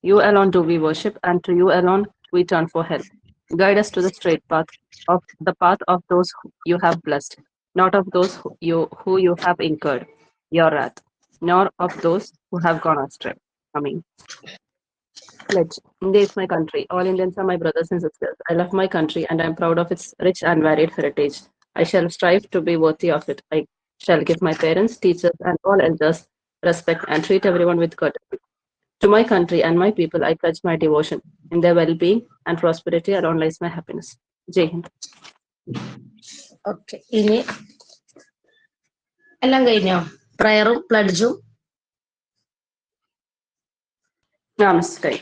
You alone do we worship, and to you alone we turn for help. Guide us to the straight path, of the path of those who you have blessed, not of those who you have incurred your wrath, nor of those who have gone astray. Amen. Pledge. India is my country. All Indians are my brothers and sisters. I love my country and I am proud of its rich and varied heritage. I shall strive to be worthy of it. I shall give my parents, teachers, and all elders respect and treat everyone with courtesy. To my country and my people, I pledge my devotion. In their well being and prosperity alone lies my happiness. Jai Hind. Okay, ഇനി എല്ലാം കഴിഞ്ഞോ? പ്രയറും പ്ലഡ്ജും Namaste.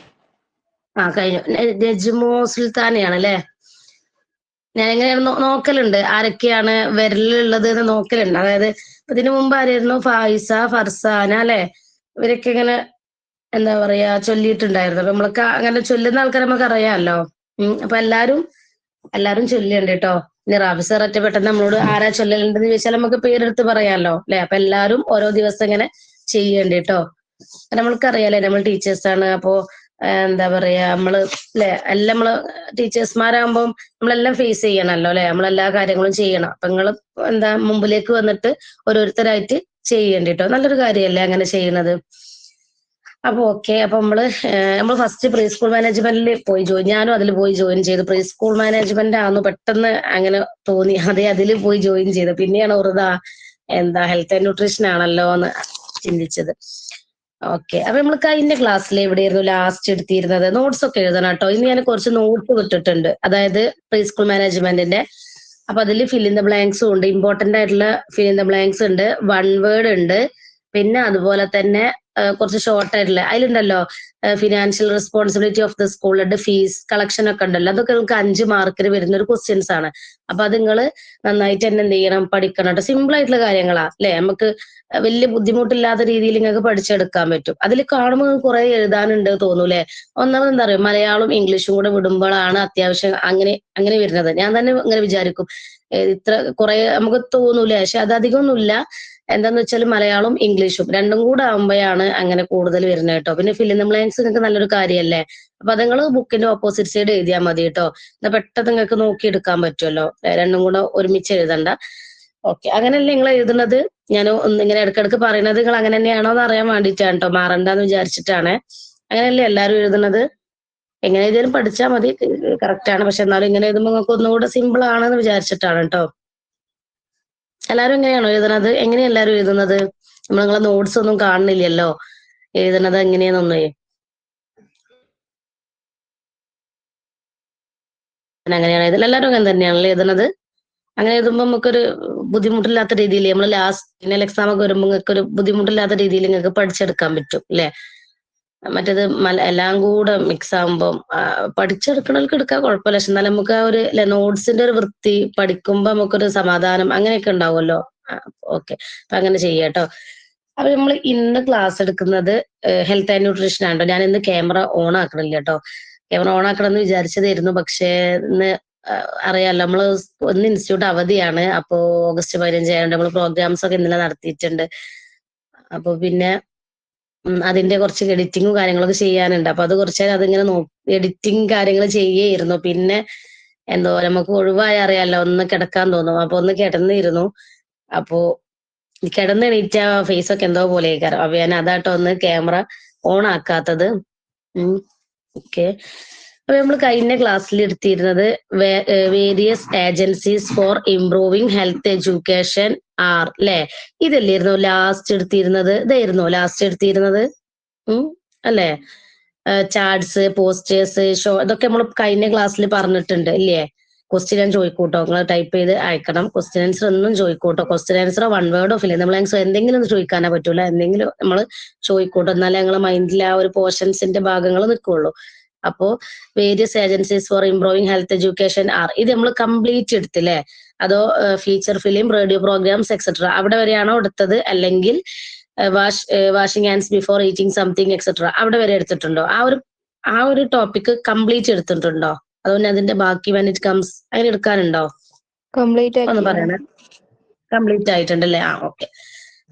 കഴിഞ്ഞു. നജ്മോ സുൽത്താനയാണ് അല്ലെ? ഞാൻ ഇങ്ങനെ നോക്കലുണ്ട് ആരൊക്കെയാണ് വിരലുള്ളത് എന്ന് നോക്കലുണ്ട്. അതായത് ഇതിനു മുമ്പ് ആരായിരുന്നു? ഫായിസ, ഫർസാന അല്ലെ? ഇവരൊക്കെ ഇങ്ങനെ എന്താ പറയാ ചൊല്ലിയിട്ടുണ്ടായിരുന്നു. അപ്പൊ നമ്മൾക്ക് അങ്ങനെ ചൊല്ലുന്ന ആൾക്കാരെ നമുക്ക് അറിയാമല്ലോ. അപ്പൊ എല്ലാരും ചൊല്ലിയുണ്ട് കേട്ടോ. ഇനി റാബി സാർ ഒറ്റ പെട്ടെന്ന് നമ്മളോട് ആരാ ചൊല്ലലുണ്ടെന്ന് ചോദിച്ചാൽ നമുക്ക് പേരെടുത്ത് പറയാമല്ലോ അല്ലെ? അപ്പൊ എല്ലാരും ഓരോ ദിവസം ഇങ്ങനെ ചെയ്യണ്ട് കേട്ടോ. നമ്മൾക്കറിയാലേ നമ്മൾ ടീച്ചേഴ്സാണ്. അപ്പോ എന്താ പറയാ അല്ലെ എല്ലാം ടീച്ചേഴ്സ്മാരാകുമ്പോൾ നമ്മളെല്ലാം ഫേസ് ചെയ്യണമല്ലോ അല്ലെ? നമ്മളെല്ലാ കാര്യങ്ങളും ചെയ്യണം. അപ്പൊ നിങ്ങൾ മുമ്പിലേക്ക് വന്നിട്ട് ഓരോരുത്തരായിട്ട് ചെയ്യണ്ട കേട്ടോ. നല്ലൊരു കാര്യമല്ലേ അങ്ങനെ ചെയ്യണത്? അപ്പൊ ഓക്കെ, അപ്പൊ നമ്മൾ ഫസ്റ്റ് പ്രീ സ്കൂൾ മാനേജ്മെന്റിൽ പോയി ഞാനും അതിൽ പോയി ജോയിൻ ചെയ്തു. പ്രീ സ്കൂൾ മാനേജ്മെന്റ് ആണെന്ന് പെട്ടെന്ന് അങ്ങനെ തോന്നി. അതിൽ പോയി ജോയിൻ ചെയ്തു. പിന്നെയാണ് ഹെൽത്ത് ആൻഡ് ന്യൂട്രീഷൻ ആണല്ലോ എന്ന് ചിന്തിച്ചത്. ഓക്കെ, അപ്പൊ നമ്മൾ കഴിഞ്ഞ ക്ലാസ്സിൽ എവിടെയായിരുന്നു ലാസ്റ്റ് എടുത്തിരുന്നത്? നോട്ട്സ് ഒക്കെ എഴുതണം കേട്ടോ. ഇന്ന് ഞാൻ കുറച്ച് നോട്ട് വിട്ടിട്ടുണ്ട്, അതായത് പ്രീ സ്കൂൾ മാനേജ്മെന്റിന്റെ. അപ്പൊ അതിൽ ഫിൽ ഇൻ ദ ബ്ലാങ്ക്സും ഉണ്ട്, ഇമ്പോർട്ടന്റ് ആയിട്ടുള്ള ഫിൽ ഇൻ ദ ബ്ലാങ്ക്സ് ഉണ്ട്, വൺ വേർഡ് ഉണ്ട്, പിന്നെ അതുപോലെ തന്നെ കുറച്ച് ഷോർട്ട് ആയിട്ടുള്ള അതിലുണ്ടല്ലോ ഫിനാൻഷ്യൽ റെസ്പോൺസിബിലിറ്റി ഓഫ് ദ സ്കൂളിന്റെ ഫീസ് കളക്ഷൻ ഒക്കെ ഉണ്ടല്ലോ. അതൊക്കെ നിങ്ങൾക്ക് 5 മാർക്കിന് വരുന്ന ഒരു ക്വസ്റ്റ്യൻസ് ആണ്. അപ്പൊ അത് നിങ്ങൾ നന്നായിട്ട് തന്നെ എന്ത് ചെയ്യണം, പഠിക്കണം കേട്ടോ. സിമ്പിൾ ആയിട്ടുള്ള കാര്യങ്ങളാ അല്ലെ? നമുക്ക് വലിയ ബുദ്ധിമുട്ടില്ലാത്ത രീതിയിൽ നിങ്ങൾക്ക് പഠിച്ചെടുക്കാൻ പറ്റും. അതിൽ കാണുമ്പോൾ കുറെ എഴുതാനുണ്ട് തോന്നൂലേ? ഒന്നാമത് എന്താ പറയുക, മലയാളം ഇംഗ്ലീഷും കൂടെ വിടുമ്പോഴാണ് അത്യാവശ്യം അങ്ങനെ വരുന്നത്. ഞാൻ തന്നെ ഇങ്ങനെ വിചാരിക്കും ഇത്ര കുറെ നമുക്ക് തോന്നൂലേ, പക്ഷെ അത് അധികമൊന്നുമില്ല. എന്താന്ന് വെച്ചാൽ മലയാളം ഇംഗ്ലീഷും രണ്ടും കൂടെ ആകുമ്പോഴാണ് അങ്ങനെ കൂടുതൽ വരുന്നത് കേട്ടോ. പിന്നെ ഫിൽ ഇൻ ദ ബ്ലാങ്ക്സ് നിങ്ങൾക്ക് നല്ലൊരു കാര്യമല്ലേ? അപ്പൊ അത് നിങ്ങൾ ബുക്കിന്റെ ഓപ്പോസിറ്റ് സൈഡ് എഴുതിയാൽ മതി കേട്ടോ. എന്നാ പെട്ടെന്ന് നിങ്ങൾക്ക് നോക്കിയെടുക്കാൻ പറ്റുമല്ലോ. രണ്ടും കൂടെ ഒരുമിച്ച് എഴുതണ്ട. ഓക്കെ, അങ്ങനെയല്ലേ നിങ്ങൾ എഴുതുന്നത്? ഞാൻ ഒന്നിങ്ങനെ ഇടയ്ക്കിടയ്ക്ക് പറയുന്നത് നിങ്ങൾ അങ്ങനെ തന്നെയാണോ എന്ന് അറിയാൻ വേണ്ടിയിട്ടാണ് കേട്ടോ, മാറണ്ടെന്ന് വിചാരിച്ചിട്ടാണ്. അങ്ങനെയല്ലേ എല്ലാവരും എഴുതുന്നത്? എങ്ങനെ എഴുതിയാലും പഠിച്ചാൽ മതി, കറക്റ്റ് ആണ്. പക്ഷെ എന്നാലും ഇങ്ങനെ എഴുതുമ്പോൾ നിങ്ങൾക്ക് ഒന്നുകൂടെ സിമ്പിൾ ആണെന്ന് വിചാരിച്ചിട്ടാണ് കേട്ടോ. എല്ലാരും എങ്ങനെയാണോ എഴുതുന്നത്? എങ്ങനെയാ എല്ലാരും എഴുതുന്നത്? നിങ്ങളെ നോട്ട്സ് ഒന്നും കാണുന്നില്ലല്ലോ എഴുതുന്നത് എങ്ങനെയാന്നൊന്നേ. അങ്ങനെയാണ് എല്ലാരും അങ്ങനെ തന്നെയാണല്ലോ എഴുതുന്നത്. അങ്ങനെ എഴുതുമ്പോൾ നമുക്കൊരു ബുദ്ധിമുട്ടില്ലാത്ത രീതിയിൽ നമ്മൾ ലാസ്റ്റ് ഫൈനൽ എക്സാം ഒക്കെ വരുമ്പോൾ നിങ്ങൾക്ക് ഒരു ബുദ്ധിമുട്ടില്ലാത്ത രീതിയിൽ നിങ്ങൾക്ക് പഠിച്ചെടുക്കാൻ പറ്റും അല്ലെ? മറ്റേത് എല്ലാം കൂടെ മിക്സ് ആകുമ്പോൾ പഠിച്ചെടുക്കണവർക്ക് എടുക്കാൻ കുഴപ്പമില്ല. പക്ഷെ എന്നാലും നമുക്ക് ആ ഒരു നോട്ട്സിന്റെ ഒരു വൃത്തി പഠിക്കുമ്പോ നമുക്കൊരു സമാധാനം അങ്ങനെയൊക്കെ ഉണ്ടാവുമല്ലോ. ഓക്കെ, അപ്പൊ അങ്ങനെ ചെയ്യാട്ടോ. അപ്പൊ നമ്മൾ ഇന്ന് ക്ലാസ് എടുക്കുന്നത് ഹെൽത്ത് ആൻഡ് ന്യൂട്രീഷൻ ആണോ. ഞാൻ ഇന്ന് ക്യാമറ ഓൺ ആക്കണില്ല കേട്ടോ. ക്യാമറ ഓൺ ആക്കണം എന്ന് വിചാരിച്ചതായിരുന്നു, പക്ഷേ ഇന്ന് അറിയാലോ നമ്മള് ഇന്ന് ഇൻസ്റ്റിറ്റ്യൂട്ട് അവധിയാണ്. അപ്പോ ഓഗസ്റ്റ് 15 ആയതുകൊണ്ട് നമ്മൾ പ്രോഗ്രാംസ് ഒക്കെ ഇന്നലെ നടത്തിയിട്ടുണ്ട്. അപ്പൊ പിന്നെ അതിന്റെ കുറച്ച് എഡിറ്റിങ്ങും കാര്യങ്ങളൊക്കെ ചെയ്യാനുണ്ട്. അപ്പൊ അത് കുറച്ച് നേരം അതിങ്ങനെ എഡിറ്റിങ് കാര്യങ്ങൾ ചെയ്യായിരുന്നു. പിന്നെ എന്തോ നമുക്ക് ഒഴിവായ അറിയാലോ, ഒന്ന് കിടക്കാൻ തോന്നും. അപ്പൊ ഒന്ന് കിടന്നിരുന്നു. അപ്പോ കിടന്നെണീറ്റ ഫേസ് ഒക്കെ എന്തോ പോലെ ആയിക്കാരം. അപ്പൊ ഞാൻ അതാട്ടോ ഒന്ന് ക്യാമറ ഓൺ ആക്കാത്തത്. ഓക്കെ, അപ്പൊ നമ്മൾ കഴിഞ്ഞ ക്ലാസ്സിൽ എടുത്തിരുന്നത് various agencies for improving health education are അല്ലെ? ഇതല്ലായിരുന്നു ലാസ്റ്റ് എടുത്തിരുന്നത്? ഇതായിരുന്നു ലാസ്റ്റ് എടുത്തിരുന്നത് അല്ലെ? ചാർട്സ്, പോസ്റ്റേഴ്സ്, ഷോ, ഇതൊക്കെ നമ്മൾ കഴിഞ്ഞ ക്ലാസ്സിൽ പറഞ്ഞിട്ടുണ്ട് ഇല്ലേ? ക്വസ്റ്റ്യൻ ഞാൻ ചോദിക്കൂട്ടോ, നിങ്ങൾ ടൈപ്പ് ചെയ്ത് അയക്കണം. ക്വസ്റ്റ്യൻ ആൻസർ ഒന്നും ചോദിക്കൂട്ടോ. ക്വസ്റ്റ്യൻ ആൻസർ വൺ വേർഡോ ഫിൽ നമ്മൾ എന്തെങ്കിലും ഒന്ന് ചോദിക്കാനേ പറ്റൂല. എന്തെങ്കിലും നമ്മൾ ചോദിക്കൂട്ടോ, എന്നാലേ ഞങ്ങളെ മൈൻഡിൽ ആ ഒരു പോർഷൻസിന്റെ ഭാഗങ്ങൾ നിൽക്കുള്ളൂ. അപ്പോ various agencies for improving health education are, ഇത് നമ്മൾ കംപ്ലീറ്റ് എടുത്തില്ലേ? അതോ feature film, radio programmes etcetera അവിടെ വരെയാണോ എടുത്തത്? അല്ലെങ്കിൽ washing hands before eating something etcetera അവിടെ വരെ എടുത്തിട്ടുണ്ടോ? ആ ഒരു ടോപ്പിക് കംപ്ലീറ്റ് എടുത്തിട്ടുണ്ടോ? അതുകൊണ്ട് അതിന്റെ ബാക്കി വെൻ ഇറ്റ് കംസ് അങ്ങനെ എടുക്കാനുണ്ടോ? കംപ്ലീറ്റ് ഒന്ന് പറയണേ. കംപ്ലീറ്റ് ആയിട്ടുണ്ടല്ലേ? ഓക്കെ.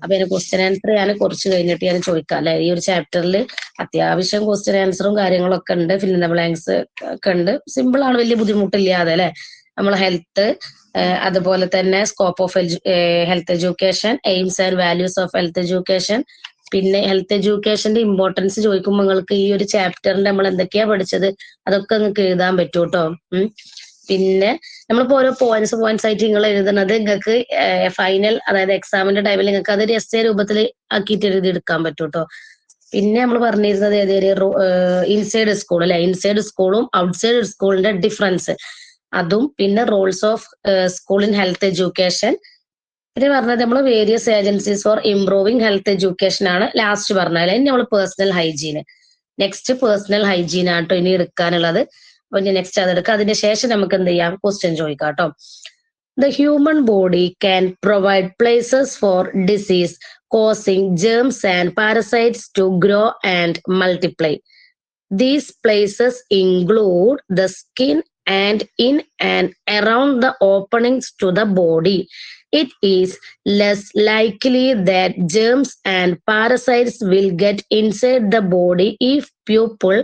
അപ്പൊ അതിന് ക്വസ്റ്റ്യൻ ആൻസർ ഞാൻ കുറച്ച് കഴിഞ്ഞിട്ട് ഞാൻ ചോദിക്കാം അല്ലെ. ഈ ഒരു ചാപ്റ്ററിൽ അത്യാവശ്യം ക്വസ്റ്റ്യൻ ആൻസറും കാര്യങ്ങളൊക്കെ ഉണ്ട്, ഫിൽ ഇൻ ദ ബ്ലാങ്ക്സ് ഒക്കെ ഉണ്ട്. സിമ്പിൾ ആണ്, വലിയ ബുദ്ധിമുട്ടില്ലാതെ അല്ലെ. നമ്മൾ ഹെൽത്ത്, അതുപോലെ തന്നെ scope of health education, AIIMS and values of health education, പിന്നെ ഹെൽത്ത് എഡ്യൂക്കേഷന്റെ ഇമ്പോർട്ടൻസ് ചോദിക്കുമ്പോൾ നിങ്ങൾക്ക് ഈ ഒരു ചാപ്റ്ററിൽ നമ്മൾ എന്തൊക്കെയാ പഠിച്ചത് അതൊക്കെ നിങ്ങൾക്ക് എഴുതാൻ പറ്റൂ കേട്ടോ. പിന്നെ നമ്മളിപ്പോ ഓരോ പോയിന്റ്സ് ആയിട്ട് നിങ്ങൾ എഴുതുന്നത് നിങ്ങൾക്ക് ഫൈനൽ, അതായത് എക്സാമിന്റെ ടൈമിൽ നിങ്ങൾക്ക് അതൊരു എസ്സേ രൂപത്തിൽ ആക്കിയിട്ട് എഴുതിയെടുക്കാൻ പറ്റും കേട്ടോ. പിന്നെ നമ്മൾ പറഞ്ഞിരുന്നത് ഏതൊരു ഇൻസൈഡ് സ്കൂൾ അല്ലെ, ഇൻസൈഡ് സ്കൂളും ഔട്ട്സൈഡ് സ്കൂളിന്റെ ഡിഫറൻസ് അതും, പിന്നെ Rolls of school in health education, പിന്നെ പറഞ്ഞത് നമ്മൾ various agencies for improving health education ആണ് ലാസ്റ്റ് പറഞ്ഞത്. ഇനി നമ്മൾ personal hygiene, next personal hygiene ആട്ടോ ഇനി എടുക്കാനുള്ളത്. അപ്പൊ നെക്സ്റ്റ് അതെടുക്കാം. അതിന് ശേഷം നമുക്ക് എന്ത് ചെയ്യാം, ക്വസ്റ്റ്യൻ ചോദിക്കാം കേട്ടോ. The human body can provide places for disease causing germs and parasites to grow and multiply. These places include the skin and in and around the openings to the body. It is less likely that germs and parasites will get inside the body if people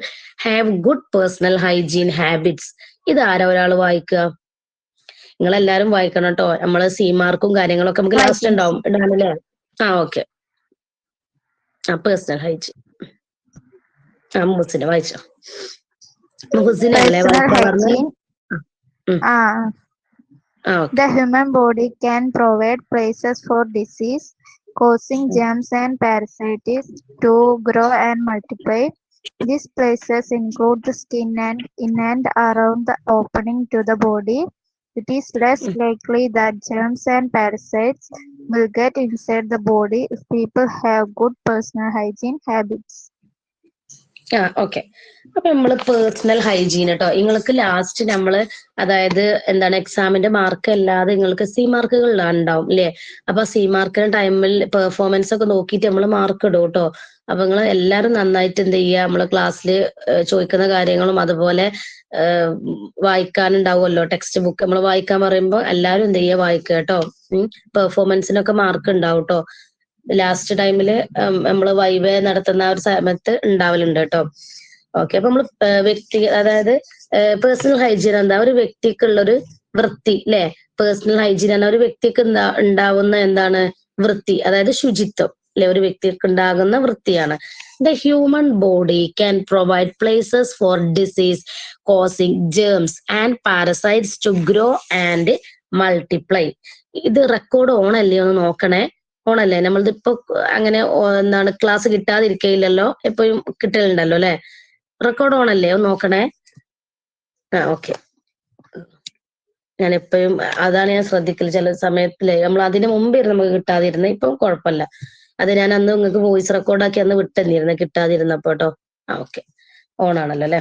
have good personal hygiene habits. ഇതാരാ ഒരാൾ വായിക്കുക? നിങ്ങളെല്ലാരും വായിക്കണം കേട്ടോ. നമ്മള് C മാർക്കും കാര്യങ്ങളൊക്കെ നമുക്ക് ലാസ്റ്റ് ഉണ്ടാവും, ഇടാനല്ലേ? ഓക്കെ. പേഴ്സണൽ ഹൈജീൻ മുഹസിനെ വായിച്ചോ. മുഹസിനെ അല്ലേ വായിക്കാൻ പറഞ്ഞു? The human body can provide places for disease causing germs and parasites to grow and multiply. These places include the skin and in and around the opening to the body. It is less likely that germs and parasites will get inside the body if people have good personal hygiene habits. Okay. അപ്പൊ നമ്മള് personal hygiene കേട്ടോ. നിങ്ങൾക്ക് last നമ്മള്, അതായത് എന്താണ്, എക്സാമിന്റെ mark അല്ലാതെ നിങ്ങൾക്ക് സി മാർക്കുകൾ ഉണ്ടാവും അല്ലെ. അപ്പൊ സി മാർക്കിന്റെ ടൈമിൽ പെർഫോമൻസ് ഒക്കെ നോക്കിയിട്ട് നമ്മള് മാർക്ക് ഇടും കേട്ടോ. അപ്പൊ നിങ്ങൾ എല്ലാരും നന്നായിട്ട് എന്ത് ചെയ്യുക, നമ്മള് ക്ലാസ്സിൽ ചോദിക്കുന്ന കാര്യങ്ങളും അതുപോലെ വായിക്കാനുണ്ടാവുമല്ലോ ടെക്സ്റ്റ് ബുക്ക്. നമ്മൾ വായിക്കാൻ പറയുമ്പോൾ എല്ലാരും എന്ത് ചെയ്യുക, വായിക്കുക കേട്ടോ. പെർഫോമൻസിനൊക്കെ മാർക്ക് ഉണ്ടാവും കേട്ടോ. ലാസ്റ്റ് ടൈമില് നമ്മള് വൈവേ നടത്തുന്ന ഒരു സമയത്ത് ഉണ്ടാവലുണ്ട് കേട്ടോ. ഓക്കെ. അപ്പൊ നമ്മള് അതായത് പേഴ്സണൽ ഹൈജീൻ എന്താ, ഒരു വ്യക്തിക്കുള്ളൊരു വൃത്തി അല്ലെ. പേഴ്സണൽ ഹൈജീൻ എന്ന ഒരു വ്യക്തിക്ക് ഉണ്ടാവുന്ന എന്താണ്, വൃത്തി, അതായത് ശുചിത്വം അല്ലെ, ഒരു വ്യക്തിക്ക് ഉണ്ടാകുന്ന വൃത്തിയാണ്. The human body can provide places for disease causing germs and parasites to grow and multiply. ഇത് റെക്കോർഡ് ഓൺ അല്ലേ ഒന്ന് നോക്കണേ. ഓണല്ലേ? നമ്മളത് ഇപ്പൊ അങ്ങനെ എന്താണ് ക്ലാസ് കിട്ടാതിരിക്കയില്ലല്ലോ, എപ്പോഴും കിട്ടലുണ്ടല്ലോ അല്ലെ. റെക്കോർഡ് ഓണല്ലേ? ഒന്ന് നോക്കണേ. ഓക്കെ. ഞാൻ എപ്പോഴും അതാണ് ഞാൻ ശ്രദ്ധിക്കല്. ചില സമയത്തില് നമ്മൾ അതിന് മുമ്പേ നമുക്ക് കിട്ടാതിരുന്നത്, ഇപ്പം കുഴപ്പമില്ല. അത് ഞാൻ അന്ന് നിങ്ങൾക്ക് വോയിസ് റെക്കോർഡാക്കി അന്ന് വിട്ടെന്നിരുന്നു കിട്ടാതിരുന്നപ്പോ കേട്ടോ. ഓക്കെ. ഓണാണല്ലോ അല്ലെ.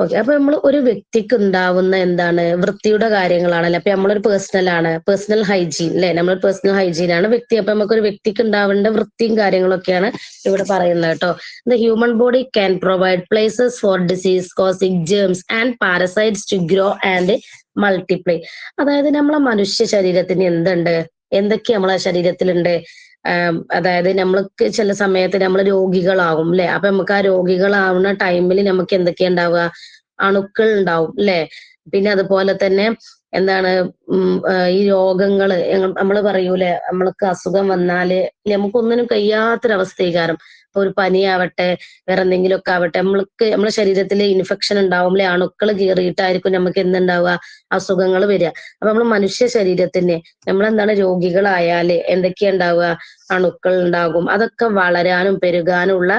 ഓക്കെ. അപ്പൊ നമ്മൾ ഒരു വ്യക്തിക്ക് ഉണ്ടാവുന്ന എന്താണ്, വൃത്തിയുടെ കാര്യങ്ങളാണല്ലോ. അപ്പൊ നമ്മളൊരു പേഴ്സണൽ ഹൈജീൻ അല്ലെ, നമ്മൾ പേഴ്സണൽ ഹൈജീൻ ആണ് വ്യക്തി. അപ്പൊ നമുക്കൊരു വ്യക്തിക്ക് ഉണ്ടാവേണ്ട വൃത്തിയും കാര്യങ്ങളൊക്കെയാണ് ഇവിടെ പറയുന്നത് കേട്ടോ. The human body can provide places for disease causing germs and parasites to grow and multiply. അതായത് നമ്മളെ മനുഷ്യ ശരീരത്തിന് എന്തുണ്ട്, എന്തൊക്കെ നമ്മളെ ശരീരത്തിലുണ്ട്, അതായത് നമ്മൾക്ക് ചില സമയത്ത് നമ്മൾ രോഗികളാവും അല്ലെ. അപ്പൊ നമുക്ക് ആ രോഗികളാവുന്ന ടൈമിൽ നമുക്ക് എന്തൊക്കെയാ ഉണ്ടാവുക, അണുക്കൾ ഉണ്ടാവും അല്ലെ. പിന്നെ അതുപോലെ തന്നെ എന്താണ്, ഈ രോഗങ്ങള് നമ്മൾ പറയൂലേ, നമ്മൾക്ക് അസുഖം വന്നാല് നമുക്കൊന്നിനും കഴിയാത്തൊരവസ്ഥയാകാരം. ഇപ്പൊ ഒരു പനിയാവട്ടെ, വേറെ എന്തെങ്കിലുമൊക്കെ ആവട്ടെ, നമ്മളെ ശരീരത്തിൽ ഇൻഫെക്ഷൻ ഉണ്ടാവും അല്ലെ. അണുക്കൾ കീറിയിട്ടായിരിക്കും നമുക്ക് എന്തുണ്ടാവുക, അസുഖങ്ങൾ വരിക. അപ്പൊ നമ്മൾ മനുഷ്യ ശരീരത്തിന് നമ്മളെന്താണ്, രോഗികളായാല് എന്തൊക്കെയാ ഉണ്ടാവുക, അണുക്കൾ ഉണ്ടാകും. അതൊക്കെ വളരാനും പെരുകാനുള്ള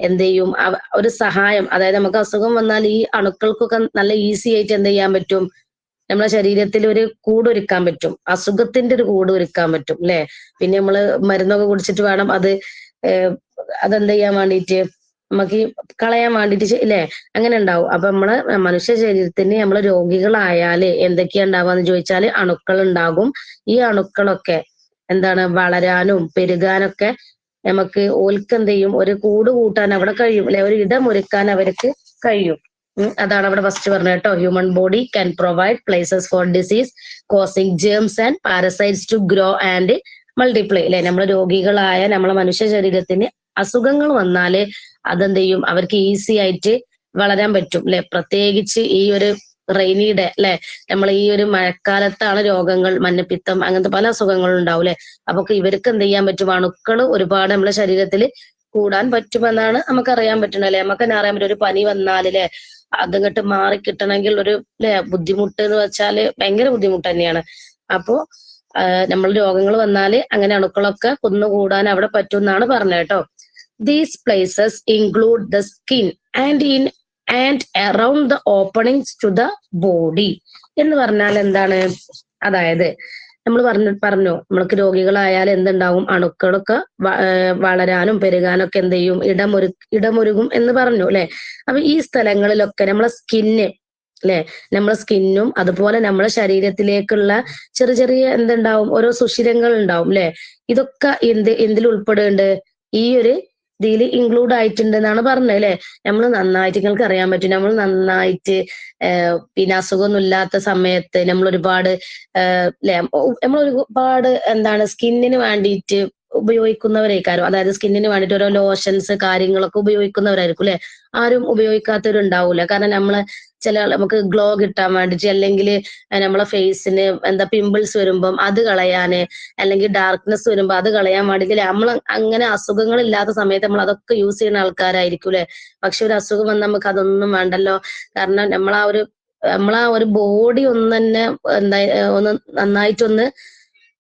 എന്ത് ചെയ്യും, ഒരു സഹായം. അതായത് നമുക്ക് അസുഖം വന്നാൽ ഈ അണുക്കൾക്കൊക്കെ നല്ല ഈസി ആയിട്ട് എന്ത് ചെയ്യാൻ പറ്റും, നമ്മളെ ശരീരത്തിൽ ഒരു കൂടൊരുക്കാൻ പറ്റും, അസുഖത്തിന്റെ ഒരു കൂട് ഒരുക്കാൻ പറ്റും അല്ലെ. പിന്നെ നമ്മള് മരുന്നൊക്കെ കുടിച്ചിട്ട് വേണം അതെന്ത് ചെയ്യാൻ വേണ്ടിയിട്ട്, നമുക്ക് കളയാൻ വേണ്ടിയിട്ട് ഇല്ലേ, അങ്ങനെ ഉണ്ടാവും. അപ്പൊ നമ്മള് മനുഷ്യ ശരീരത്തിന് നമ്മള് രോഗികളായാല് എന്തൊക്കെയാ ഉണ്ടാവാന്ന് ചോദിച്ചാല് അണുക്കൾ ഉണ്ടാകും. ഈ അണുക്കളൊക്കെ എന്താണ്, വളരാനും പെരുകാനൊക്കെ നമുക്ക് ഓൽക്ക് എന്ത് ചെയ്യും, ഒരു കൂട് കൂട്ടാൻ അവിടെ കഴിയും അല്ലെ, ഒരു ഇടം ഒരുക്കാൻ അവർക്ക് കഴിയും. അതാണ് അവിടെ ഫസ്റ്റ് പറഞ്ഞത് കേട്ടോ. Human body can provide places for disease causing germs and parasites to grow and multiply അല്ലെ. നമ്മളെ രോഗികളായ നമ്മളെ മനുഷ്യ ശരീരത്തിന് അസുഖങ്ങൾ വന്നാല് അതെന്ത് ചെയ്യും, അവർക്ക് ഈസി ആയിട്ട് വളരാൻ പറ്റും അല്ലെ. പ്രത്യേകിച്ച് ഈ ഒരു റെയിനിയുടെ അല്ലെ, നമ്മൾ ഈ ഒരു മഴക്കാലത്താണ് രോഗങ്ങൾ, മഞ്ഞപ്പിത്തം അങ്ങനത്തെ പല അസുഖങ്ങളും ഉണ്ടാവും അല്ലെ. അപ്പൊ ഇവർക്ക് എന്ത് ചെയ്യാൻ പറ്റും, അണുക്കൾ ഒരുപാട് നമ്മുടെ ശരീരത്തിൽ കൂടാൻ പറ്റുമെന്നാണ് നമുക്കറിയാൻ പറ്റുന്നത് അല്ലെ. നമുക്ക് തന്നെ അറിയാൻ പറ്റും, ഒരു പനി വന്നാലല്ലേ അതങ്ങട്ട് മാറി കിട്ടണമെങ്കിൽ ഒരു അല്ലെ ബുദ്ധിമുട്ട് എന്ന് വെച്ചാല് ഭയങ്കര ബുദ്ധിമുട്ട് തന്നെയാണ്. അപ്പോ നമ്മൾ രോഗങ്ങൾ വന്നാല് അങ്ങനെ അണുക്കളൊക്കെ കുന്നുകൂടാൻ അവിടെ പറ്റും എന്നാണ് പറഞ്ഞത് കേട്ടോ. These places include the skin and around the openings to the body എന്ന് പറഞ്ഞാൽ എന്താണ്, അതായത് നമ്മൾ പറഞ്ഞു നമ്മൾക്ക് രോഗികളായാൽ എന്തുണ്ടാവും, അണുക്കളൊക്കെ വളരാനും പെരുകാനും ഒക്കെ എന്ത് ചെയ്യും, ഇടമൊരുകും എന്ന് പറഞ്ഞു അല്ലെ. അപ്പൊ ഈ സ്ഥലങ്ങളിലൊക്കെ നമ്മളെ സ്കിന്ന് അല്ലെ, നമ്മളെ സ്കിന്നും അതുപോലെ നമ്മളെ ശരീരത്തിലേക്കുള്ള ചെറിയ ചെറിയ എന്തുണ്ടാവും, ഓരോ സുഷിരങ്ങൾ ഉണ്ടാവും അല്ലെ. ഇതൊക്കെ എന്തിൽ ഉൾപ്പെടുന്നുണ്ട്, ഈ ഒരു ഇതിൽ ഇൻക്ലൂഡ് ആയിട്ടുണ്ട് എന്നാണ് പറഞ്ഞത് അല്ലെ. നമ്മൾ നന്നായിട്ട്, നിങ്ങൾക്ക് അറിയാൻ പറ്റും, നമ്മൾ നന്നായിട്ട് പിന്നെ അസുഖമൊന്നും ഇല്ലാത്ത സമയത്ത് നമ്മൾ ഒരുപാട് അല്ലെ, നമ്മൾ ഒരുപാട് എന്താണ് സ്കിന്നിന് വേണ്ടിയിട്ട് ഉപയോഗിക്കുന്നവരേക്കാരും, അതായത് സ്കിന്നിന് വേണ്ടിയിട്ട് ഓരോ ലോഷൻസ് കാര്യങ്ങളൊക്കെ ഉപയോഗിക്കുന്നവരായിരിക്കും അല്ലെ. ആരും ഉപയോഗിക്കാത്തവരുണ്ടാവൂല. കാരണം നമ്മളെ നമുക്ക് ഗ്ലോ കിട്ടാൻ വേണ്ടിട്ട്, അല്ലെങ്കിൽ നമ്മളെ ഫേസിന് എന്താ പിമ്പിൾസ് വരുമ്പം അത് കളയാന്, അല്ലെങ്കിൽ ഡാർക്ക്നെസ് വരുമ്പോ അത് കളയാൻ വേണ്ടിട്ട് നമ്മൾ അങ്ങനെ അസുഖങ്ങൾ ഇല്ലാത്ത സമയത്ത് നമ്മൾ അതൊക്കെ യൂസ് ചെയ്യുന്ന ആൾക്കാരായിരിക്കും അല്ലെ. പക്ഷെ ഒരു അസുഖം വന്നാൽ നമുക്ക് അതൊന്നും വേണ്ടല്ലോ. കാരണം നമ്മളാ ഒരു ബോഡി ഒന്ന് തന്നെ ഒന്ന് നന്നായിട്ടൊന്ന്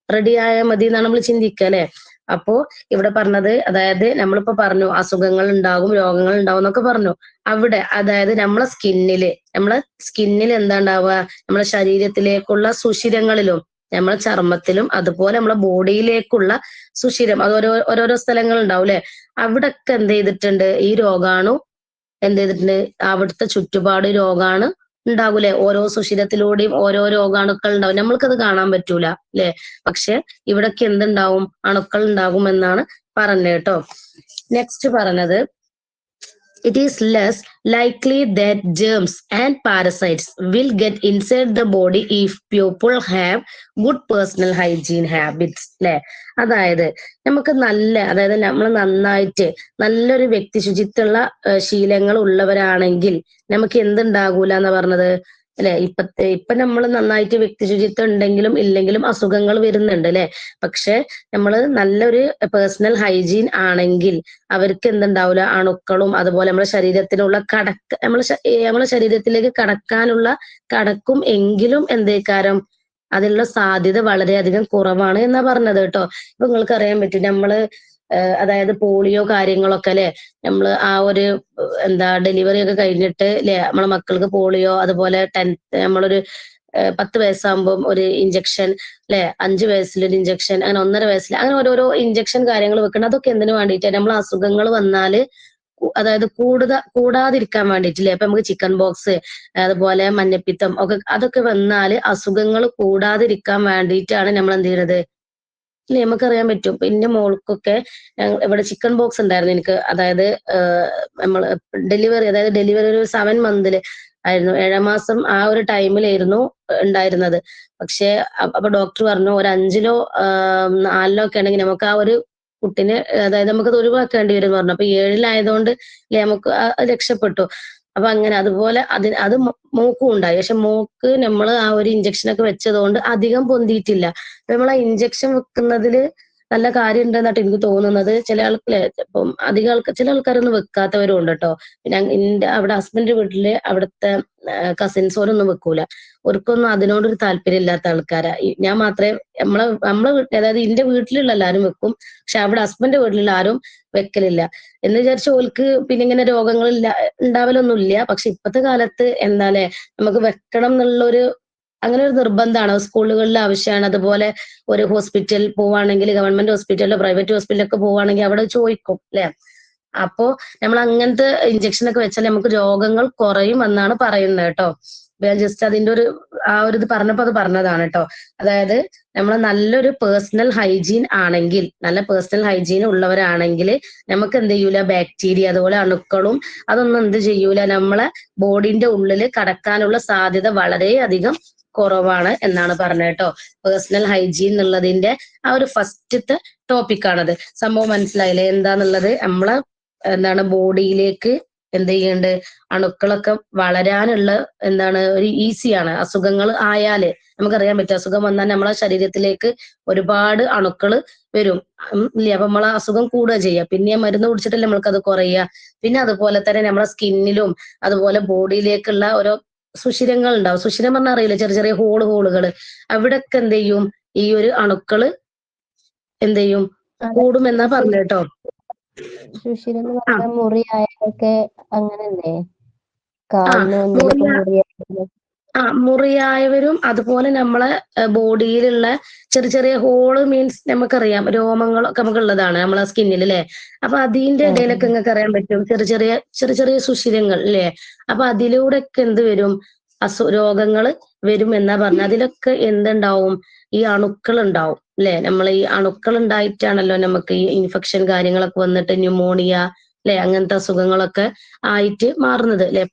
റെഡി ആയാൽ മതി എന്നാണ് നമ്മൾ ചിന്തിക്കുക അല്ലെ. അപ്പോ ഇവിടെ പറഞ്ഞത്, അതായത് നമ്മളിപ്പോ പറഞ്ഞു അസുഖങ്ങൾ ഉണ്ടാകും, രോഗങ്ങൾ ഉണ്ടാവും എന്നൊക്കെ പറഞ്ഞു. അവിടെ അതായത് നമ്മളെ സ്കിന്നിൽ എന്താ ഉണ്ടാവുക, നമ്മളെ ശരീരത്തിലേക്കുള്ള സുഷിരങ്ങളിലും നമ്മളെ ചർമ്മത്തിലും അതുപോലെ നമ്മളെ ബോഡിയിലേക്കുള്ള സുഷിരം, അത് ഓരോരോ സ്ഥലങ്ങൾ ഉണ്ടാവും അല്ലെ. അവിടൊക്കെ എന്ത് ചെയ്തിട്ടുണ്ട്, ഈ രോഗാണു എന്ത് ചെയ്തിട്ടുണ്ട്, അവിടുത്തെ ചുറ്റുപാട് രോഗാണു ഉണ്ടാകൂലേ. ഓരോ സുഷിരത്തിലൂടെയും ഓരോ രോഗാണുക്കൾ ഉണ്ടാവും, നമ്മൾക്കത് കാണാൻ പറ്റൂല അല്ലെ. പക്ഷെ ഇവിടൊക്കെ എന്തുണ്ടാവും, അണുക്കൾ ഉണ്ടാകും എന്നാണ് പറഞ്ഞത് കേട്ടോ. നെക്സ്റ്റ് പറഞ്ഞത്, it is less likely that germs and parasites will get inside the body if people have good personal hygiene habits അല്ലെ. അതായത് നമുക്ക് അതായത് നമ്മൾ നന്നായിട്ട് നല്ലൊരു വ്യക്തി ശുചിത്വമുള്ള ശീലങ്ങൾ ഉള്ളവരാണെങ്കിൽ നമുക്ക് എന്തുണ്ടാകൂല എന്ന് പറഞ്ഞത് അല്ലെ. ഇപ്പൊ നമ്മൾ നന്നായിട്ട് വ്യക്തി ശുചിത്വം ഉണ്ടെങ്കിലും ഇല്ലെങ്കിലും അസുഖങ്ങൾ വരുന്നുണ്ട് അല്ലെ. പക്ഷെ നമ്മൾ നല്ലൊരു പേഴ്സണൽ ഹൈജീൻ ആണെങ്കിൽ അവർക്ക് എന്തുണ്ടാവില്ല, അണുക്കളും അതുപോലെ നമ്മുടെ ശരീരത്തിനുള്ള നമ്മളെ ശരീരത്തിലേക്ക് കടക്കും എങ്കിലും എന്തേക്കാരം അതിനുള്ള സാധ്യത വളരെയധികം കുറവാണ് എന്നാ പറഞ്ഞത് കേട്ടോ. ഇപ്പൊ നിങ്ങൾക്ക് അറിയാൻ പറ്റും, നമ്മള് അതായത് പോളിയോ കാര്യങ്ങളൊക്കെ അല്ലെ, നമ്മള് ആ ഒരു ഡെലിവറി ഒക്കെ കഴിഞ്ഞിട്ട് അല്ലെ, നമ്മളെ മക്കൾക്ക് പോളിയോ, അതുപോലെ നമ്മളൊരു 10 വയസ്സാകുമ്പോൾ ഒരു ഇഞ്ചക്ഷൻ അല്ലെ, 5 വയസ്സിലൊരു ഇഞ്ചക്ഷൻ, അങ്ങനെ 1.5 വയസ്സിൽ അങ്ങനെ ഓരോരോ ഇഞ്ചക്ഷൻ കാര്യങ്ങൾ വെക്കണം. അതൊക്കെ എന്തിനു വേണ്ടിയിട്ടാണ്, നമ്മൾ അസുഖങ്ങൾ വന്നാല് അതായത് കൂടാതിരിക്കാൻ വേണ്ടിയിട്ടില്ലേ. ഇപ്പൊ നമുക്ക് ചിക്കൻ ബോക്സ് അതുപോലെ മഞ്ഞപ്പിത്തം ഒക്കെ അതൊക്കെ വന്നാല് അസുഖങ്ങൾ കൂടാതിരിക്കാൻ വേണ്ടിയിട്ടാണ് നമ്മൾ എന്ത് ചെയ്യുന്നത് അല്ലെ. നമുക്കറിയാൻ പറ്റും. ഇപ്പൊ എന്റെ മോൾക്കൊക്കെ ഇവിടെ ചിക്കൻ ബോക്സ് ഉണ്ടായിരുന്നു എനിക്ക്, അതായത് നമ്മൾ ഡെലിവറി ഒരു 7 മന്തില് ആയിരുന്നു, 7ാം മാസം ആ ഒരു ടൈമിലായിരുന്നു ഉണ്ടായിരുന്നത്. പക്ഷെ അപ്പൊ ഡോക്ടർ പറഞ്ഞു ഒരു 5ലോ 4ലോ ഒക്കെ ആണെങ്കിൽ നമുക്ക് ആ ഒരു കുട്ടിനെ അതായത് നമുക്കത് ഒഴിവാക്കേണ്ടി വരും എന്ന് പറഞ്ഞു. അപ്പൊ 7ലായതുകൊണ്ട് നമുക്ക് രക്ഷപ്പെട്ടു. അപ്പൊ അങ്ങനെ അതുപോലെ അത് മോക്കും ഉണ്ടായി. പക്ഷെ മോക്ക് നമ്മൾ ആ ഒരു ഇഞ്ചക്ഷൻ ഒക്കെ വെച്ചതുകൊണ്ട് അധികം പൊന്തിയിട്ടില്ല. അപ്പൊ നമ്മൾ ആ ഇഞ്ചക്ഷൻ വെക്കുന്നതില് നല്ല കാര്യം ഉണ്ടെന്നാട്ട് എനിക്ക് തോന്നുന്നത്. ചില ഇപ്പം ചില ആൾക്കാരൊന്നും വെക്കാത്തവരും ഉണ്ട് കേട്ടോ. പിന്നെ എന്റെ അവിടെ ഹസ്ബൻഡ് വീട്ടില് അവിടുത്തെ കസിൻസോരൊന്നും വെക്കൂല, അവർക്കൊന്നും അതിനോടൊരു താല്പര്യം ഇല്ലാത്ത ആൾക്കാരാ. ഞാൻ മാത്രമേ നമ്മളെ വീട്ടിൽ, അതായത് എന്റെ വീട്ടിലുള്ള എല്ലാവരും വെക്കും, പക്ഷെ അവിടെ ഹസ്ബൻഡ് വീട്ടിലുള്ള ആരും വെക്കലില്ല. എന്ന് വിചാരിച്ച ഓൽക്ക് പിന്നെ ഇങ്ങനെ രോഗങ്ങൾ ഉണ്ടാവലൊന്നുമില്ല. പക്ഷെ ഇപ്പത്തെ കാലത്ത് എന്താലേ നമുക്ക് വെക്കണം എന്നുള്ളൊരു അങ്ങനെ ഒരു നിർബന്ധമാണ്, സ്കൂളുകളിൽ ആവശ്യമാണ്. അതുപോലെ ഒരു ഹോസ്പിറ്റൽ പോവാണെങ്കിൽ, ഗവൺമെന്റ് ഹോസ്പിറ്റലിലോ പ്രൈവറ്റ് ഹോസ്പിറ്റലൊക്കെ പോവാണെങ്കിൽ അവിടെ ചോദിക്കും അല്ലെ. അപ്പോ നമ്മൾ അങ്ങനത്തെ ഇഞ്ചക്ഷൻ ഒക്കെ വെച്ചാൽ നമുക്ക് രോഗങ്ങൾ കുറയും എന്നാണ് പറയുന്നത് കേട്ടോ. ഞാൻ ജസ്റ്റ് അതിന്റെ ഇത് പറഞ്ഞപ്പോ അത് പറഞ്ഞതാണ് കേട്ടോ. അതായത് നമ്മൾ നല്ലൊരു പേഴ്സണൽ ഹൈജീൻ ആണെങ്കിൽ, നല്ല പേഴ്സണൽ ഹൈജീൻ ഉള്ളവരാണെങ്കിൽ നമുക്ക് എന്ത് ചെയ്യൂല, ബാക്ടീരിയ അതുപോലെ അണുക്കളും അതൊന്നും എന്ത് ചെയ്യൂല, നമ്മളെ ബോഡിന്റെ ഉള്ളിൽ കടക്കാനുള്ള സാധ്യത വളരെയധികം കുറവാണ് എന്നാണ് പറഞ്ഞത് കേട്ടോ. പേഴ്സണൽ ഹൈജീൻ എന്നുള്ളതിന്റെ ആ ഒരു ഫസ്റ്റത്തെ ടോപ്പിക്കാണത്. സംഭവം മനസ്സിലായില്ലേ എന്താന്നുള്ളത്? നമ്മളെ ബോഡിയിലേക്ക് എന്ത് ചെയ്യുന്നുണ്ട്, അണുക്കളൊക്കെ വളരാനുള്ള ഒരു ഈസിയാണ്. അസുഖങ്ങൾ ആയാല് നമുക്കറിയാൻ പറ്റും, അസുഖം വന്നാൽ നമ്മളെ ശരീരത്തിലേക്ക് ഒരുപാട് അണുക്കൾ വരും ഇല്ലേ. അപ്പൊ നമ്മളെ അസുഖം കൂടുക ചെയ്യുക, പിന്നെ മരുന്ന് കുടിച്ചിട്ടല്ലേ നമ്മൾക്കത് കുറയുക. പിന്നെ അതുപോലെ തന്നെ നമ്മളെ സ്കിന്നിലും അതുപോലെ ബോഡിയിലേക്കുള്ള ഓരോ സുഷിരങ്ങൾ ഉണ്ടാവും. സുഷിരം പറഞ്ഞാൽ അറിയില്ല, ചെറിയ ചെറിയ ഹോളുകൾ. അവിടൊക്കെ എന്ത് ചെയ്യും, ഈ ഒരു അണുക്കള് എന്ത് ചെയ്യും, കൂടുമെന്നാ പറഞ്ഞു കേട്ടോ. സുഷിരം എന്ന് പറഞ്ഞാൽ മുറിയായൊക്കെ അങ്ങനല്ലേ? മുറിയായവരും അതുപോലെ നമ്മളെ ബോഡിയിലുള്ള ചെറിയ ചെറിയ ഹോള് മീൻസ് നമുക്കറിയാം രോമങ്ങളൊക്കെ നമുക്ക് ഉള്ളതാണ് നമ്മളെ സ്കിന്നിൽ അല്ലെ. അപ്പൊ അതിന്റെ ഇടയിലൊക്കെ നിങ്ങൾക്ക് അറിയാൻ പറ്റും ചെറിയ ചെറിയ സുഷിരങ്ങൾ അല്ലെ. അപ്പൊ അതിലൂടെ ഒക്കെ എന്ത് വരും, രോഗങ്ങൾ വരും എന്നാ പറഞ്ഞ. അതിലൊക്കെ എന്തുണ്ടാവും, ഈ അണുക്കൾ ഉണ്ടാവും അല്ലെ. നമ്മൾ ഈ അണുക്കൾ ഉണ്ടായിട്ടാണല്ലോ നമുക്ക് ഈ ഇൻഫെക്ഷൻ കാര്യങ്ങളൊക്കെ വന്നിട്ട് ന്യൂമോണിയ അല്ലെ, അങ്ങനത്തെ അസുഖങ്ങളൊക്കെ ആയിട്ട് മാറുന്നത് അല്ലെ.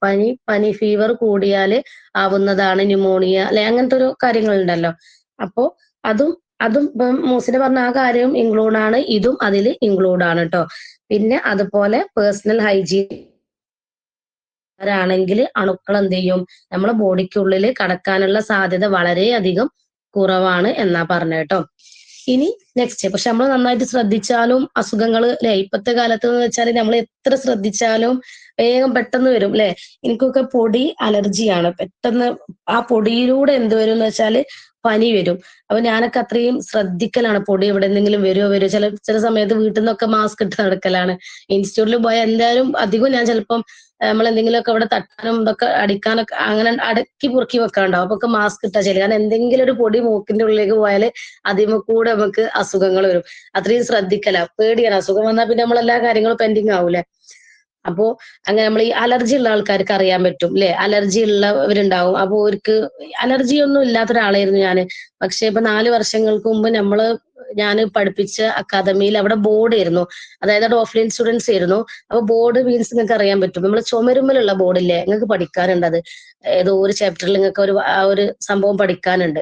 പനി ഫീവർ കൂടിയാല് ആവുന്നതാണ് ന്യൂമോണിയ അല്ലെ, അങ്ങനത്തെ ഒരു കാര്യങ്ങൾ ഉണ്ടല്ലോ. അപ്പോ അതും മൂസിന് പറഞ്ഞ ആ കാര്യം ഇൻക്ലൂഡ് ആണ്, ഇതും അതിൽ ഇൻക്ലൂഡ് ആണ് കേട്ടോ. പിന്നെ അതുപോലെ പേഴ്സണൽ ഹൈജീൻ ആണെങ്കിൽ അണുക്കൾ എന്ത് ചെയ്യും, നമ്മളെ ബോഡിക്കുള്ളിൽ കടക്കാനുള്ള സാധ്യത വളരെയധികം കുറവാണ് എന്നാ പറഞ്ഞ കേട്ടോ. ഇനി നെക്സ്റ്റ്, പക്ഷെ നമ്മൾ നന്നായിട്ട് ശ്രദ്ധിച്ചാലും അസുഖങ്ങൾ അല്ലെ, ഇപ്പത്തെ കാലത്ത് എന്ന് വെച്ചാൽ നമ്മൾ എത്ര ശ്രദ്ധിച്ചാലും വേഗം പെട്ടെന്ന് വരും അല്ലെ. എനിക്കൊക്കെ പൊടി അലർജിയാണ്. പെട്ടെന്ന് ആ പൊടിയിലൂടെ എന്ത് വരും എന്ന് വെച്ചാല് പനി വരും. അപ്പൊ ഞാനൊക്കെ അത്രയും ശ്രദ്ധിക്കലാണ്, പൊടി എവിടെ എന്തെങ്കിലും വരുമോ. ചില സമയത്ത് വീട്ടിൽ നിന്നൊക്കെ മാസ്ക് ഇട്ട് നടക്കലാണ്. ഇൻസ്റ്റിറ്റ്യൂട്ടിൽ പോയാൽ എന്തായാലും അധികം ഞാൻ ചിലപ്പം നമ്മൾ എന്തെങ്കിലുമൊക്കെ അവിടെ തട്ടാനും ഇതൊക്കെ അടിക്കാനൊക്കെ അങ്ങനെ അടക്കി പുറുക്കി വെക്കാണ്ടാവും. അപ്പൊ ഒക്കെ മാസ്ക് ഇട്ടാ ശരി. കാരണം എന്തെങ്കിലും ഒരു പൊടി മൂക്കിന്റെ ഉള്ളിലേക്ക് പോയാല് അതിമ കൂടെ നമുക്ക് അസുഖങ്ങൾ വരും. അത്രയും ശ്രദ്ധിക്കല, പേടിയാണ്. അസുഖം വന്നാൽ പിന്നെ നമ്മളെല്ലാ കാര്യങ്ങളും പെൻഡിങ് ആവൂലേ. അപ്പോ അങ്ങനെ നമ്മൾ ഈ അലർജി ഉള്ള ആൾക്കാർക്ക് അറിയാൻ പറ്റും അല്ലെ, അലർജി ഉള്ളവരുണ്ടാവും. അപ്പൊ അവർക്ക് അലർജി ഒന്നും ഇല്ലാത്ത ഒരാളായിരുന്നു ഞാന്. പക്ഷെ ഇപ്പൊ 4 വർഷങ്ങൾക്ക് മുമ്പ് ഞാൻ പഠിപ്പിച്ച അക്കാദമിയിൽ അവിടെ ബോർഡ് ആയിരുന്നു, അതായത് ഓഫ്ലൈൻ സ്റ്റുഡൻസ് ആയിരുന്നു. അപ്പൊ ബോർഡ് മീൻസ് നിങ്ങൾക്ക് അറിയാൻ പറ്റും, നമ്മൾ ചുമരുമ്മലുള്ള ബോർഡില്ലേ, നിങ്ങൾക്ക് പഠിക്കാനുണ്ട്. അത് ഏതോ ഒരു ചാപ്റ്ററിൽ നിങ്ങൾക്ക് ഒരു സംഭവം പഠിക്കാനുണ്ട്,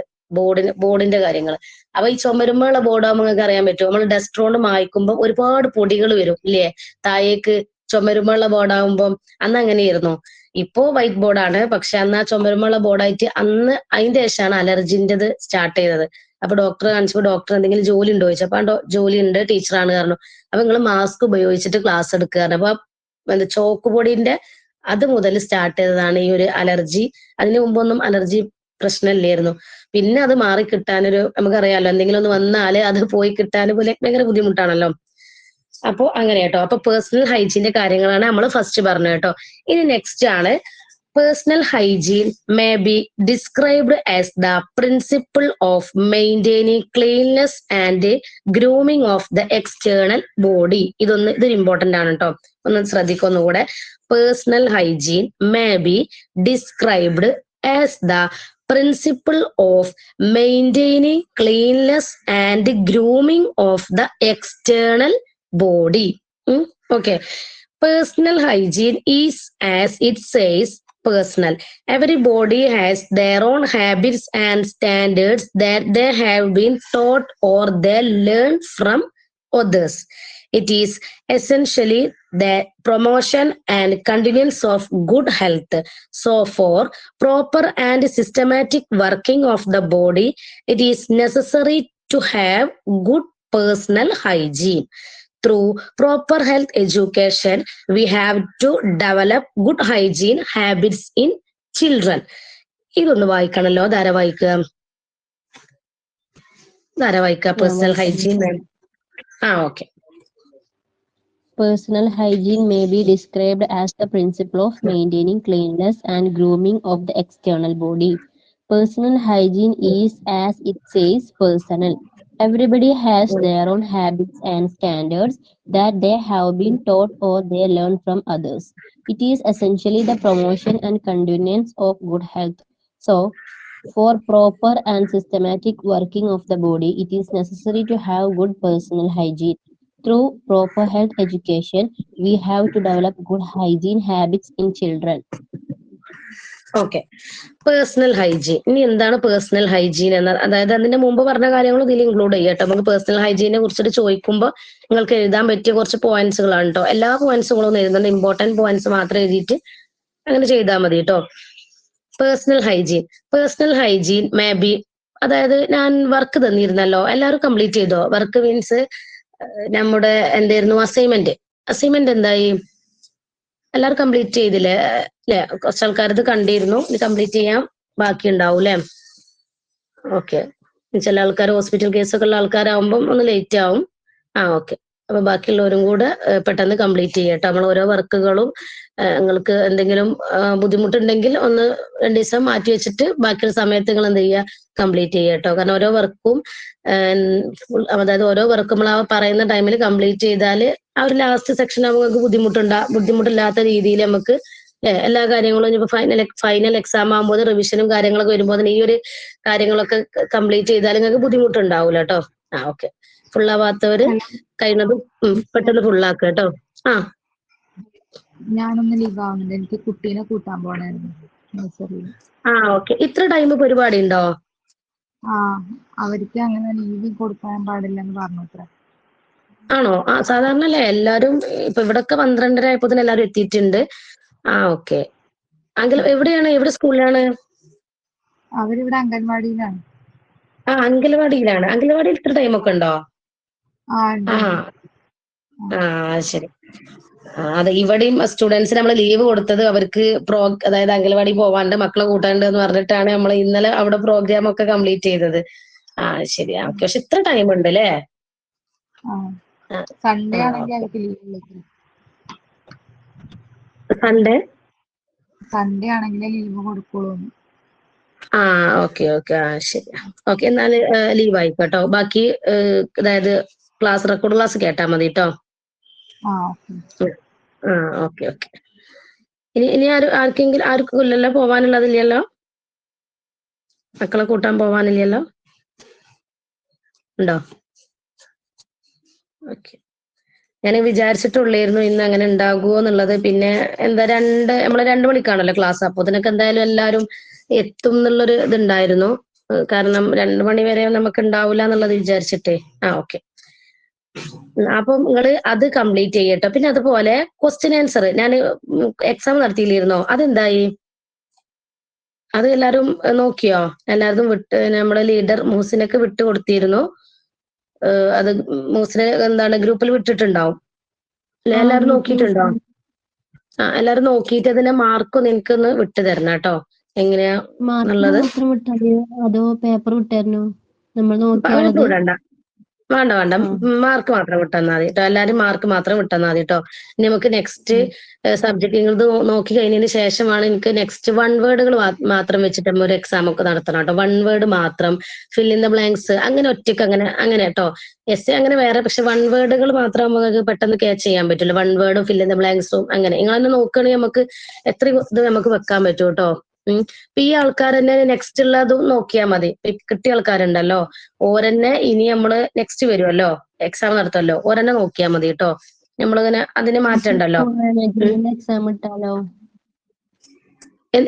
ബോർഡിന്റെ കാര്യങ്ങൾ. അപ്പൊ ഈ ചുമരുമുള്ള ബോർഡാകുമ്പോൾ നിങ്ങൾക്ക് അറിയാൻ പറ്റും, നമ്മൾ ഡസ്റ്റ് കൊണ്ട് മായ്ക്കുമ്പോൾ ഒരുപാട് പൊടികൾ വരും ഇല്ലേ താഴേക്ക്. ചുമരുമുള്ള ബോർഡാകുമ്പോൾ അന്ന് അങ്ങനെയായിരുന്നു. ഇപ്പോ വൈറ്റ് ബോർഡാണ്, പക്ഷെ അന്ന് ആ ചുമരുമുള്ള ബോർഡായിട്ട് അന്ന് അതിന്റെ ശേഷമാണ് അലർജിൻ്റെത് സ്റ്റാർട്ട് ചെയ്തത്. അപ്പൊ ഡോക്ടറെ കാണിച്ചപ്പോൾ ഡോക്ടർ എന്തെങ്കിലും ജോലി ഉണ്ടോ ചോദിച്ചപ്പോ ജോലി ഉണ്ട്, ടീച്ചറാണ് കാരണം. അപ്പൊ നിങ്ങൾ മാസ്ക് ഉപയോഗിച്ചിട്ട് ക്ലാസ് എടുക്കുക. അപ്പൊ ചോക്ക് പൊടിന്റെ അത് മുതൽ സ്റ്റാർട്ട് ചെയ്തതാണ് ഈ ഒരു അലർജി. അതിനു മുമ്പൊന്നും അലർജി പ്രശ്നമില്ലായിരുന്നു. പിന്നെ അത് മാറി കിട്ടാനൊരു നമുക്കറിയാലോ, എന്തെങ്കിലും ഒന്ന് വന്നാല് അത് പോയി കിട്ടാൻ ഭയങ്കര ബുദ്ധിമുട്ടാണല്ലോ. അപ്പോ അങ്ങനെ കേട്ടോ. അപ്പൊ പേഴ്സണൽ ഹൈജീന്റെ കാര്യങ്ങളാണ് നമ്മൾ ഫസ്റ്റ് പറഞ്ഞത് കേട്ടോ. ഇനി നെക്സ്റ്റ് ആണ്, personal hygiene may be described as the principle of maintaining cleanness and grooming of the external body. ഇതൊരു ഇമ്പോർട്ടന്റ് ആണ് കേട്ടോ, ഒന്ന് ശ്രദ്ധിക്കൊന്നുകൂടെ. Personal hygiene may be described as the principle of maintaining cleanliness and grooming of the external body. Okay. Personal hygiene is, as it says, personal. Every body has their own habits and standards that they have been taught or they learn from others. It is essentially the promotion and continuance of good health. So for proper and systematic working of the body, it is necessary to have good personal hygiene. Through proper health education, we have to develop good hygiene habits in children. ഇതൊന്ന് വായിക്കണല്ലോ. ധാര വായിക്കുക personal hygiene. Okay. Personal hygiene may be described as the principle of maintaining cleanliness and grooming of the external body. Personal hygiene is, as it says, personal. Everybody has their own habits and standards that they have been taught or they learn from others. It is essentially the promotion and continuance of good health. So, for proper and systematic working of the body, it is necessary to have good personal hygiene. Through proper health education, we have to develop good hygiene habits in children. Okay, personal hygiene. ഇനി എന്താണ് personal hygiene എന്ന, അതായത് അതിന്റെ മുമ്പ് പറഞ്ഞ കാര്യങ്ങൾ ഇതിൽ include ചെയ്യാം കേട്ടോ. നമുക്ക് പേഴ്സണൽ ഹൈജീനെ കുറിച്ചിട്ട് ചോദിക്കുമ്പോൾ നിങ്ങൾക്ക് എഴുതാൻ പറ്റിയ കുറച്ച് പോയിന്റ്സുകളാണ് കേട്ടോ. എല്ലാ പോയിന്റ്സുകളും എഴുതുന്നുണ്ട്, ഇമ്പോർട്ടന്റ് പോയിന്റ്സ് മാത്രം എഴുതിയിട്ട് അങ്ങനെ ചെയ്താൽ മതി കേട്ടോ. Personal hygiene. Personal hygiene may B, അതായത് ഞാൻ വർക്ക് തന്നിരുന്നല്ലോ, എല്ലാവരും കംപ്ലീറ്റ് ചെയ്തോ? വർക്ക് മീൻസ് നമ്മുടെ എന്തായിരുന്നു അസൈൻമെന്റ് എന്തായി? എല്ലാവരും കംപ്ലീറ്റ് ചെയ്തില്ലേ അല്ലെ? കുറച്ച് ആൾക്കാർ ഇത് കണ്ടിരുന്നു, ഇത് കംപ്ലീറ്റ് ചെയ്യാൻ ബാക്കി ഉണ്ടാവും അല്ലെ? ഓക്കെ, ചില ആൾക്കാർ ഹോസ്പിറ്റൽ കേസൊക്കെ ഉള്ള ആൾക്കാരാകുമ്പോൾ ഒന്ന് ലേറ്റ് ആവും. ഓക്കെ, അപ്പൊ ബാക്കിയുള്ളവരും കൂടെ പെട്ടെന്ന് കംപ്ലീറ്റ് ചെയ്യട്ടോ. നമ്മൾ ഓരോ വർക്കുകളും നിങ്ങൾക്ക് എന്തെങ്കിലും ബുദ്ധിമുട്ടുണ്ടെങ്കിൽ ഒന്ന് 2 ദിവസം മാറ്റി വെച്ചിട്ട് ബാക്കിയുള്ള സമയത്ത് നിങ്ങൾ എന്ത് ചെയ്യുക, കംപ്ലീറ്റ് ചെയ്യട്ടോ. കാരണം ഓരോ വർക്കും അതായത് ഓരോ വർക്കും നമ്മൾ ആ പറയുന്ന ടൈമിൽ കംപ്ലീറ്റ് ചെയ്താൽ ആ ഒരു ലാസ്റ്റ് സെക്ഷൻ നമുക്ക് ബുദ്ധിമുട്ടില്ലാത്ത രീതിയിൽ നമുക്ക് എല്ലാ കാര്യങ്ങളും ഇനിയിപ്പോ ഫൈനൽ എക്സാം ആകുമ്പോൾ റിവിഷനും കാര്യങ്ങളൊക്കെ വരുമ്പോൾ ഈ ഒരു കാര്യങ്ങളൊക്കെ കംപ്ലീറ്റ് ചെയ്താൽ നിങ്ങൾക്ക് ബുദ്ധിമുട്ടുണ്ടാവൂല കേട്ടോ. ഓക്കെ, ഫുള്ളാവാത്തവര് കഴിയുന്നതും പെട്ടെന്ന് ഫുള്ളാക്കുക കേട്ടോ. ഞാനൊന്ന് ലീവ് ആവുന്നുണ്ട്, എനിക്ക് കുട്ടീനെ കൂട്ടാൻ പോണായിരുന്നു നഴ്സറിയിൽ. ഓക്കെ, ഇത്ര ടൈം പരിപാടി ഉണ്ടോ? അവർക്ക് അങ്ങനെ ലീവ് കൊടുക്കാൻ പാടില്ലെന്ന് പറഞ്ഞത്ര. ആണോ? സാധാരണ അല്ലേ എല്ലാരും, ഇപ്പൊ ഇവിടൊക്കെ 12:30 ആയപ്പോ തന്നെ എല്ലാരും എത്തിയിട്ടുണ്ട്. ഓക്കെ, എവിടെ സ്കൂളിലാണ്? അവരിവിടെ അംഗൻവാടിയിലാണ്. അംഗൻവാടിയിലാണ്. അംഗൻവാടിയിൽ ഇത്ര ടൈമൊക്കെ ഉണ്ടോ? ശരി. അതെ, ഇവിടെയും സ്റ്റുഡൻസിന് നമ്മൾ ലീവ് കൊടുത്തത് അവർക്ക് അതായത് അംഗൻവാടി പോവാണ്ട് മക്കളെ കൂട്ടാണ്ട് എന്ന് പറഞ്ഞിട്ടാണ് നമ്മൾ ഇന്നലെ അവിടെ പ്രോഗ്രാം ഒക്കെ കംപ്ലീറ്റ് ചെയ്തത്. ശരി. ഓക്കെ, പക്ഷെ ഇത്ര ടൈം ഉണ്ട് അല്ലേ? സൺഡേ ആണെങ്കിൽ അവർക്ക് ലീവ്. സൺഡേ ആണെങ്കിലേ ലീവ് കൊടുക്കുള്ളൂ. ഓക്കെ ഓക്കെ, ശരി. ഓക്കെ, എന്നാല് ലീവ് ആയിക്കോട്ടോ. ബാക്കി അതായത് റെക്കോർഡ് ക്ലാസ് കേട്ടാ മതി കേട്ടോ. Okay okay. ഇനി ആർക്കും ഇല്ലല്ലോ പോവാനുള്ളതില്ലല്ലോ? മക്കളെ കൂട്ടാൻ പോവാനില്ലല്ലോ? ഉണ്ടോ? ഓക്കെ, ഞാൻ വിചാരിച്ചിട്ടുള്ളായിരുന്നു ഇന്ന് അങ്ങനെ ഉണ്ടാകുമോ എന്നുള്ളത്. പിന്നെ എന്താ നമ്മള് 2 മണിക്കാണല്ലോ ക്ലാസ്, അപ്പൊ അതിനൊക്കെ എന്തായാലും എല്ലാരും എത്തും എന്നുള്ളൊരു ഇതുണ്ടായിരുന്നു. കാരണം 2 മണി വരെ നമുക്ക് ഉണ്ടാവില്ല എന്നുള്ളത് വിചാരിച്ചിട്ടേ. ഓക്കെ, അപ്പം നിങ്ങള് അത് കംപ്ലീറ്റ് ചെയ്യട്ടോ. പിന്നെ അതുപോലെ ക്വസ്റ്റ്യൻ ആൻസർ ഞാൻ എക്സാം നടത്തിയില്ലായിരുന്നോ, അതെന്തായി? അത് എല്ലാരും നോക്കിയോ? എല്ലാവർക്കും നമ്മുടെ ലീഡർ മൂസിനൊക്കെ വിട്ട് കൊടുത്തിരുന്നു. അത് മൂസിനെ എന്താണ് ഗ്രൂപ്പിൽ വിട്ടിട്ടുണ്ടാവും അല്ലെ? എല്ലാരും നോക്കിയിട്ടുണ്ടോ? എല്ലാരും നോക്കിയിട്ട് അതിന്റെ മാർക്ക് നിനക്കൊന്ന് വിട്ടു തരണം കേട്ടോ, എങ്ങനെയാ എന്നുള്ളത്. അതോ പേപ്പർ വിട്ടായിരുന്നു? വിടണ്ട, വേണ്ട, മാർക്ക് മാത്രം വിട്ടെന്നാ മതി കേട്ടോ. എല്ലാരും മാർക്ക് മാത്രം വിട്ടെന്നാ മതി കേട്ടോ. ഇനി നമുക്ക് നെക്സ്റ്റ് സബ്ജക്ട് നിങ്ങൾ നോക്കി കഴിഞ്ഞതിന് ശേഷമാണ് എനിക്ക് നെക്സ്റ്റ് 1 വേർഡുകൾ മാത്രം വെച്ചിട്ട് ഒരു എക്സാം ഒക്കെ നടത്തണം കേട്ടോ. 1 വേർഡ് മാത്രം, ഫിൽ ഇൻ ദ ബ്ലാങ്ക്സ് അങ്ങനെ ഒറ്റയ്ക്ക് അങ്ങനെ കേട്ടോ. എസ് അങ്ങനെ വേറെ, പക്ഷെ 1 വേർഡുകൾ മാത്രം നമുക്ക് പെട്ടെന്ന് ക്യാച്ച് ചെയ്യാൻ പറ്റില്ല. 1 വേർഡും ഫിൽ ഇൻ ദ ബ്ലാങ്ക്സും അങ്ങനെ നിങ്ങളൊന്ന് നോക്കുകയാണെങ്കിൽ നമുക്ക് എത്ര ഇത് നമുക്ക് വെക്കാൻ പറ്റും കേട്ടോ. ഇപ്പൊ ഈ ആൾക്കാർ തന്നെ നെക്സ്റ്റ് ഉള്ളതും നോക്കിയാൽ മതി. കിട്ടിയ ആൾക്കാരുണ്ടല്ലോ ഓരെന്നെ ഇനി നമ്മള് നെക്സ്റ്റ് വരുമല്ലോ എക്സാം നടത്തുമല്ലോ, ഓരെന്നെ നോക്കിയാൽ മതി കേട്ടോ. നമ്മളിങ്ങനെ അതിന് മാറ്റണ്ടല്ലോ. എക്സാം ഇട്ടാലോ?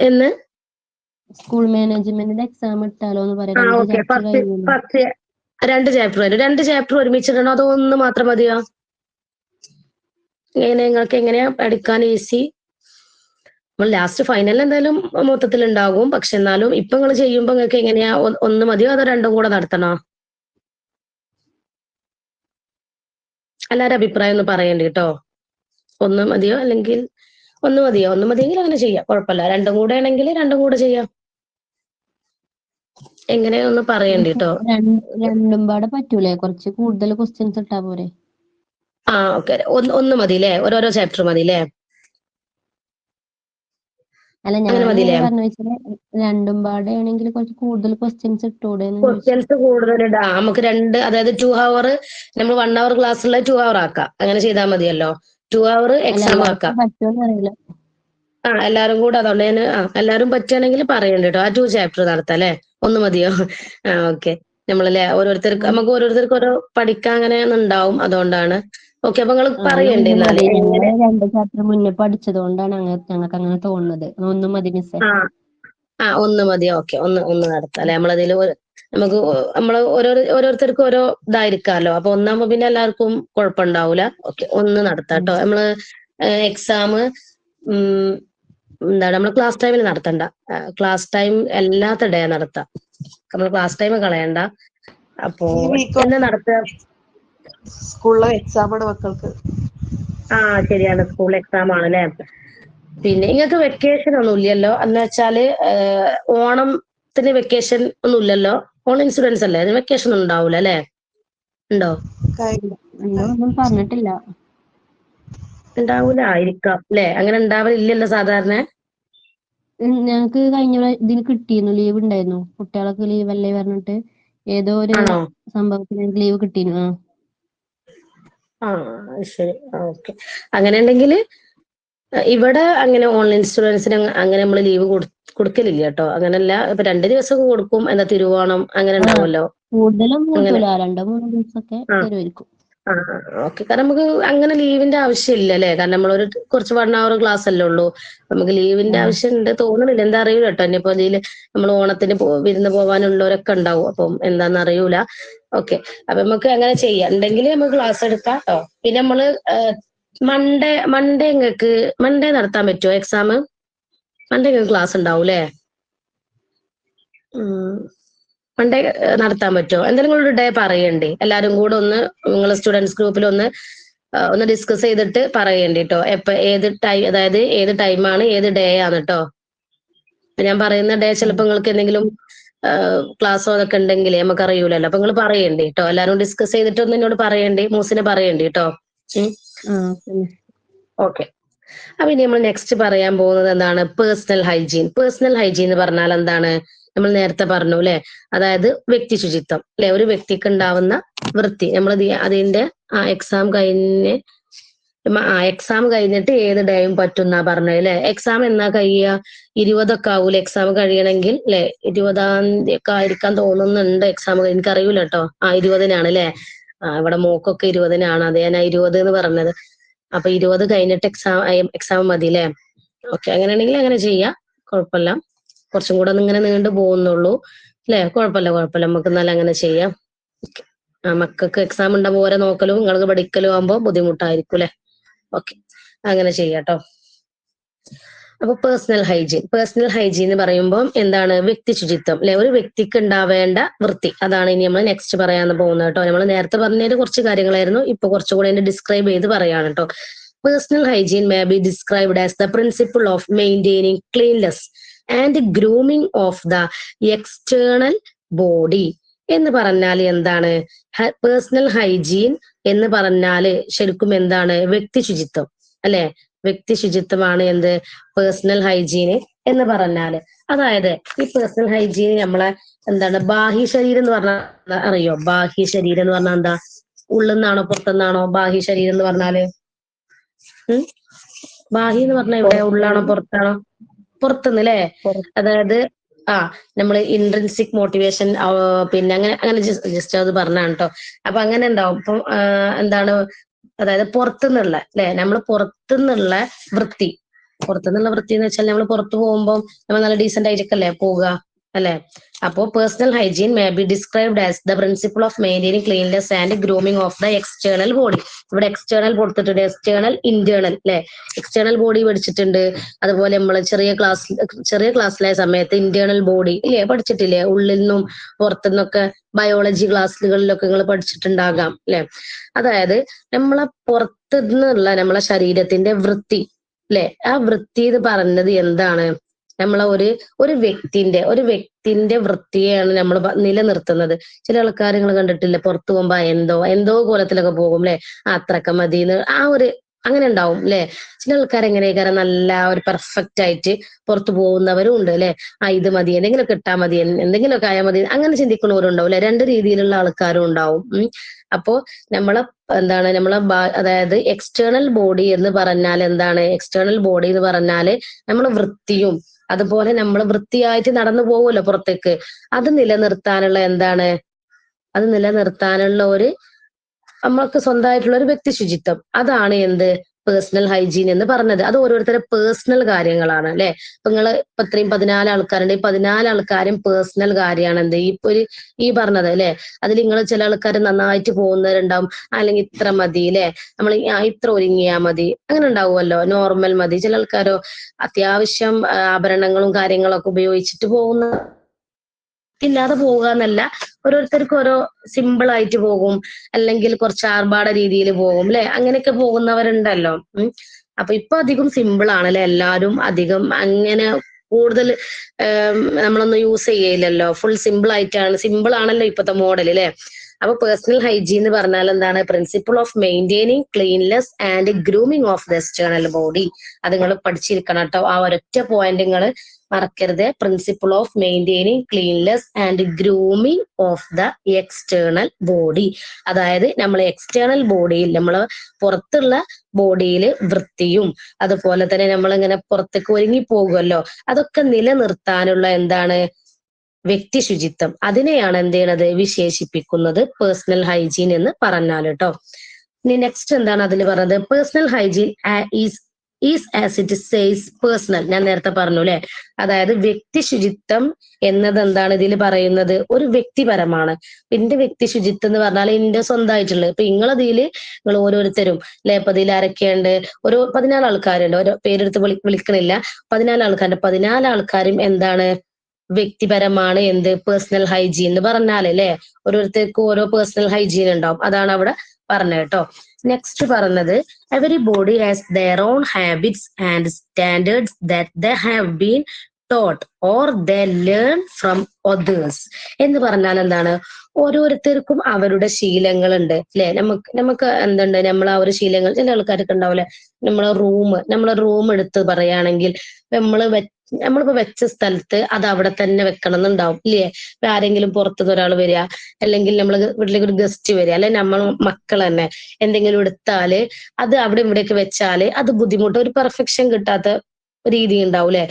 എന്ന് സ്കൂൾ മാനേജ്മെന്റിന്റെ എക്സാം ഇട്ടാലോ എന്ന് പറയാം. 2 ചാപ്റ്റർ വരും. 2 ചാപ്റ്റർ ഒരുമിച്ചിടണോ അതോ 1 മാത്രം മതിയോ? നിങ്ങൾക്ക് എങ്ങനെയാ എടുക്കാൻ ഈസി? നമ്മൾ ലാസ്റ്റ് ഫൈനൽ എന്തായാലും മൊത്തത്തിൽ ഉണ്ടാകും. പക്ഷെ എന്നാലും ഇപ്പൊ നിങ്ങൾ ചെയ്യുമ്പോ നിങ്ങൾക്ക് എങ്ങനെയാ, 1 മതിയോ അതോ 2 കൂടെ നടത്തണോ? എല്ലാരും അഭിപ്രായം ഒന്ന് പറയണ്ട കേട്ടോ. 1 മതിയോ അല്ലെങ്കിൽ 1 മതിയോ? 1 മതിയെങ്കിൽ അങ്ങനെ ചെയ്യാം, കുഴപ്പമില്ല. 2 കൂടെ ആണെങ്കിൽ 2 കൂടെ ചെയ്യാം. എങ്ങനെയൊന്ന് പറയണ്ട കേട്ടോ. 2 പാടെ പറ്റൂലേ? കുറച്ച് കൂടുതൽ ക്വസ്റ്റ്യൻസ് ഇട്ടാ പോരെ? ഓക്കെ, 1 മതി അല്ലേ? ഓരോരോ ചാപ്റ്റർ മതി അല്ലേ? അല്ല, ഞാൻ പറഞ്ഞു വെച്ചാൽ 2 പാടെ ആണെങ്കിൽ കുറച്ച് കൂടുതൽ ക്വസ്റ്റ്യൻസ് ഇട്ടൂടെ? ക്വസ്റ്റ്യൻസ് കൂടുതലിടാ നമുക്ക്. 2 അതായത് 2 hour നമ്മൾ 1 hour ക്ലാസ്സുള്ള 2 hour ആക്കാം. അങ്ങനെ ചെയ്താൽ മതിയല്ലോ. 2 hour എക്സാം ആക്കാം. പറ്റുമെന്ന് അറിയില്ല. എല്ലാരും കൂടെ അതുകൊണ്ട് ഞാൻ എല്ലാരും പറ്റുകയാണെങ്കിൽ പറയണ്ട കേട്ടോ. ആ 2 ചാപ്റ്റർ നടത്താം അല്ലെ? 1 മതിയോ? ഓക്കെ. നമ്മളല്ലേ നമുക്ക് ഓരോരുത്തർക്ക് ഓരോ പഠിക്കാൻ അങ്ങനെ ഉണ്ടാവും, അതുകൊണ്ടാണ്. ഓക്കെ, അപ്പൊ നിങ്ങൾ പറയണ്ടേ എന്നാല് ഞങ്ങള് 2 ചാപ്റ്റർ മുന്നേ പഠിച്ചത് കൊണ്ടാണ് ഞങ്ങൾക്ക് അങ്ങനെ തോന്നുന്നത്. 1 മതി മിസ്സേ. 1 മതി. ഓക്കെ, ഒന്ന് നടത്താം അല്ലെ? നമ്മളതിൽ നമുക്ക് ഓരോരുത്തർക്കും ഓരോ ഇതായിരിക്കാമല്ലോ. അപ്പൊ ഒന്നാകുമ്പോ പിന്നെ എല്ലാവർക്കും കുഴപ്പമുണ്ടാവൂല. ഓക്കെ, 1 നടത്താം കേട്ടോ. നമ്മള് എക്സാം എന്താണ് നമ്മൾ ക്ലാസ് ടൈമിൽ നടത്തണ്ട. ക്ലാസ് ടൈം അല്ലാത്ത ഡേ നടത്താം. നമ്മൾ ക്ലാസ് ടൈം കളയണ്ട. അപ്പോ എന്നാ നടത്തുക? സ്കൂളിലെ എക്സാം ആണ് മക്കൾക്ക്. ശരിയാണ്, സ്കൂൾ എക്സാം ആണ് അല്ലെ? പിന്നെ നിങ്ങൾക്ക് വെക്കേഷൻ ഒന്നും ഇല്ലല്ലോ? എന്ന് വെച്ചാല് ഓണത്തിന് വെക്കേഷൻ ഒന്നും ഇല്ലല്ലോ? ഓൺ ഇൻഷുറൻസ് അല്ലേ, അതിന് വെക്കേഷൻ ഒന്നും ഉണ്ടാവൂല അല്ലെ? ഉണ്ടോ? ഒന്നും പറഞ്ഞിട്ടില്ല. ഉണ്ടാവൂല ആയിരിക്കാം അല്ലെ? അങ്ങനെ ഉണ്ടാവലില്ലല്ലോ സാധാരണ. ഞങ്ങക്ക് കഴിഞ്ഞ ഇതിന് കിട്ടിയിരുന്നു, ലീവ് ഉണ്ടായിരുന്നു. കുട്ടികൾക്ക് ലീവ് അല്ലേ പറഞ്ഞിട്ട് ഏതോ ഒരു ആണോ? സംഭവത്തിന് ലീവ് കിട്ടിയിരുന്നു. ശരി. ഓക്കെ. അങ്ങനെ ഉണ്ടെങ്കിൽ ഇവിടെ അങ്ങനെ ഓൺലൈൻ സ്റ്റുഡൻസിന് അങ്ങനെ നമ്മൾ ലീവ് കൊടുക്കലില്ല കേട്ടോ. അങ്ങനല്ല, ഇപ്പൊ 2 ദിവസം കൊടുക്കും. എന്താ തിരുവോണം അങ്ങനെ ഉണ്ടാവുമല്ലോ. കൂടുതലും അങ്ങനെ. കിട്ടൂല, 2-3 ദിവസമൊക്കെ തരുമായിരിക്കും. ഓക്കെ. കാരണം നമുക്ക് അങ്ങനെ ലീവിന്റെ ആവശ്യമില്ല അല്ലെ? കാരണം നമ്മളൊരു കുറച്ച് 1 hour ക്ലാസ് അല്ലേ ഉള്ളൂ. നമുക്ക് ലീവിന്റെ ആവശ്യം ഉണ്ട് തോന്നുന്നില്ല. എന്താ അറിയൂല കേട്ടോ. ഇനിയിപ്പോ ഇതില് നമ്മൾ ഓണത്തിന് വിരുന്ന് പോകാനുള്ളവരൊക്കെ ഉണ്ടാവും. അപ്പം എന്താന്ന് അറിയൂല. ഓക്കെ, അപ്പൊ നമുക്ക് അങ്ങനെ ചെയ്യാം. ഉണ്ടെങ്കിൽ നമുക്ക് ക്ലാസ് എടുക്കാം കേട്ടോ. പിന്നെ നമ്മള് മൺഡേ നടത്താൻ പറ്റുമോ എക്സാം? മൺഡേ ക്ലാസ് ഉണ്ടാവും അല്ലേ? മൺഡേ നടത്താൻ പറ്റുമോ? എന്തായാലും നിങ്ങളൊരു ഡേ പറയണ്ടേ, എല്ലാരും കൂടെ ഒന്ന് നിങ്ങളെ സ്റ്റുഡൻസ് ഗ്രൂപ്പിൽ ഒന്ന് ഡിസ്കസ് ചെയ്തിട്ട് പറയണ്ടേ കേട്ടോ. ഏത് ടൈം, അതായത് ഏത് ടൈമാണ് ഏത് ഡേ ആണ് കേട്ടോ. ഞാൻ പറയുന്ന ഡേ ചിലപ്പോ നിങ്ങൾക്ക് എന്തെങ്കിലും ക്ലാസ്സോ അതൊക്കെ ഉണ്ടെങ്കിൽ നമുക്ക് അറിയൂലല്ലോ. അപ്പൊ നിങ്ങൾ പറയണ്ടേ കേട്ടോ. എല്ലാരും ഡിസ്കസ് ചെയ്തിട്ട് ഒന്ന് എന്നോട് പറയണ്ടേ, മൂസിനെ പറയണ്ടേ കേട്ടോ. ഓക്കെ. അപ്പൊ ഇനി നമ്മൾ നെക്സ്റ്റ് പറയാൻ പോകുന്നത് എന്താണ്? Personal hygiene. പേഴ്സണൽ ഹൈജീൻ എന്ന് പറഞ്ഞാൽ എന്താണ്? നമ്മൾ നേരത്തെ പറഞ്ഞു അല്ലെ? അതായത് വ്യക്തി ശുചിത്വം അല്ലെ? ഒരു വ്യക്തിക്ക് ഉണ്ടാവുന്ന വൃത്തി. നമ്മൾ അതിന്റെ എക്സാം കഴിഞ്ഞിട്ട് ഏത് ഡേയും പറ്റുന്നാ പറഞ്ഞത് അല്ലെ? എക്സാം എന്നാ കഴിയുക? 20 ആവൂല എക്സാം കഴിയണമെങ്കിൽ അല്ലെ? 20-ാം തീയതി ഒക്കെ ആയിരിക്കാൻ തോന്നുന്നുണ്ട് എക്സാം. എനിക്കറിയൂല കേട്ടോ. 20-നാണ് അല്ലെ? ഇവിടെ മോക്കൊക്കെ 20-നാണ്. അതേ ഞാൻ 20 എന്ന് പറഞ്ഞത്. അപ്പൊ 20 കഴിഞ്ഞിട്ട് എക്സാം മതി അല്ലെ? ഓക്കെ, അങ്ങനെയാണെങ്കിൽ അങ്ങനെ ചെയ്യാം, കുഴപ്പമില്ല. കുറച്ചും കൂടെ ഇങ്ങനെ നീണ്ടു പോകുന്നുള്ളൂ അല്ലെ? കുഴപ്പമില്ല. നമുക്ക് എന്നാലും അങ്ങനെ ചെയ്യാം. മക്കൾക്ക് എക്സാം ഉണ്ടാകുമ്പോൾ ഓരോ നോക്കലും നിങ്ങൾക്ക് പഠിക്കലും ആകുമ്പോൾ ബുദ്ധിമുട്ടായിരിക്കും അല്ലെ? ഓക്കെ, അങ്ങനെ ചെയ്യാട്ടോ. അപ്പൊ പേഴ്സണൽ ഹൈജീൻ എന്ന് പറയുമ്പോൾ എന്താണ്? വ്യക്തി ശുചിത്വം അല്ലെ? ഒരു വ്യക്തിക്ക് ഉണ്ടാവേണ്ട വൃത്തി. അതാണ് ഇനി നമ്മൾ നെക്സ്റ്റ് പറയാൻ പോകുന്നത് കേട്ടോ. നമ്മൾ നേരത്തെ പറഞ്ഞതിൽ കുറച്ച് കാര്യങ്ങളായിരുന്നു, ഇപ്പൊ കുറച്ചുകൂടെ അതിനെ ഡിസ്ക്രൈബ് ചെയ്ത് പറയാണ് കേട്ടോ. Personal hygiene may be described as the principle of maintaining cleanness and grooming of the external body. എന്ന് പറഞ്ഞാൽ എന്താണ്? പേഴ്സണൽ ഹൈജീൻ എന്ന് പറഞ്ഞാല് ശരിക്കും എന്താണ്? വ്യക്തി ശുചിത്വം അല്ലെ? വ്യക്തി ശുചിത്വമാണ് എന്ത്? പേഴ്സണൽ ഹൈജീന് എന്ന് പറഞ്ഞാല്. അതായത് ഈ പേഴ്സണൽ ഹൈജീൻ നമ്മളെ എന്താണ്? ബാഹ്യ ശരീരം എന്ന് പറഞ്ഞാൽ അറിയോ? ബാഹ്യ ശരീരം എന്ന് പറഞ്ഞാൽ എന്താ? ഉള്ളിന്നാണോ പുറത്തുനിന്നാണോ ബാഹ്യ ശരീരം എന്ന് പറഞ്ഞാല്? ബാഹ്യ എന്ന് പറഞ്ഞാൽ ഇവിടെ ഉള്ളാണോ പുറത്താണോ? പുറത്തുനിന്ന് അല്ലേ? അതായത് നമ്മള് ഇൻട്രിൻസിക് മോട്ടിവേഷൻ പിന്നെ അങ്ങനെ ജസ്റ്റ് അത് പറഞ്ഞാണ് കേട്ടോ. അപ്പൊ അങ്ങനെ ഉണ്ടാവും. ഇപ്പൊ എന്താണ്? അതായത് പുറത്തുനിന്നുള്ള അല്ലെ? നമ്മൾ പുറത്തുനിന്നുള്ള വൃത്തി. പുറത്തുനിന്നുള്ള വൃത്തി എന്ന് വെച്ചാൽ നമ്മൾ പുറത്തു പോകുമ്പോൾ നമ്മൾ നല്ല ഡീസെന്റ് ആയിട്ടൊക്കെ പോവുക അല്ലെ? അപ്പോ personal hygiene may be described as the principle of maintaining cleanness and grooming of the external body. ഇവിടെ എക്സ്റ്റേണൽ കൊടുത്തിട്ടുണ്ട്, എക്സ്റ്റേണൽ, ഇന്റേണൽ അല്ലെ? എക്സ്റ്റേണൽ ബോഡി പഠിച്ചിട്ടുണ്ട്. അതുപോലെ നമ്മൾ ചെറിയ ക്ലാസ്സിലായ സമയത്ത് ഇന്റേണൽ ബോഡി ഇല്ലേ പഠിച്ചിട്ടില്ലേ? ഉള്ളിൽ നിന്നും പുറത്തുനിന്നൊക്കെ ബയോളജി ക്ലാസ്സുകളിലൊക്കെ നിങ്ങൾ പഠിച്ചിട്ടുണ്ടാകാം അല്ലെ? അതായത് നമ്മളെ പുറത്തുനിന്നുള്ള നമ്മളെ ശരീരത്തിന്റെ വൃത്തി അല്ലെ? ആ വൃത്തി എന്ന് പറഞ്ഞത് എന്താണ്? നമ്മളെ ഒരു വ്യക്തിന്റെ വൃത്തിയെയാണ് നമ്മൾ നിലനിർത്തുന്നത്. ചില ആൾക്കാർ നിങ്ങൾ കണ്ടിട്ടില്ലേ? പുറത്തു പോകുമ്പോ എന്തോ കോലത്തിലൊക്കെ പോകും അല്ലെ? അത്രക്ക മതിന്ന് ആ ഒരു അങ്ങനെ ഉണ്ടാവും അല്ലെ. ചില ആൾക്കാർ എങ്ങനെയൊക്കെ നല്ല ഒരു പെർഫെക്റ്റ് ആയിട്ട് പുറത്തു പോകുന്നവരും ഉണ്ട് അല്ലെ. ഇത് മതി, എന്തെങ്കിലുമൊക്കെ ഇട്ടാ മതി, എന്തെങ്കിലുമൊക്കെ ആയാൽ മതി, അങ്ങനെ ചിന്തിക്കുന്നവരും ഉണ്ടാവും അല്ലെ. രണ്ട് രീതിയിലുള്ള ആൾക്കാരും ഉണ്ടാവും. അപ്പോ നമ്മളെ അതായത് എക്സ്റ്റേണൽ ബോഡി എന്ന് പറഞ്ഞാൽ എന്താണ്? എക്സ്റ്റേണൽ ബോഡി എന്ന് പറഞ്ഞാല് നമ്മളെ വൃത്തിയും അതുപോലെ നമ്മൾ വൃത്തിയായിട്ട് നടന്നു പോകുമല്ലോ പുറത്തേക്ക്, അത് നിലനിർത്താനുള്ള എന്താണ്? അത് നിലനിർത്താനുള്ള ഒരു നമ്മൾക്ക് സ്വന്തമായിട്ടുള്ള ഒരു വ്യക്തി ശുചിത്വം, അതാണ് എന്ത്? പേഴ്സണൽ ഹൈജീൻ എന്ന് പറഞ്ഞത്. അത് ഓരോരുത്തരുടെ പേഴ്സണൽ കാര്യങ്ങളാണ് അല്ലെ. ഇപ്പൊ നിങ്ങള് ഇപ്പൊ ഇത്രയും 14 ആൾക്കാരുണ്ട്, ഈ 14 ആൾക്കാരും പേഴ്സണൽ കാര്യമാണ് എന്ത് ഈ പറഞ്ഞത് അല്ലെ. അതിൽ നിങ്ങൾ ചില ആൾക്കാർ നന്നായിട്ട് പോകുന്നവരുണ്ടാവും, അല്ലെങ്കിൽ ഇത്ര മതി അല്ലെ, നമ്മൾ ഇത്ര ഒരുങ്ങിയാ മതി, അങ്ങനെ ഉണ്ടാവുമല്ലോ. നോർമൽ മതി. ചില ആൾക്കാരോ അത്യാവശ്യം ആഭരണങ്ങളും കാര്യങ്ങളൊക്കെ ഉപയോഗിച്ചിട്ട് പോകുന്ന ഇല്ലാതെ പോവുക എന്നല്ല, ഓരോരുത്തർക്കും ഓരോ സിമ്പിൾ ആയിട്ട് പോകും, അല്ലെങ്കിൽ കുറച്ച് ആർഭാട രീതിയിൽ പോകും അല്ലെ. അങ്ങനെയൊക്കെ പോകുന്നവരുണ്ടല്ലോ. അപ്പൊ ഇപ്പൊ അധികം സിമ്പിൾ ആണ് അല്ലെ. എല്ലാരും അധികം അങ്ങനെ കൂടുതൽ നമ്മളൊന്നും യൂസ് ചെയ്യില്ലല്ലോ. ഫുൾ സിമ്പിൾ ആണല്ലോ ഇപ്പത്തെ മോഡൽ അല്ലെ. അപ്പൊ പേഴ്സണൽ ഹൈജീൻ എന്ന് പറഞ്ഞാൽ എന്താണ്? Principle of maintaining cleanness and grooming of the external body. അത് നിങ്ങൾ പഠിച്ചിരിക്കണം കേട്ടോ. ആ ഒരൊറ്റ പോയിന്റ് നിങ്ങൾ മറക്കരുത്. Principle of maintaining cleanness and grooming of the external body. അതായത് നമ്മളെ എക്സ്റ്റേണൽ ബോഡിയിൽ, നമ്മള് പുറത്തുള്ള ബോഡിയിൽ വൃത്തിയും അതുപോലെ തന്നെ നമ്മളിങ്ങനെ പുറത്തേക്ക് ഒരുങ്ങി പോകുമല്ലോ, അതൊക്കെ നിലനിർത്താനുള്ള എന്താണ്? വ്യക്തി ശുചിത്വം. അതിനെയാണ് എന്ത് ചെയ്യണത്? വിശേഷിപ്പിക്കുന്നത് പേഴ്സണൽ ഹൈജീൻ എന്ന് പറഞ്ഞാൽ കേട്ടോ. ഇനി നെക്സ്റ്റ് എന്താണ് അതിൽ പറഞ്ഞത്? Personal hygiene is as it says personal. ഞാൻ നേരത്തെ പറഞ്ഞു അല്ലെ. അതായത് വ്യക്തി ശുചിത്വം എന്നത് എന്താണ് ഇതിൽ പറയുന്നത്? ഒരു വ്യക്തിപരമാണ്. എന്റെ വ്യക്തി ശുചിത്വം എന്ന് പറഞ്ഞാൽ എന്റെ സ്വന്തമായിട്ടുള്ളത്. ഇപ്പൊ നിങ്ങളതിൽ നിങ്ങൾ ഓരോരുത്തരും അല്ലെ. ഇപ്പൊ ഇതിൽ ആരൊക്കെയുണ്ട്? ഒരു 14 ആൾക്കാരുണ്ട്. ഓരോ പേരെടുത്ത് വിളിക്കണില്ല. 14 ആൾക്കാരുണ്ട്. 14 ആൾക്കാരും എന്താണ്? വ്യക്തിപരമാണ്. എന്ത്? പേഴ്സണൽ ഹൈജീൻ എന്ന് പറഞ്ഞാൽ അല്ലെ. ഓരോരുത്തർക്കും ഓരോ പേഴ്സണൽ ഹൈജീൻ ഉണ്ടാവും. അതാണ് അവിടെ പറഞ്ഞത് കേട്ടോ. നെക്സ്റ്റ് പറഞ്ഞത് every body has their own habits and standards that they have been taught or they learn from others എന്ന് പറഞ്ഞാൽ എന്താണ്? ഓരോരുത്തർക്കും അവരുടെ ശീലങ്ങളുണ്ട് അല്ലെ. നമുക്ക് എന്തുണ്ട്? നമ്മൾ ആ ഒരു ശീലങ്ങൾ ചില ആൾക്കാർക്ക് ഉണ്ടാവില്ലേ. നമ്മളെ റൂം എടുത്ത് പറയുകയാണെങ്കിൽ നമ്മളിപ്പോ വെച്ച സ്ഥലത്ത് അത് അവിടെ തന്നെ വെക്കണം എന്നുണ്ടാവും ഇല്ലേ. ഇപ്പൊ ആരെങ്കിലും പുറത്തുനിന്ന് ഒരാൾ വരിക, അല്ലെങ്കിൽ നമ്മള് വീട്ടിലേക്ക് ഒരു ഗസ്റ്റ് വരിക, അല്ലെ നമ്മൾ മക്കൾ തന്നെ എന്തെങ്കിലും എടുത്താല് അത് അവിടെ ഇവിടെയൊക്കെ വെച്ചാല് അത് ബുദ്ധിമുട്ട്, ഒരു പെർഫെക്ഷൻ കിട്ടാത്ത രീതി ഉണ്ടാവും അല്ലെ.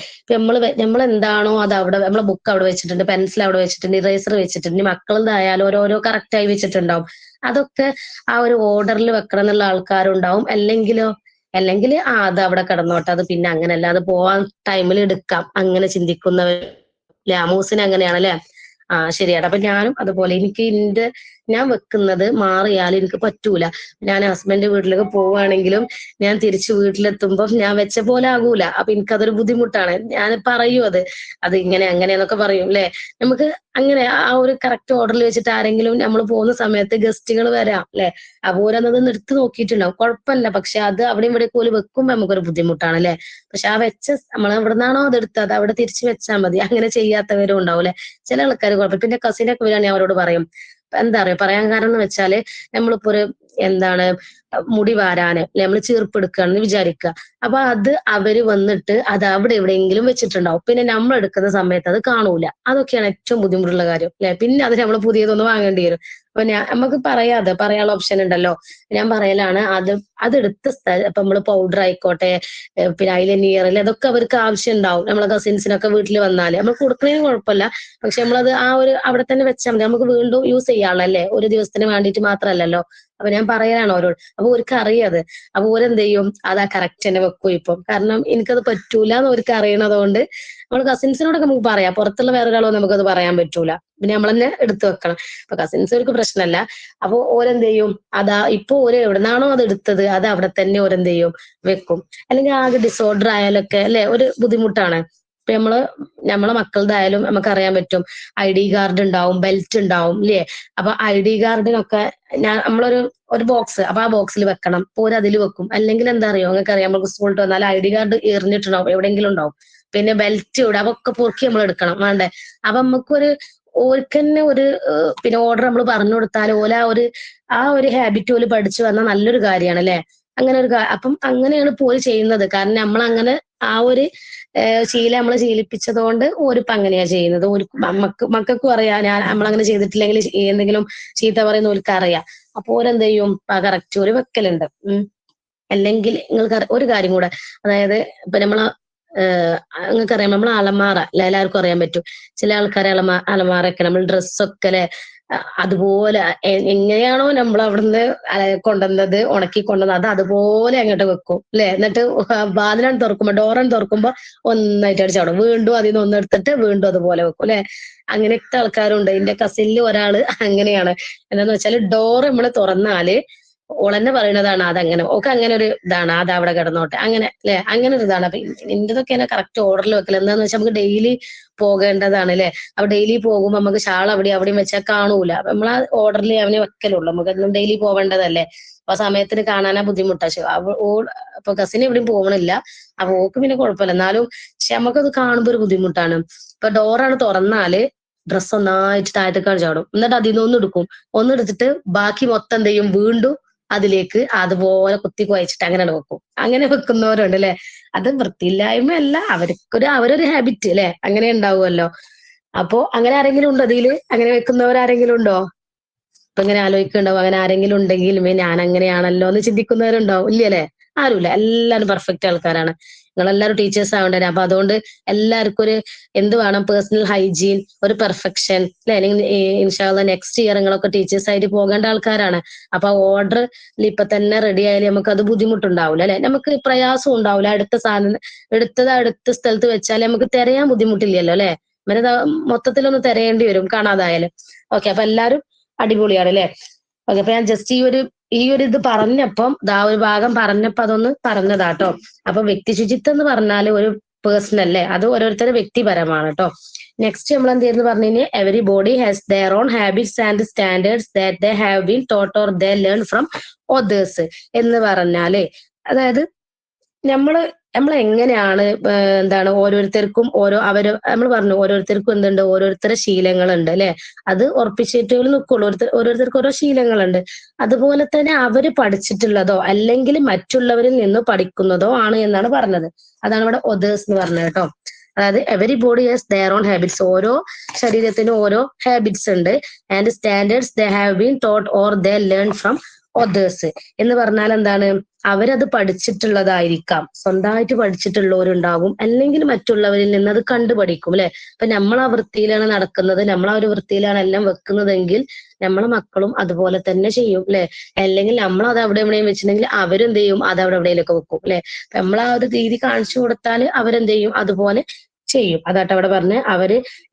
നമ്മൾ എന്താണോ അത് അവിടെ, നമ്മളെ ബുക്ക് അവിടെ വെച്ചിട്ടുണ്ട്, പെൻസിൽ അവിടെ വെച്ചിട്ടുണ്ട്, ഇറേസർ വെച്ചിട്ടുണ്ട്, മക്കളെന്തായാലും ഓരോരോ കറക്റ്റ് ആയി വെച്ചിട്ടുണ്ടാവും. അതൊക്കെ ആ ഒരു ഓർഡറിൽ വെക്കണം എന്നുള്ള ആൾക്കാരുണ്ടാവും. അല്ലെങ്കിൽ അത് അവിടെ കിടന്നോട്ടെ, അത് പിന്നെ അങ്ങനെയല്ല, അത് പോവാൻ ടൈമിൽ എടുക്കാം, അങ്ങനെ ചിന്തിക്കുന്നവർ അല്ലെ. അമൂസിന് അങ്ങനെയാണ് അല്ലെ. ശരിയാണ്. അപ്പൊ ഞാനും അതുപോലെ, ഞാൻ വെക്കുന്നത് മാറിയാൽ എനിക്ക് പറ്റൂല. ഞാൻ ഹസ്ബൻഡ് വീട്ടിലേക്ക് പോവുകയാണെങ്കിലും ഞാൻ തിരിച്ചു വീട്ടിലെത്തുമ്പോ ഞാൻ വെച്ച പോലെ ആകൂല. അപ്പൊ എനിക്കതൊരു ബുദ്ധിമുട്ടാണ്. ഞാൻ പറയും അത് ഇങ്ങനെ അങ്ങനെയെന്നൊക്കെ പറയും അല്ലെ. നമുക്ക് അങ്ങനെ ആ ഒരു കറക്റ്റ് ഓർഡറിൽ വെച്ചിട്ട് ആരെങ്കിലും നമ്മൾ പോകുന്ന സമയത്ത് ഗസ്റ്റുകൾ വരാം അല്ലെ. അപ്പൊ ഓരോന്നത് എടുത്ത് നോക്കിയിട്ടുണ്ടാവും, കുഴപ്പമില്ല. പക്ഷെ അത് അവിടെ ഇവിടെ പോലെ വെക്കുമ്പോ നമുക്കൊരു ബുദ്ധിമുട്ടാണ് അല്ലെ. പക്ഷെ ആ നമ്മൾ എവിടുന്നാണോ അതെടുത്ത് അത് അവിടെ തിരിച്ചു വെച്ചാൽ മതി. അങ്ങനെ ചെയ്യാത്തവരും ഉണ്ടാവും അല്ലെ. ചില ആൾക്കാർ കുഴപ്പം. പിന്നെ കസിനൊക്കെ വരികയാണെങ്കിൽ അവരോട് പറയും. എന്താ പറയാ പറയാൻ കാരണം എന്ന് വെച്ചാല്, നമ്മളിപ്പോ ഒരു മുടി വാരാന് അല്ലെ, നമ്മൾ ചീർപ്പെടുക്കുകയാണെന്ന് വിചാരിക്കുക. അപ്പൊ അത് അവര് വന്നിട്ട് അത് അവിടെ എവിടെയെങ്കിലും വെച്ചിട്ടുണ്ടാവും. പിന്നെ നമ്മൾ എടുക്കുന്ന സമയത്ത് അത് കാണൂല. അതൊക്കെയാണ് ഏറ്റവും ബുദ്ധിമുട്ടുള്ള കാര്യം അല്ലെ. പിന്നെ അത് നമ്മൾ പുതിയതൊന്ന് വാങ്ങേണ്ടി വരും. അപ്പൊ നമുക്ക് പറയാനുള്ള ഓപ്ഷൻ ഉണ്ടല്ലോ. ഞാൻ പറയലാണ് അതെടുത്ത ഇപ്പൊ നമ്മള് പൗഡർ ആയിക്കോട്ടെ, പിന്നെ ഐലൈനർ, അതൊക്കെ അവർക്ക് ആവശ്യം ഉണ്ടാവും. നമ്മളെ കസിൻസിനൊക്കെ വീട്ടിൽ വന്നാല് നമ്മൾ കൊടുക്കുന്നതിന് കുഴപ്പമില്ല. പക്ഷെ നമ്മളത് അവിടെ തന്നെ വെച്ചാൽ മതി, നമുക്ക് വീണ്ടും യൂസ് ചെയ്യാനുള്ള അല്ലെ. ഒരു ദിവസത്തിന് വേണ്ടിയിട്ട് മാത്രമല്ലല്ലോ. അപ്പൊ ഞാൻ പറയാണ് ഓരോട്. അപ്പൊ ഓർക്ക് അറിയാത്. അപ്പൊ ഓരെന്ത് ചെയ്യും? അതാ കറക്റ്റ് തന്നെ വെക്കും ഇപ്പം. കാരണം എനിക്കത് പറ്റൂല എന്ന് ഓർക്ക് അറിയണതുകൊണ്ട് നമ്മൾ കസിൻസിനോടൊക്കെ നമുക്ക് പറയാം. പുറത്തുള്ള വേറൊരാളോ നമുക്കത് പറയാൻ പറ്റൂല. പിന്നെ നമ്മൾ തന്നെ എടുത്തു വെക്കണം. അപ്പൊ കസിൻസ് അവർക്ക് പ്രശ്നമല്ല. അപ്പൊ ഓരെന്ത് ചെയ്യും? ഇപ്പൊ ഓരോ എവിടുന്നാണോ അത് എടുത്തത് അത് അവിടെ തന്നെ ഓരെന്ത് ചെയ്യും? വെക്കും. അല്ലെങ്കിൽ ആകെ ഡിസോർഡർ ആയാലൊക്കെ അല്ലെ ഒരു ബുദ്ധിമുട്ടാണ്. ഇപ്പൊ നമ്മളെ മക്കളുടെ നമുക്കറിയാൻ പറ്റും. ID കാർഡ് ഉണ്ടാവും, ബെൽറ്റ് ഉണ്ടാവും ഇല്ലേ. അപ്പൊ ID കാർഡിനൊക്കെ നമ്മളൊരു ബോക്സ്, അപ്പൊ ആ ബോക്സിൽ വെക്കണം. പോര് അതിൽ വെക്കും. അല്ലെങ്കിൽ എന്താ അറിയോ, നിങ്ങൾക്ക് അറിയാം, നമുക്ക് സ്കൂളിൽ വന്നാൽ ID കാർഡ് എറിഞ്ഞിട്ടുണ്ടാവും, എവിടെയെങ്കിലും ഉണ്ടാവും. പിന്നെ ബെൽറ്റ് ഇവിടെ അതൊക്കെ പൊറുക്കി നമ്മൾ എടുക്കണം വേണ്ടേ. അപ്പൊ ഓർക്ക് തന്നെ പിന്നെ ഓർഡർ നമ്മൾ പറഞ്ഞു കൊടുത്താൽ ആ ഒരു ഹാബിറ്റ് പഠിച്ചു വന്ന നല്ലൊരു കാര്യമാണ് അല്ലെ. അങ്ങനെ ഒരു അപ്പം അങ്ങനെയാണ് പോയി ചെയ്യുന്നത്. കാരണം നമ്മൾ അങ്ങനെ ആ ഒരു ശീലം നമ്മളെ ശീലിപ്പിച്ചതുകൊണ്ട് ഓരിപ്പം അങ്ങനെയാ ചെയ്യുന്നത്. ഒരു മക്കൾക്കും അറിയാം ഞാൻ നമ്മളങ്ങനെ ചെയ്തിട്ടില്ലെങ്കിൽ എന്തെങ്കിലും ചീത്ത പറയുന്ന ഓർക്ക് അറിയാം. അപ്പൊ ഓരെന്ത് ചെയ്യും കറക്റ്റ് ഒരു വെക്കലുണ്ട്. അല്ലെങ്കിൽ നിങ്ങൾക്ക് ഒരു കാര്യം കൂടെ, അതായത് ഇപ്പൊ നമ്മളെ നിങ്ങൾക്കറിയാം നമ്മളെ അലമാറ എല്ലാവർക്കും അറിയാൻ പറ്റും. ചില ആൾക്കാരെ അലമാറൊക്കെ നമ്മൾ ഡ്രസ്സൊക്കെ അല്ലെ അതുപോലെ എങ്ങനെയാണോ നമ്മൾ അവിടുന്ന് കൊണ്ടുവന്നത് ഉണക്കി കൊണ്ടുവന്നത് അത് അതുപോലെ അങ്ങോട്ട് വെക്കും അല്ലെ. എന്നിട്ട് വാതിലാണ് തുറക്കുമ്പോ ഡോറാണ് തുറക്കുമ്പോ ഒന്നായിട്ട് അടിച്ചവിടെ വീണ്ടും അതിൽ നിന്ന് ഒന്നെടുത്തിട്ട് വീണ്ടും അതുപോലെ വെക്കും അല്ലെ. അങ്ങനെയൊക്കെ ആൾക്കാരുണ്ട്. എന്റെ കസിനിൽ ഒരാള് അങ്ങനെയാണ്. എന്താന്ന് വെച്ചാല് ഡോറ് നമ്മള് തുറന്നാല് ഓളെന്നെ പറയുന്നതാണ് അതങ്ങനെ ഓക്കെ അങ്ങനെ ഒരു ഇതാണ് അത് അവിടെ കിടന്നോട്ടെ അങ്ങനെ അല്ലെ. അങ്ങനെ ഒരു ഇതാണ്. അപ്പൊ എന്റെതൊക്കെ കറക്റ്റ് ഓർഡറിൽ വെക്കല. എന്താന്ന് വെച്ചാൽ നമുക്ക് ഡെയിലി പോകേണ്ടതാണ് അല്ലെ. അപ്പൊ ഡെയിലി പോകുമ്പോ നമുക്ക് ഷാൾ അവിടെയും വെച്ചാൽ കാണൂല. അപ്പൊ നമ്മൾ ആ ഓർഡറിൽ അവനെ വെക്കലുള്ളൂ. നമുക്ക് ഡെയിലി പോവേണ്ടതല്ലേ. അപ്പൊ ആ സമയത്തിന് കാണാനാ ബുദ്ധിമുട്ടാ. അപ്പൊ കസിന് എവിടെയും പോകണില്ല. അപ്പൊ ഓക്ക് പിന്നെ കുഴപ്പമില്ല. എന്നാലും പക്ഷെ നമുക്കത് കാണുമ്പോ ഒരു ബുദ്ധിമുട്ടാണ്. ഇപ്പൊ ഡോറാണ് തുറന്നാല് ഡ്രസ്സ് ഒന്നായിട്ട് താഴത്തേക്കാണ് ചാടും. എന്നിട്ട് അതിൽ നിന്ന് ഒന്നെടുത്തിട്ട് ബാക്കി മൊത്തം എന്ത് ചെയ്യും വീണ്ടും അതിലേക്ക് അതുപോലെ കുത്തി കുഴച്ചിട്ട് അങ്ങനെ വെക്കും. അങ്ങനെ വെക്കുന്നവരുണ്ട് അല്ലെ. അത് വൃത്തിയില്ലായ്മ അല്ല, അവരൊരു ഹാബിറ്റ് അല്ലെ. അങ്ങനെ ഉണ്ടാവുമല്ലോ. അപ്പോ അങ്ങനെ ആരെങ്കിലും ഉണ്ടോ അതില്? അങ്ങനെ വെക്കുന്നവരാരെങ്കിലും ഉണ്ടോ? ഇപ്പൊ ഇങ്ങനെ ആലോചിക്കുന്നുണ്ടാവും അങ്ങനെ ആരെങ്കിലും ഉണ്ടെങ്കിൽ ഞാൻ അങ്ങനെയാണല്ലോ എന്ന് ചിന്തിക്കുന്നവരുണ്ടാവും. ഇല്ല അല്ലെ. ആരുമില്ല. എല്ലാവരും പെർഫെക്റ്റ് ആൾക്കാരാണ്. നിങ്ങളെല്ലാവരും ടീച്ചേഴ്സ് ആവേണ്ടത്. അപ്പൊ അതുകൊണ്ട് എല്ലാവർക്കും ഒരു എന്ത് വേണം, പേഴ്സണൽ ഹൈജീൻ, ഒരു പെർഫെക്ഷൻ അല്ലെ. അല്ലെങ്കിൽ ഇൻഷാല്ല നെക്സ്റ്റ് ഇയർ നിങ്ങളൊക്കെ ടീച്ചേഴ്സ് ആയിട്ട് പോകേണ്ട ആൾക്കാരാണ്. അപ്പൊ ഓർഡർ ഇപ്പൊ തന്നെ റെഡി ആയാലും നമുക്ക് അത് ബുദ്ധിമുട്ടുണ്ടാവില്ല അല്ലെ. നമുക്ക് പ്രയാസം ഉണ്ടാവില്ല. അടുത്ത സ്ഥലത്ത് വെച്ചാൽ നമുക്ക് തിരയാൻ ബുദ്ധിമുട്ടില്ലല്ലോ അല്ലെ. മൊത്തത്തിലൊന്ന് തിരയേണ്ടി വരും കാണാതായാലും. ഓക്കെ, അപ്പൊ എല്ലാരും അടിപൊളിയാണ് അല്ലെ. ഓക്കെ, അപ്പൊ ഞാൻ ജസ്റ്റ് ഈ ഒരു ഇത് പറഞ്ഞപ്പം ഒരു ഭാഗം പറഞ്ഞപ്പോ അതൊന്ന് പറഞ്ഞതാട്ടോ. അപ്പൊ വ്യക്തി ശുചിത്വം എന്ന് പറഞ്ഞാല് ഒരു പേഴ്സണൽ അല്ലേ, അത് ഓരോരുത്തരുടെ വ്യക്തിപരമാണ് കേട്ടോ. നെക്സ്റ്റ് നമ്മൾ എന്തായിരുന്നു പറഞ്ഞു കഴിഞ്ഞാൽ everybody has their own habits and standards that they have been taught or they learn from others എന്ന് പറഞ്ഞാല്, അതായത് നമ്മൾ എങ്ങനെയാണ് എന്താണ് ഓരോരുത്തർക്കും നമ്മൾ പറഞ്ഞു ഓരോരുത്തർക്കും എന്തുണ്ട്, ഓരോരുത്തരുടെ ശീലങ്ങളുണ്ട് അല്ലെ. അത് ഉറപ്പിച്ചിട്ട് നിൽക്കുള്ളൂ. ഓരോരുത്തർക്കും ഓരോ ശീലങ്ങളുണ്ട്. അതുപോലെ തന്നെ അവര് പഠിച്ചിട്ടുള്ളതോ അല്ലെങ്കിൽ മറ്റുള്ളവരിൽ നിന്ന് പഠിക്കുന്നതോ ആണ് എന്നാണ് പറഞ്ഞത്. അതാണ് ഇവിടെ ഒതേഴ്സ് എന്ന് പറഞ്ഞത് കേട്ടോ. അതായത് every body has their own habits, ഓരോ ശരീരത്തിനും ഓരോ ഹാബിറ്റ്സ് ഉണ്ട്. And standards they have been taught or they learn from ഒതേഴ്സ് എന്ന് പറഞ്ഞാൽ എന്താണ്, അവരത് പഠിച്ചിട്ടുള്ളതായിരിക്കാം, സ്വന്തമായിട്ട് പഠിച്ചിട്ടുള്ളവരുണ്ടാകും, അല്ലെങ്കിൽ മറ്റുള്ളവരിൽ നിന്ന് അത് കണ്ടുപഠിക്കും അല്ലെ. ഇപ്പൊ നമ്മൾ ആ വൃത്തിയിലാണ് നടക്കുന്നത്, നമ്മൾ ആ ഒരു വൃത്തിയിലാണ് എല്ലാം വെക്കുന്നതെങ്കിൽ നമ്മളെ മക്കളും അതുപോലെ തന്നെ ചെയ്യും അല്ലെ. അല്ലെങ്കിൽ നമ്മൾ അത് അവിടെ എവിടെയും വെച്ചിട്ടുണ്ടെങ്കിൽ അവരെന്ത് ചെയ്യും, അത് അവിടെ എവിടെയൊക്കെ വെക്കും അല്ലെ. നമ്മൾ ആ ഒരു രീതി കാണിച്ചു കൊടുത്താൽ അവരെന്ത് ചെയ്യും, അതുപോലെ ചെയ്യും. അതാട്ട് അവിടെ പറഞ്ഞ്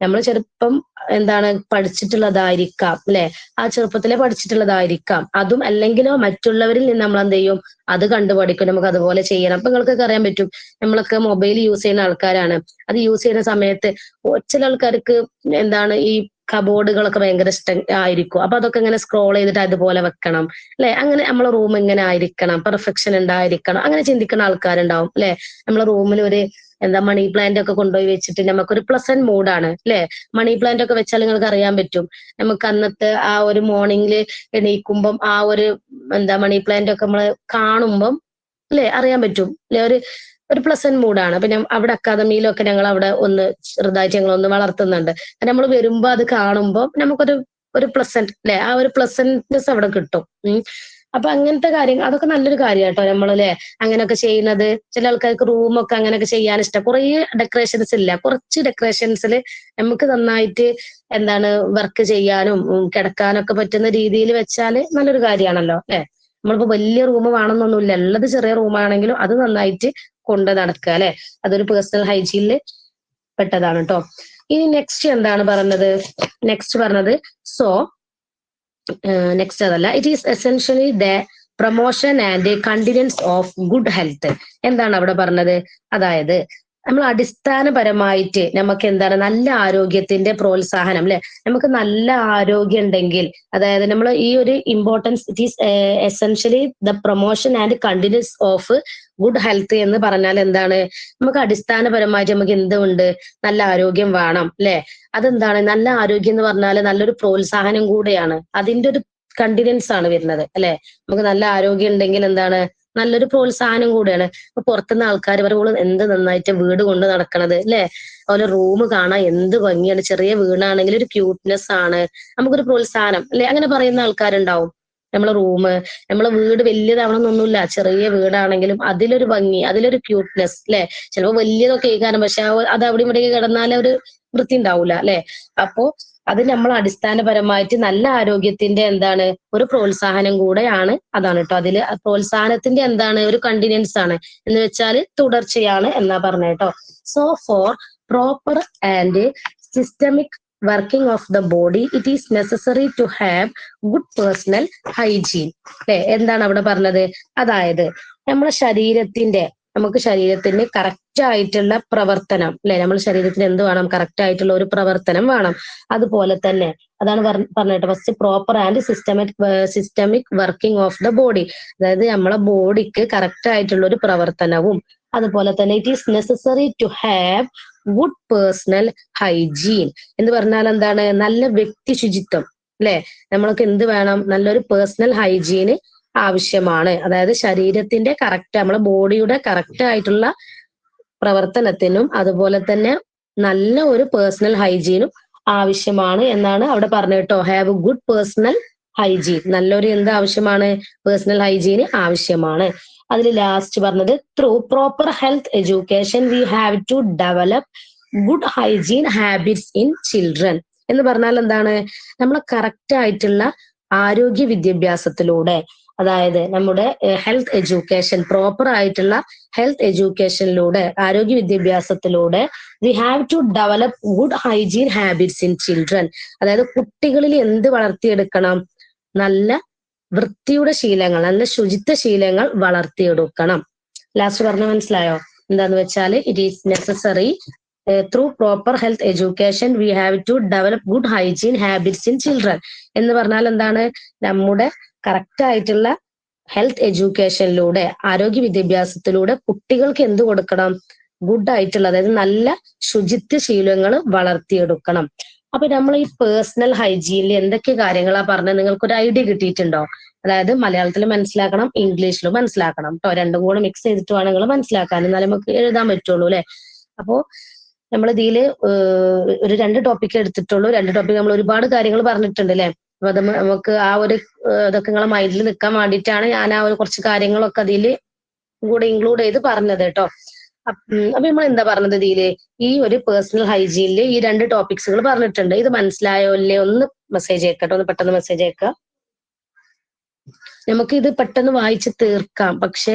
നമ്മൾ ചെറുപ്പം എന്താണ് പഠിച്ചിട്ടുള്ളതായിരിക്കാം അല്ലെ. ആ ചെറുപ്പത്തിലെ പഠിച്ചിട്ടുള്ളതായിരിക്കാം. അതും അല്ലെങ്കിലോ മറ്റുള്ളവരിൽ നിന്ന് നമ്മൾ എന്ത് ചെയ്യും, അത് കണ്ടുപഠിക്കും. നമുക്ക് അതുപോലെ ചെയ്യണം. അപ്പൊ നിങ്ങൾക്കൊക്കെ അറിയാൻ പറ്റും, നമ്മളൊക്കെ മൊബൈൽ യൂസ് ചെയ്യുന്ന ആൾക്കാരാണ്. അത് യൂസ് ചെയ്യുന്ന സമയത്ത് ചില ആൾക്കാർക്ക് എന്താണ് ഈ കബോർഡുകളൊക്കെ ഭയങ്കര ഇഷ്ടം ആയിരിക്കും. അപ്പൊ അതൊക്കെ ഇങ്ങനെ സ്ക്രോൾ ചെയ്തിട്ട് അതുപോലെ വെക്കണം അല്ലെ. അങ്ങനെ നമ്മളെ റൂം ഇങ്ങനെ ആയിരിക്കണം, പെർഫെക്ഷൻ ഉണ്ടായിരിക്കണം, അങ്ങനെ ചിന്തിക്കുന്ന ആൾക്കാരുണ്ടാവും അല്ലെ. നമ്മളെ റൂമിൽ ഒരു മണി പ്ലാന്റ് ഒക്കെ കൊണ്ടുപോയി വെച്ചിട്ട് നമുക്കൊരു പ്ലസന്റ് മൂഡാണ് അല്ലെ. മണി പ്ലാന്റ് ഒക്കെ വെച്ചാൽ നിങ്ങൾക്ക് അറിയാൻ പറ്റും, നമുക്ക് അന്നത്തെ ആ ഒരു മോർണിംഗിൽ എണീക്കുമ്പം ആ ഒരു മണി പ്ലാന്റ് ഒക്കെ നമ്മള് കാണുമ്പം അല്ലെ അറിയാൻ പറ്റും അല്ലെ. ഒരു പ്ലസന്റ് മൂഡാണ്. പിന്നെ അവിടെ അക്കാദമിയിലൊക്കെ ഞങ്ങൾ അവിടെ ഒന്ന് ചെറുതായിട്ട് ഞങ്ങളൊന്ന് വളർത്തുന്നുണ്ട്. നമ്മൾ വരുമ്പോ അത് കാണുമ്പോൾ നമുക്കൊരു പ്ലസന്റ് അല്ലെ, ആ ഒരു പ്ലസന്റ്നെസ് അവിടെ കിട്ടും. അപ്പൊ അങ്ങനത്തെ കാര്യങ്ങൾ അതൊക്കെ നല്ലൊരു കാര്യം കേട്ടോ. നമ്മളല്ലേ അങ്ങനെയൊക്കെ ചെയ്യുന്നത്. ചില ആൾക്കാർക്ക് റൂമൊക്കെ അങ്ങനെയൊക്കെ ചെയ്യാൻ ഇഷ്ടം. കുറേ ഡെക്കറേഷൻസ് ഇല്ല, കുറച്ച് ഡെക്കറേഷൻസിൽ നമുക്ക് നന്നായിട്ട് വർക്ക് ചെയ്യാനും കിടക്കാനൊക്കെ പറ്റുന്ന രീതിയിൽ വെച്ചാൽ നല്ലൊരു കാര്യമാണല്ലോ അല്ലെ. നമ്മളിപ്പോ വലിയ റൂം വേണമെന്നൊന്നുമില്ല, ഉള്ളത് ചെറിയ റൂമാണെങ്കിലും അത് നന്നായിട്ട് കൊണ്ട് നടക്കുക അല്ലെ. അതൊരു പേഴ്സണൽ ഹൈജീനിൽ പെട്ടതാണ് കേട്ടോ. ഇനി നെക്സ്റ്റ് എന്താണ് പറഞ്ഞത് സോ നെക്സ്റ്റ് അതല്ല, it is essentially the promotion and continuous of good health. എന്താണ് അവിടെ പറഞ്ഞത്, അതായത് നമ്മൾ അടിസ്ഥാനപരമായിട്ട് നമുക്ക് നല്ല ആരോഗ്യത്തിന്റെ പ്രോത്സാഹനം അല്ലെ. നമുക്ക് നല്ല ആരോഗ്യം ഉണ്ടെങ്കിൽ, അതായത് നമ്മൾ ഈ ഒരു importance, it is essentially the promotion and continuous of good health എന്ന് പറഞ്ഞാൽ എന്താണ്, നമുക്ക് അടിസ്ഥാനപരമായിട്ട് നമുക്ക് എന്തുണ്ട്, നല്ല ആരോഗ്യം വേണം അല്ലെ. അതെന്താണ് നല്ല ആരോഗ്യം എന്ന് പറഞ്ഞാൽ നല്ലൊരു പ്രോത്സാഹനം കൂടെയാണ്, അതിന്റെ ഒരു കണ്ടിന്യൂസ് ആണ് വരുന്നത് അല്ലെ. നമുക്ക് നല്ല ആരോഗ്യം ഉണ്ടെങ്കിൽ എന്താണ്, നല്ലൊരു പ്രോത്സാഹനം കൂടിയാണ്. ഇപ്പൊ പുറത്തുനിന്ന് ആൾക്കാർ പറയുമ്പോൾ എന്ത് നന്നായിട്ട് വീട് കൊണ്ട് നടക്കണത് അല്ലെ, അതുപോലെ റൂം കാണാൻ എന്ത് ഭംഗിയാണ്, ചെറിയ വീടാണെങ്കിൽ ഒരു ക്യൂട്ട്നെസ് ആണ്, നമുക്കൊരു പ്രോത്സാഹനം അല്ലെ, അങ്ങനെ പറയുന്ന ആൾക്കാരുണ്ടാവും. നമ്മളെ വീട് വലിയതാവണമെന്നൊന്നുമില്ല, ചെറിയ വീടാണെങ്കിലും അതിലൊരു ഭംഗി, അതിലൊരു ക്യൂട്ട്നെസ് അല്ലെ. ചിലപ്പോൾ വലിയതൊക്കെ കേൾക്കാനും, പക്ഷെ അത് അവിടെ ഇവിടെ കിടന്നാലേ ഒരു വൃത്തി ഉണ്ടാവൂല അല്ലെ. അപ്പോ അത് നമ്മൾ അടിസ്ഥാനപരമായിട്ട് നല്ല ആരോഗ്യത്തിന്റെ എന്താണ് ഒരു പ്രോത്സാഹനം കൂടെയാണ്. അതാണ് കേട്ടോ, അതില് പ്രോത്സാഹനത്തിന്റെ എന്താണ് ഒരു കണ്ടിന്യൂൻസ് ആണ്, എന്ന് വെച്ചാൽ തുടർച്ചയാണ് എന്നാ പറഞ്ഞ കേട്ടോ. So for proper and systemic working of the body it is necessary to have good personal hygiene അല്ലെ. എന്താണ് അവിടെ പറഞ്ഞത്? അതായത് നമുക്ക് ശരീരത്തിന് കറക്റ്റ് ആയിട്ടുള്ള പ്രവർത്തനം അല്ലെ, നമ്മുടെ ശരീരത്തിന് എന്ത് വേണം? കറക്റ്റ് ആയിട്ടുള്ള ഒരു പ്രവർത്തനം വേണം. അതുപോലെ തന്നെ അതാണ് പറഞ്ഞിട്ട് first proper and systemic working of the body, അതായത് നമ്മളെ ബോഡിക്ക് കറക്റ്റ് ആയിട്ടുള്ള ഒരു പ്രവർത്തനവും, അതുപോലെ തന്നെ it is necessary to have good personal hygiene എന്ന് പറഞ്ഞാൽ എന്താണ്? നല്ല വ്യക്തി ശുചിത്വം അല്ലെ. നമ്മൾക്ക് എന്ത് വേണം? നല്ലൊരു പേഴ്സണൽ ഹൈജീന് ആവശ്യമാണ്. അതായത് ശരീരത്തിന്റെ കറക്റ്റ്, നമ്മളെ ബോഡിയുടെ കറക്റ്റ് ആയിട്ടുള്ള പ്രവർത്തനത്തിനും അതുപോലെ തന്നെ നല്ല ഒരു പേഴ്സണൽ ഹൈജീനും ആവശ്യമാണ് എന്നാണ് അവിടെ പറഞ്ഞത് കേട്ടോ. Have a good personal hygiene, നല്ലൊരു എന്ത് ആവശ്യമാണ്? പേഴ്സണൽ ഹൈജീന് ആവശ്യമാണ്. അതിൽ ലാസ്റ്റ് പറഞ്ഞത് through proper health education we have to develop good hygiene habits in children എന്ന് പറഞ്ഞാൽ എന്താണ്? നമ്മളെ കറക്റ്റ് ആയിട്ടുള്ള ആരോഗ്യ വിദ്യാഭ്യാസത്തിലൂടെ, അതായത് നമ്മുടെ ഹെൽത്ത് എഡ്യൂക്കേഷൻ, പ്രോപ്പർ ആയിട്ടുള്ള ഹെൽത്ത് എഡ്യൂക്കേഷനിലൂടെ, ആരോഗ്യ വിദ്യാഭ്യാസത്തിലൂടെ we have to develop good hygiene habits in children, അതായത് കുട്ടികളിൽ എന്ത് വളർത്തിയെടുക്കണം? നല്ല വൃത്തിയുടെ ശീലങ്ങൾ, നല്ല ശുചിത്വ ശീലങ്ങൾ വളർത്തിയെടുക്കണം. ലാസ്റ്റ് പറഞ്ഞ മനസ്സിലായോ? എന്താന്ന് വെച്ചാൽ it is necessary through proper health education we have to develop good hygiene habits in children എന്ന് പറഞ്ഞാൽ എന്താണ്? നമ്മുടെ കറക്റ്റ് ആയിട്ടുള്ള ഹെൽത്ത് എഡ്യൂക്കേഷനിലൂടെ, ആരോഗ്യ വിദ്യാഭ്യാസത്തിലൂടെ കുട്ടികൾക്ക് എന്ത് കൊടുക്കണം? ഗുഡ് ആയിട്ടുള്ള, അതായത് നല്ല ശുചിത്വ ശീലങ്ങൾ വളർത്തിയെടുക്കണം. അപ്പൊ നമ്മൾ ഈ പേഴ്സണൽ ഹൈജീനിൽ എന്തൊക്കെ കാര്യങ്ങളാ പറഞ്ഞത്? നിങ്ങൾക്ക് ഒരു ഐഡിയ കിട്ടിയിട്ടുണ്ടോ? അതായത് മലയാളത്തിൽ മനസ്സിലാക്കണം, ഇംഗ്ലീഷിലും മനസ്സിലാക്കണം കേട്ടോ. രണ്ടും കൂടെ മിക്സ് ചെയ്തിട്ട് വേണം നിങ്ങൾ മനസ്സിലാക്കാൻ, എന്നാലും നമുക്ക് എഴുതാൻ പറ്റുള്ളൂ അല്ലെ. അപ്പോ നമ്മൾ ഇതിൽ ഒരു 2 ടോപ്പിക് എടുത്തിട്ടുള്ളൂ. 2 ടോപ്പിക് നമ്മൾ ഒരുപാട് കാര്യങ്ങൾ പറഞ്ഞിട്ടുണ്ട് അല്ലെ. അപ്പൊ അത് നമുക്ക് ആ ഒരു ഇതൊക്കെ നിങ്ങളെ മൈൻഡിൽ നിൽക്കാൻ വേണ്ടിയിട്ടാണ് ഞാൻ ആ ഒരു കുറച്ച് കാര്യങ്ങളൊക്കെ അതിൽ കൂടെ ഇൻക്ലൂഡ് ചെയ്ത് പറഞ്ഞത് കേട്ടോ. അപ്പൊ നമ്മൾ എന്താ പറഞ്ഞത് ഇതില്? ഈ ഒരു പേഴ്സണൽ ഹൈജീനിൽ ഈ 2 ടോപ്പിക്സുകൾ പറഞ്ഞിട്ടുണ്ട്. ഇത് മനസ്സിലായോ അല്ലേ? ഒന്ന് മെസ്സേജ് അയക്കട്ടോ, ഒന്ന് പെട്ടെന്ന് മെസ്സേജ് അയക്കുക. നമുക്ക് ഇത് പെട്ടെന്ന് വായിച്ച് തീർക്കാം, പക്ഷെ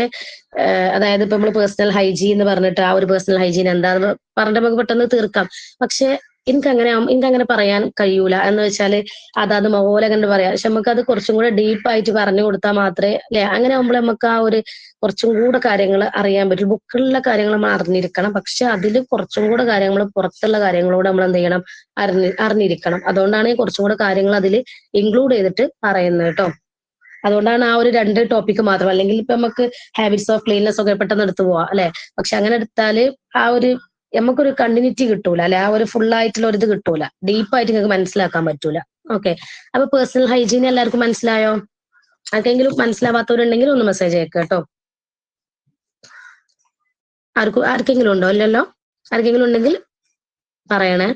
അതായത് ഇപ്പൊ നമ്മൾ പേഴ്സണൽ ഹൈജീൻ എന്ന് പറഞ്ഞിട്ട് ആ ഒരു പേഴ്സണൽ ഹൈജീൻ എന്താന്ന് പറഞ്ഞിട്ട് നമുക്ക് പെട്ടെന്ന് തീർക്കാം. പക്ഷെ എനിക്കങ്ങനെ പറയാൻ കഴിയൂല. എന്ന് വെച്ചാല് അത് പോലെ അങ്ങനെ പറയാം. പക്ഷെ നമുക്ക് അത് കുറച്ചും കൂടെ ഡീപ്പായിട്ട് പറഞ്ഞു കൊടുത്താൽ മാത്രമേ അല്ലെ, അങ്ങനെ ആകുമ്പോൾ നമുക്ക് ആ ഒരു കുറച്ചും കൂടെ കാര്യങ്ങൾ അറിയാൻ പറ്റും. ബുക്കിലുള്ള കാര്യങ്ങൾ നമ്മൾ അറിഞ്ഞിരിക്കണം, പക്ഷെ അതിൽ കുറച്ചും കൂടെ കാര്യങ്ങൾ, പുറത്തുള്ള കാര്യങ്ങളോട് നമ്മൾ എന്ത് ചെയ്യണം? അറിഞ്ഞിരിക്കണം. അതുകൊണ്ടാണ് കുറച്ചും കൂടെ കാര്യങ്ങൾ അതിൽ ഇൻക്ലൂഡ് ചെയ്തിട്ട് പറയുന്നത് കേട്ടോ. അതുകൊണ്ടാണ് ആ ഒരു 2 ടോപ്പിക്ക് മാത്രം. അല്ലെങ്കിൽ ഇപ്പൊ നമുക്ക് ഹാബിറ്റ്സ് ഓഫ് ക്ലീൻനെസ് ഒക്കെ പെട്ടെന്ന് എടുത്തു പോവാം അല്ലെ. പക്ഷെ അങ്ങനെ എടുത്താല് ആ ഒരു നമുക്കൊരു കണ്ടിന്യൂറ്റി കിട്ടൂല അല്ലെ, ആ ഒരു ഫുൾ ആയിട്ടുള്ള ഒരു ഇത് കിട്ടൂല, ഡീപ്പായിട്ട് നിങ്ങൾക്ക് മനസ്സിലാക്കാൻ പറ്റൂല. ഓക്കെ, അപ്പൊ പേഴ്സണൽ ഹൈജീൻ എല്ലാവർക്കും മനസ്സിലായോ? ആർക്കെങ്കിലും മനസ്സിലാവാത്തവരുണ്ടെങ്കിൽ ഒന്ന് മെസ്സേജ് അയക്കുക കേട്ടോ. ആർക്കെങ്കിലും ഉണ്ടോ? ഇല്ലല്ലോ. ആർക്കെങ്കിലും ഉണ്ടെങ്കിൽ പറയണേ.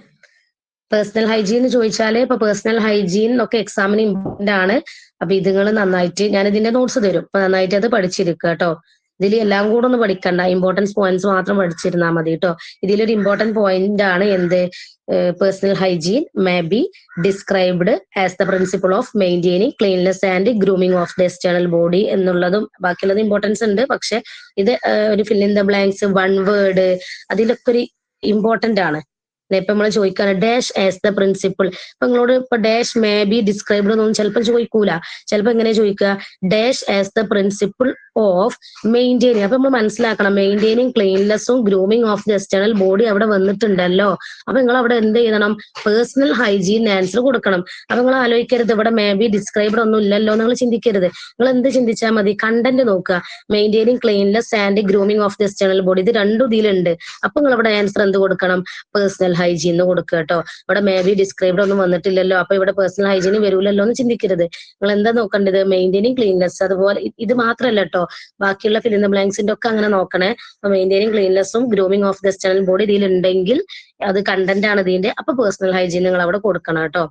പേഴ്സണൽ ഹൈജീൻ എന്ന് ചോദിച്ചാല് ഇപ്പൊ പേഴ്സണൽ ഹൈജീൻ ഒക്കെ എക്സാമിന് ഇമ്പോർട്ടന്റ് ആണ്. അപ്പൊ ഇത് നിങ്ങൾ നന്നായിട്ട്, ഞാൻ ഇതിന്റെ നോട്ട്സ് തരും, അപ്പൊ നന്നായിട്ട് അത് പഠിച്ചിരിക്കുക കേട്ടോ. ഇതിൽ എല്ലാം കൂടെ ഒന്നും പഠിക്കണ്ട, ഇമ്പോർട്ടൻസ് പോയിന്റ്സ് മാത്രം പഠിച്ചിരുന്നാൽ മതി കേട്ടോ. ഇതിലൊരു ഇമ്പോർട്ടന്റ് പോയിന്റ് ആണ് എന്ത്? Personal hygiene may be described as the principle of maintaining cleanness and grooming of the external body എന്നുള്ളതും ബാക്കിയുള്ളത് ഇമ്പോർട്ടൻസ് ഉണ്ട്. പക്ഷെ ഇത് ഒരു fill in the blanks, 1 word, അതിലൊക്കെ ഒരു ഇമ്പോർട്ടന്റ് ആണ്. ഇപ്പൊ നമ്മൾ ചോദിക്കാണ് ഡാഷ് ആസ് ദ പ്രിൻസിപ്പിൾ. ഇപ്പൊ നിങ്ങളോട് ഇപ്പൊ ഡാഷ് മേ ബി ഡിസ്ക്രൈബ്ഡ് എന്നൊന്നും ചിലപ്പോൾ ചോദിക്കൂല. ചിലപ്പോ എങ്ങനെ ചോദിക്കുക? Dash as the principle of maintaining. അപ്പൊ നമ്മൾ മനസ്സിലാക്കണം, മെയിൻറ്റെയിനിങ് ക്ലീൻനെസ്സും grooming of the external body അവിടെ വന്നിട്ടുണ്ടല്ലോ. അപ്പൊ നിങ്ങൾ അവിടെ എന്ത് ചെയ്യണം? പേഴ്സണൽ ഹൈജീൻ ആൻസർ കൊടുക്കണം. അപ്പൊ നിങ്ങൾ ആലോചിക്കരുത് ഇവിടെ മേ ബി ഡിസ്ക്രൈബ്ഡ് ഒന്നും ഇല്ലല്ലോ, നിങ്ങൾ ചിന്തിക്കരുത്. നിങ്ങൾ എന്ത് ചിന്തിച്ചാൽ മതി? കണ്ടന്റ് നോക്കുക. Maintaining cleanness and grooming of the external body, ഇത് രണ്ടും ഇതിലുണ്ട്. അപ്പൊ നിങ്ങൾ അവിടെ ആൻസർ എന്ത് കൊടുക്കണം? പേഴ്സണൽ ഹൈജീൻ എന്ന് കൊടുക്കുക കേട്ടോ. ഇവിടെ മേ ബി ഡിസ്ക്രൈബ്ഡ് ഒന്നും വന്നിട്ടില്ലല്ലോ, അപ്പൊ ഇവിടെ പേഴ്സണൽ ഹൈജീൻ വരൂലല്ലോ എന്ന് ചിന്തിക്കരുത്. നിങ്ങൾ എന്താ നോക്കേണ്ടത്? Maintaining cleanness. അതുപോലെ ഇത് മാത്രമല്ല കേട്ടോ, ബാക്കിയുള്ള ഫിൽ ഇൻ ദ ബ്ലാങ്ക്സിന്റെ ഒക്കെ അങ്ങനെ നോക്കണേ. മെയിൻറ്റെയിനിങ് ക്ലീൻനെസ്സും grooming of the external body ഇതിൽ ഉണ്ടെങ്കിൽ അത് കണ്ടന്റ് ആണ് ഇതിന്റെ, അപ്പൊ പേഴ്സണൽ ഹൈജീൻ നിങ്ങൾ അവിടെ കൊടുക്കണം കേട്ടോ.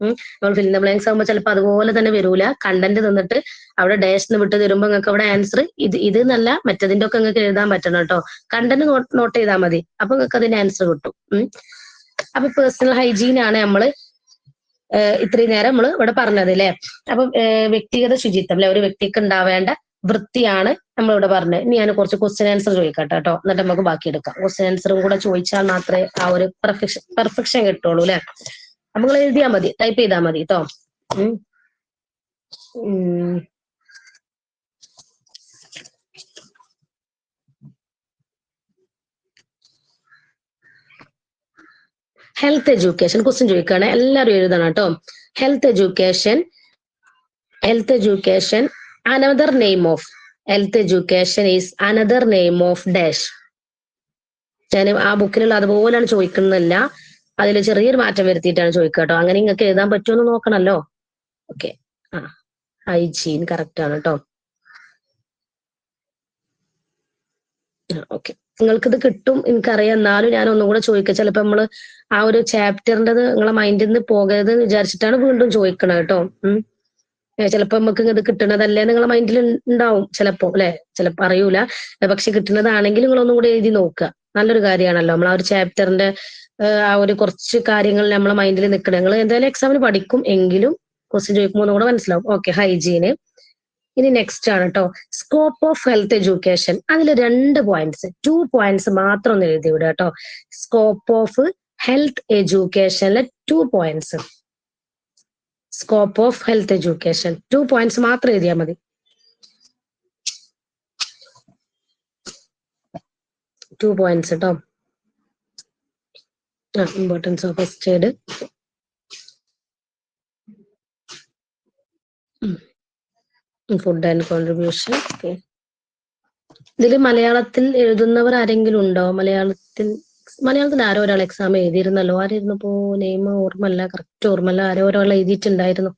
നമ്മൾ ഫിൽ ഇൻ ദ ബ്ലാങ്ക്സ് ആകുമ്പോൾ ചിലപ്പോൾ അതുപോലെ തന്നെ വരൂല. കണ്ടന്റ് തന്നിട്ട് അവിടെ ഡാഷ് വിട്ട് തരുമ്പോൾ നിങ്ങൾക്ക് അവിടെ ആൻസർ ഇത് നല്ല മറ്റതിന്റെ ഒക്കെ നിങ്ങൾക്ക് എഴുതാൻ പറ്റണം കേട്ടോ. കണ്ടന്റ് നോട്ട് ചെയ്താൽ മതി, അപ്പൊ നിങ്ങൾക്ക് അതിന്റെ ആൻസർ കിട്ടും. അപ്പൊ പേഴ്സണൽ ഹൈജീൻ ആണ് നമ്മള് ഇത്രയും നേരം നമ്മൾ ഇവിടെ പറഞ്ഞത് അല്ലെ. അപ്പൊ വ്യക്തിഗത ശുചിത്വം അല്ലെ, ഒരു വ്യക്തിക്ക് ഉണ്ടാവേണ്ട വൃത്തിയാണ് നമ്മളിവിടെ പറഞ്ഞത്. ഇനി ഞാൻ കുറച്ച് ക്വസ്റ്റ്യൻ ആൻസർ ചോദിക്കട്ടെ കേട്ടോ, എന്നിട്ട് നമുക്ക് ബാക്കി എടുക്കാം. ക്വസ്റ്റ്യൻ ആൻസറും കൂടെ ചോദിച്ചാൽ മാത്രമേ ആ ഒരു പെർഫെക്ഷൻ കിട്ടുള്ളൂ അല്ലെ. അപ്പൊ നിങ്ങൾ എഴുതിയാൽ മതി, ടൈപ്പ് ചെയ്താൽ മതി കേട്ടോ. ഹെൽത്ത് എഡ്യൂക്കേഷൻ ക്വസ്റ്റ്യൻ ചോദിക്കുകയാണ്, എല്ലാവരും എഴുതണം കേട്ടോ. Health education another name of health education is another name of dash. ഞാൻ ആ ബുക്കിലുള്ള അതുപോലെയാണ് ചോദിക്കുന്നില്ല, അതിൽ ചെറിയൊരു മാറ്റം വരുത്തിയിട്ടാണ് ചോദിക്കുക കേട്ടോ. അങ്ങനെ നിങ്ങൾക്ക് എഴുതാൻ പറ്റുമെന്ന് നോക്കണല്ലോ. ഓക്കെ, ഹൈജീൻ കറക്റ്റ് ആണ് കേട്ടോ. ഓക്കെ, നിങ്ങൾക്കിത് കിട്ടും എനിക്കറിയാം, എന്നാലും ഞാൻ ഒന്നും കൂടെ ചോദിക്കാം. ചിലപ്പോ നമ്മള് ആ ഒരു ചാപ്റ്ററിൻ്റെത് നിങ്ങളെ മൈൻഡിൽ നിന്ന് പോകരുത് എന്ന് വിചാരിച്ചിട്ടാണ് വീണ്ടും ചോദിക്കണത് കേട്ടോ. ചിലപ്പോ നമുക്ക് ഇത് കിട്ടണതല്ലേ നിങ്ങളെ മൈൻഡിൽ ഉണ്ടാവും ചിലപ്പോ അല്ലെ, ചിലപ്പോ അറിയൂല. പക്ഷെ കിട്ടുന്നതാണെങ്കിൽ നിങ്ങളൊന്നും കൂടെ എഴുതി നോക്കുക, നല്ലൊരു കാര്യമാണല്ലോ. നമ്മൾ ആ ഒരു ചാപ്റ്ററിന്റെ ആ ഒരു കുറച്ച് കാര്യങ്ങൾ നമ്മളെ മൈൻഡിൽ നിൽക്കണം. നിങ്ങൾ എന്തായാലും എക്സാമിന് പഠിക്കും, എങ്കിലും ക്വസ്റ്റ്യൻ ചോദിക്കുമ്പോൾ ഒന്നും കൂടെ മനസ്സിലാവും. Okay, hygiene. ഇനി നെക്സ്റ്റ് ആണ് കേട്ടോ, സ്കോപ്പ് ഓഫ് ഹെൽത്ത് എഡ്യൂക്കേഷൻ. അതിൽ 2 പോയിന്റ്സ് 2 പോയിന്റ്സ് മാത്രം ഒന്ന് എഴുതി വിടുക കേട്ടോ. സ്കോപ്പ് ഓഫ് ഹെൽത്ത് എഡ്യൂക്കേഷനിലെ 2 points. Scope of health education 2 points മാത്രം എഴുതിയാൽ മതി. 2 പോയിന്റ്സ് കേട്ടോ. Importance of first aid, food and contribution. Okay, ഇതിൽ മലയാളത്തിൽ എഴുതുന്നവർ ആരെങ്കിലും ഉണ്ടോ? മലയാളത്തിൽ ആരോ ഒരാൾ എക്സാം എഴുതിയിരുന്നല്ലോ, ആരായിരുന്നു ഇപ്പോ നെയിം ഓർമ്മല്ല, കറക്റ്റ് ഓർമ്മല്ല, ആരോ ഒരാൾ എഴുതിയിട്ടുണ്ടായിരുന്നു.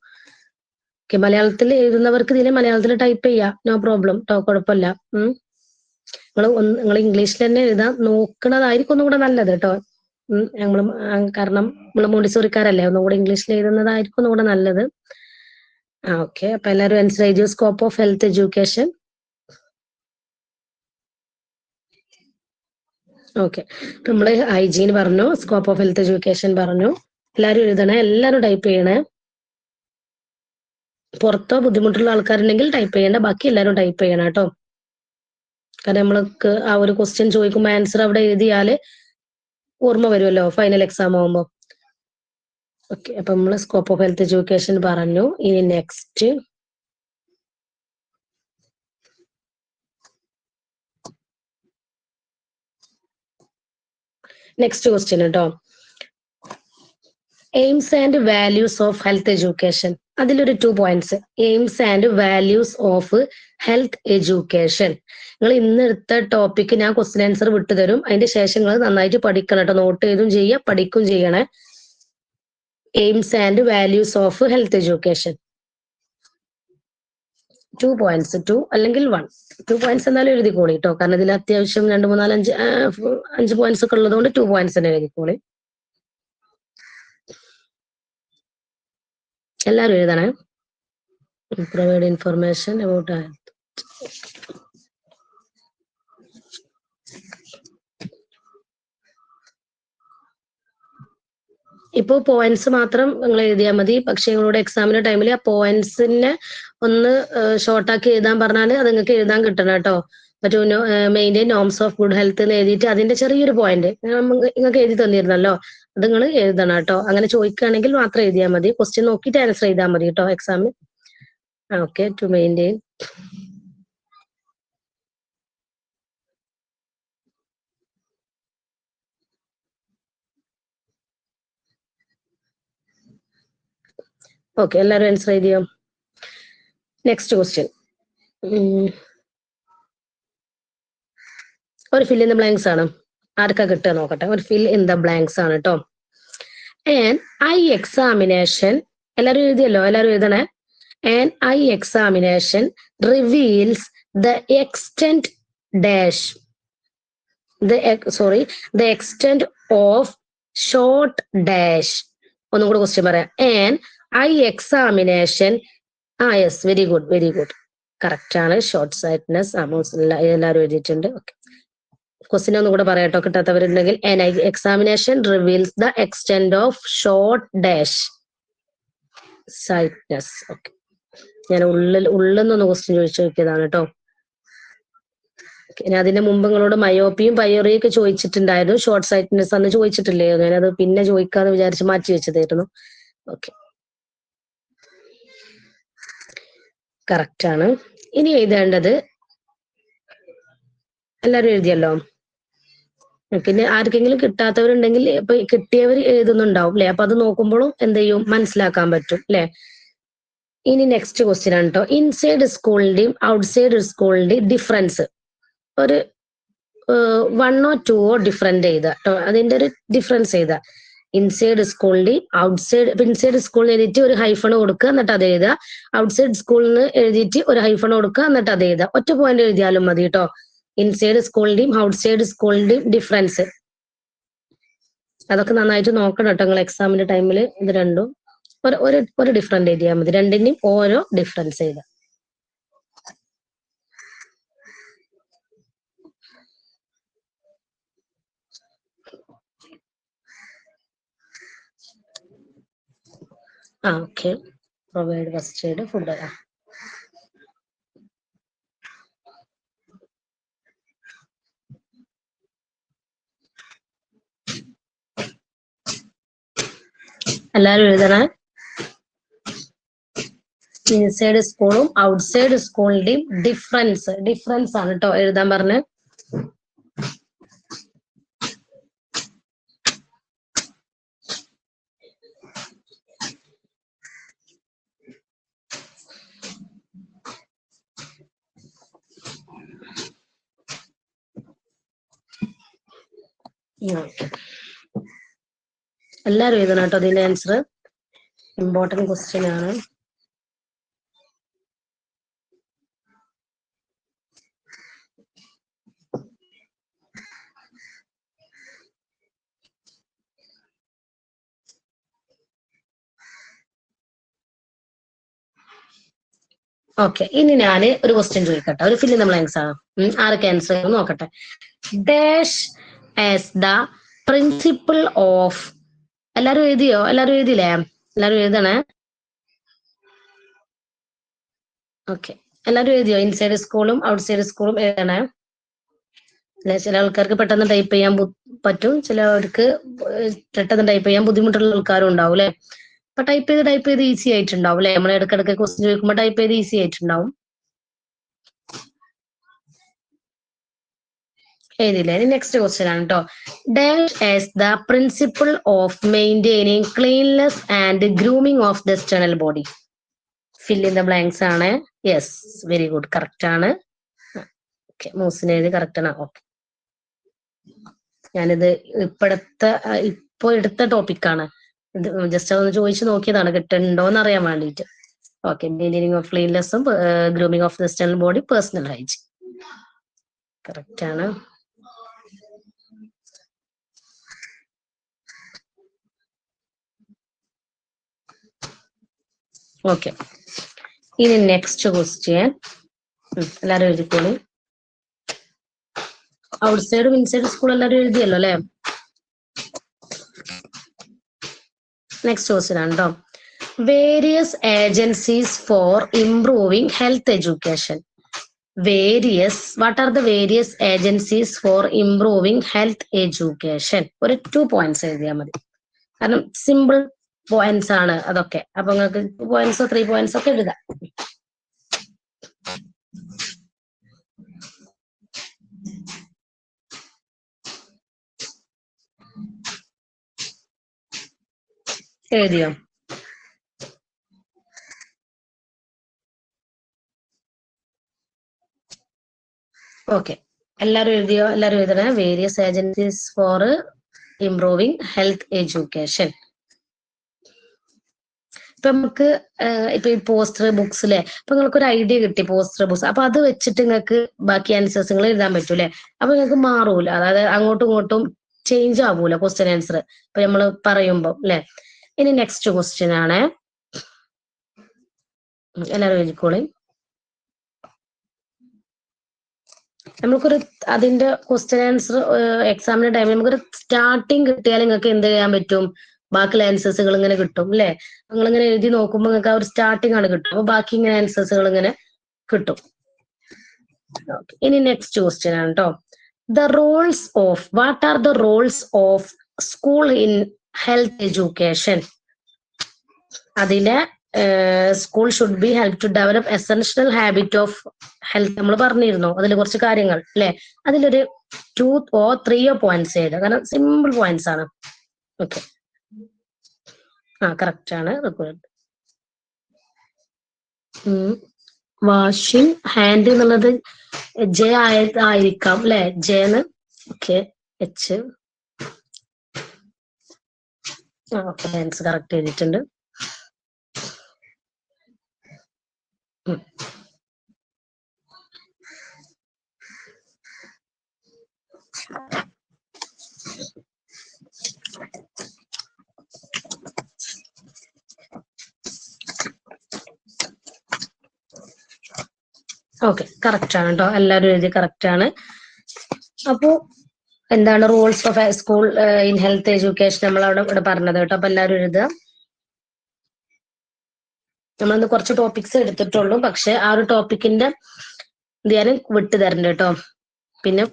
ഓക്കെ, മലയാളത്തിൽ എഴുതുന്നവർക്ക് ഇതിൽ മലയാളത്തിൽ ടൈപ്പ് ചെയ്യാം, നോ പ്രോബ്ലം കേട്ടോ, കുഴപ്പമില്ല. നിങ്ങൾ ഇംഗ്ലീഷിൽ തന്നെ എഴുതാൻ നോക്കുന്നതായിരിക്കും ഒന്നും കൂടെ നല്ലത് കേട്ടോ. കാരണം നമ്മൾ മോണ്ടിസോറിക്കാരല്ലേ, ഒന്നും കൂടെ ഇംഗ്ലീഷിൽ എഴുതുന്നതായിരിക്കും ഒന്നും കൂടെ നല്ലത്. ഓക്കെ, അപ്പൊ എല്ലാവരും ആൻസർ എഴുതിയോ? Scope of health education. Okay, അപ്പൊ നമ്മള് ഹൈജീൻ പറഞ്ഞു, സ്കോപ്പ് ഓഫ് ഹെൽത്ത് എഡ്യൂക്കേഷൻ പറഞ്ഞു. എല്ലാവരും എഴുതണേ, എല്ലാവരും ടൈപ്പ് ചെയ്യണേ. പുറത്തോ ബുദ്ധിമുട്ടുള്ള ആൾക്കാരുണ്ടെങ്കിൽ ടൈപ്പ് ചെയ്യണ്ട, ബാക്കി എല്ലാവരും ടൈപ്പ് ചെയ്യണം കേട്ടോ. കാരണം നമ്മൾക്ക് ആ ഒരു ക്വസ്റ്റ്യൻ ചോദിക്കുമ്പോൾ ആൻസർ അവിടെ എഴുതിയാല് ഓർമ്മ വരുമല്ലോ ഫൈനൽ എക്സാം ആവുമ്പോ. ഓക്കെ, അപ്പൊ നമ്മള് സ്കോപ്പ് ഓഫ് ഹെൽത്ത് എഡ്യൂക്കേഷൻ പറഞ്ഞു. ഇനി നെക്സ്റ്റ് ക്വസ്റ്റ്യൻ കേട്ടോ. AIIMS and values of health education. അതിലൊരു 2 points. AIIMS and values of health education. നിങ്ങൾ ഇന്ന് എടുത്ത ടോപ്പിക്ക് ഞാൻ ക്വസ്റ്റ്യൻ ആൻസർ വിട്ടുതരും, അതിന്റെ ശേഷം നിങ്ങൾ നന്നായിട്ട് പഠിക്കണം കേട്ടോ. നോട്ട് ചെയ്തും ചെയ്യുക, പഠിക്കും ചെയ്യണേ. AIIMS and values of health education 2 points, 2 അല്ലെങ്കിൽ 1. 2 പോയിന്റ്സ് എന്നാലും എഴുതിക്കോളി കേട്ടോ, കാരണം ഇതിൽ അത്യാവശ്യം 2, 3, 4, 5 പോയിന്റ്സ് ഒക്കെ ഉള്ളതുകൊണ്ട് 2 പോയിന്റ്സ് തന്നെ എഴുതിക്കോളി. എല്ലാവരും എഴുതണേ. Provide information about health. ഇപ്പൊ പോയിന്റ്സ് മാത്രം നിങ്ങൾ എഴുതിയാൽ മതി. പക്ഷെ നിങ്ങളുടെ എക്സാമിന്റെ ടൈമിൽ ആ പോയിന്റ്സിനെ ഒന്ന് ഷോർട്ടാക്കി എഴുതാൻ പറഞ്ഞാൽ അത് നിങ്ങൾക്ക് എഴുതാൻ കിട്ടണം കേട്ടോ. മറ്റു maintain norms of good health എന്ന് എഴുതിയിട്ട് അതിന്റെ ചെറിയൊരു പോയിന്റ് നിങ്ങൾക്ക് എഴുതി തന്നിരുന്നല്ലോ, അത് നിങ്ങൾ എഴുതണം കേട്ടോ. അങ്ങനെ ചോദിക്കുകയാണെങ്കിൽ മാത്രം എഴുതിയാൽ മതി, ക്വസ്റ്റ്യൻ നോക്കിയിട്ട് ആൻസർ ചെയ്താൽ മതി കേട്ടോ എക്സാമിന്. Okay, to maintain. ഓക്കെ, എല്ലാവരും ആൻസർ എഴുതിയോ? Next question. ഒരു ഫിൽ ഇൻ ദ ബ്ലാങ്ക്സ് ആണ്. ആർക്കാ കിട്ടുക നോക്കട്ടെ. ഒരു ഫിൽ ഇൻ ദ ബ്ലാങ്ക്സ് ആണ് കേട്ടോ. ആൻഡ് ഐ എക്സാമിനേഷൻ എല്ലാരും എഴുതിയല്ലോ, എല്ലാരും എഴുതണേ. And eye examination reveals the extent dash the extent of short dash. ഒന്നും കൂടെ ക്വസ്റ്റ്യൻ പറയാം. And eye examination yes, very good correct ആണ്. ഷോർട്ട് സൈറ്റ്നെസ് എല്ലാവരും എഴുതിയിട്ടുണ്ട്. ഓക്കെ, ക്വസ്റ്റ്യൻ ഒന്നും കൂടെ പറയാട്ടോ കിട്ടാത്തവരുണ്ടെങ്കിൽ. And eye examination reveals the extent of short dash sightedness. Okay, ഞാൻ ഉള്ളെന്നൊന്ന് ക്വസ്റ്റ്യൻ ചോദിച്ചു നോക്കിയതാണ് കേട്ടോ. ഇനി അതിന്റെ മുമ്പ് നിങ്ങളോട് മയോപ്പിയും പയോറിയും ഒക്കെ ചോദിച്ചിട്ടുണ്ടായിരുന്നു. ഷോർട്ട് സൈറ്റ്നെസ് അന്ന് ചോദിച്ചിട്ടില്ലേ? ഞാനത് പിന്നെ ചോദിക്കാന്ന് വിചാരിച്ച് മാറ്റി വെച്ചതായിരുന്നു. ഓക്കെ, കറക്റ്റ് ആണ്. ഇനി എഴുതേണ്ടത് എല്ലാരും എഴുതിയല്ലോ. പിന്നെ ആർക്കെങ്കിലും കിട്ടാത്തവരുണ്ടെങ്കിൽ ഇപ്പൊ കിട്ടിയവർ എഴുതുന്നുണ്ടാവും അല്ലെ? അപ്പൊ അത് നോക്കുമ്പോഴും എന്ത് ചെയ്യും, മനസ്സിലാക്കാൻ പറ്റും അല്ലെ? ഇനി നെക്സ്റ്റ് ക്വസ്റ്റ്യൻ ആണ് കേട്ടോ. ഇൻസൈഡ് സ്കൂളിന്റെയും ഔട്ട്സൈഡ് സ്കൂളിന്റെയും ഡിഫറൻസ് ഒരു 1 or 2 ഡിഫറെന്റ് എഴുതാ കേട്ടോ. അതിന്റെ ഒരു ഡിഫറൻസ് എഴുതാ. ഇൻസൈഡ് സ്കൂളിന്റെയും ഇൻസൈഡ് സ്കൂളിൽ എഴുതിയിട്ട് ഒരു ഹൈഫൺ കൊടുക്കുക, എന്നിട്ട് അത് എഴുതുക. ഔട്ട്സൈഡ് സ്കൂളിന് എഴുതിയിട്ട് ഒരു ഹൈഫൺ കൊടുക്കുക, എന്നിട്ട് അത് എഴുതുക. ഒറ്റ പോയിന്റ് എഴുതിയാലും മതി കേട്ടോ. ഇൻസൈഡ് സ്കൂളിന്റെയും ഔട്ട്സൈഡ് സ്കൂളിന്റെയും ഡിഫറൻസ് അതൊക്കെ നന്നായിട്ട് നോക്കണം കേട്ടോ നിങ്ങൾ എക്സാമിന്റെ ടൈമിൽ. ഇത് രണ്ടും ഒരു ഡിഫറെന്റ് എഴുതിയാൽ മതി. രണ്ടിന്റെയും ഓരോ ഡിഫറൻസ് എഴുതാം. Okay, provide first aid food. എല്ലാരും എഴുതണേ. ഇൻസൈഡ് സ്കൂളും ഔട്ട്സൈഡ് സ്കൂളിന്റെയും ഡിഫറൻസ് ആണ് കേട്ടോ എഴുതാൻ പറഞ്ഞ്. എല്ലാരും എഴുതണം കേട്ടോ അതിന്റെ ആൻസർ. ഇമ്പോർട്ടന്റ് ക്വസ്റ്റ്യൻ ആണ്. ഓക്കെ, ഇനി ഞാൻ ഒരു ക്വസ്റ്റ്യൻ ചോദിക്കട്ടെ. ഒരു ഫില്ല് നമ്മൾ ആൻസർ ആണ്. ആരൊക്കെ ആൻസർ നോക്കട്ടെ. Dash as the principle of. എല്ലാരും എഴുതിയോ? എല്ലാരും എഴുതിയില്ലേ? എല്ലാരും എഴുതണേ. ഓക്കെ, എല്ലാരും എഴുതിയോ? ഇൻസൈഡ് സ്കൂളും ഔട്ട്സൈഡ് സ്കൂളും എഴുതണേ. അല്ലെ, ചില ആൾക്കാർക്ക് പെട്ടെന്ന് ടൈപ്പ് ചെയ്യാൻ പറ്റും, ചിലവർക്ക് പെട്ടെന്ന് ടൈപ്പ് ചെയ്യാൻ ബുദ്ധിമുട്ടുള്ള ആൾക്കാരും ഉണ്ടാവും അല്ലെ. അപ്പൊ ടൈപ്പ് ചെയ്ത് ഈസി ആയിട്ടുണ്ടാവും അല്ലെ. നമ്മൾ ഇടയ്ക്കിടയ്ക്ക് ക്വസ്റ്റ്യൻ ചോദിക്കുമ്പോൾ ടൈപ്പ് ചെയ്ത് ഈസി ആയിട്ടുണ്ടാവും. എഴുതിയില്ലേ? നെക്സ്റ്റ് ക്വസ്റ്റ്യൻ ആണ് കേട്ടോ. Dash as the principle of maintaining cleanness and grooming of the external body. Fill in the blanks ആണ്. യെസ്, വെരി ഗുഡ്, കറക്റ്റ് ആണ്. ഓക്കെ, മൂസിന് എഴുതി കറക്റ്റ് ആണ്. ഓക്കെ, ഞാനിത് ഇപ്പൊ എടുത്ത ടോപ്പിക്കാണ്. ഇത് ജസ്റ്റ് അതൊന്ന് ചോദിച്ചു നോക്കിയതാണ് കിട്ടുന്നുണ്ടോന്ന് അറിയാൻ വേണ്ടിയിട്ട്. ഓക്കെ, മെയിൻറ്റെയിനിങ് ഓഫ് ക്ലീൻനെസ്സും grooming of the external body, personal hygiene. Correct ആണ്. ഓക്കെ, ഇനി നെക്സ്റ്റ് ക്വസ്റ്റ്യൻ എല്ലാരും എഴുതിക്കോളൂ. ഔട്ട്സൈഡും ഇൻസൈഡ് സ്കൂൾ എല്ലാരും എഴുതിയല്ലോ അല്ലെ. നെക്സ്റ്റ് ക്വസ്റ്റ്യൻ ആണ് കേട്ടോ. Various agencies four improving health education. What are the various agencies for improving health education? ഒരു 2 points എഴുതിയാൽ മതി. കാരണം സിമ്പിൾ പോയിന്റ്സ് ആണ് അതൊക്കെ. അപ്പൊ നിങ്ങൾക്ക് 2 points 3 points ഒക്കെ എഴുതാം. എഴുതിയോ? ഓക്കെ, എല്ലാരും എഴുതിയോ? എല്ലാരും എഴുതണേ. Various agencies for improving health education. ഇപ്പൊ നമുക്ക് ഇപ്പൊ ഈ പോസ്റ്റർ ബുക്സിലെ ഇപ്പൊ നിങ്ങൾക്ക് ഒരു ഐഡിയ കിട്ടി പോസ്റ്റർ ബുക്സ്, അപ്പൊ അത് വെച്ചിട്ട് നിങ്ങൾക്ക് ബാക്കി ആൻസേഴ്സ് നിങ്ങൾ എഴുതാൻ പറ്റൂലേ? അപ്പൊ നിങ്ങൾക്ക് മാറൂല, അതായത് അങ്ങോട്ടും ഇങ്ങോട്ടും ചേഞ്ച് ആവൂല ക്വസ്റ്റ്യൻ ആൻസർ ഇപ്പൊ നമ്മൾ പറയുമ്പോ അല്ലെ. ഇനി നെക്സ്റ്റ് ക്വസ്റ്റ്യൻ ആണ്, എല്ലാവരും എഴുതിക്കോളി. നമുക്കൊരു അതിന്റെ ക്വസ്റ്റ്യൻ ആൻസർ എക്സാമിന്റെ ടൈമിൽ നമുക്കൊരു സ്റ്റാർട്ടിങ് കിട്ടിയാൽ നിങ്ങൾക്ക് എന്ത് ചെയ്യാൻ പറ്റും? ബാക്കിയുള്ള ആൻസേഴ്സുകൾ ഇങ്ങനെ കിട്ടും അല്ലെ? നിങ്ങൾ ഇങ്ങനെ എഴുതി നോക്കുമ്പോൾ നിങ്ങൾക്ക് ആ ഒരു സ്റ്റാർട്ടിങ് ആണ് കിട്ടും. അപ്പൊ ബാക്കി ഇങ്ങനെ ആൻസേഴ്സുകൾ ഇങ്ങനെ കിട്ടും. ഇനി നെക്സ്റ്റ് ക്വസ്റ്റ്യൻ ആണ് കേട്ടോ. What are the roles of school in health education? അതിലെ school should be help to develop essential habit of health നമ്മൾ പറഞ്ഞിരുന്നു. അതിൽ കുറച്ച് കാര്യങ്ങൾ അല്ലെ, അതിലൊരു 2 or 3 പോയിന്റ്സ് എഴുതുക, കാരണം സിമ്പിൾ പോയിന്റ്സ് ആണ്. ഓക്കെ, കറക്റ്റ് ആണ്. വാഷിംഗ് ഹാൻഡ് എന്നുള്ളത് ജെ ആയിരിക്കാം അല്ലെ, ജെന്ന്. Okay, H. Okay, answer correct ചെയ്തിട്ടുണ്ട്. ഓക്കെ, കറക്റ്റ് ആണ് കേട്ടോ. എല്ലാവരും എഴുതി കറക്റ്റ് ആണ്. അപ്പോ എന്താണ് roles of school in health education നമ്മൾ ഇവിടെ പറഞ്ഞത് കേട്ടോ. അപ്പൊ എല്ലാവരും എഴുതുക. നമ്മളിന്ന് കുറച്ച് ടോപ്പിക്സ് എടുത്തിട്ടുള്ളൂ, പക്ഷെ ആ ഒരു ടോപ്പിക്കിന്റെ ഇത് ഞാൻ വിട്ടു തരണ്ട കേട്ടോ. പിന്നെ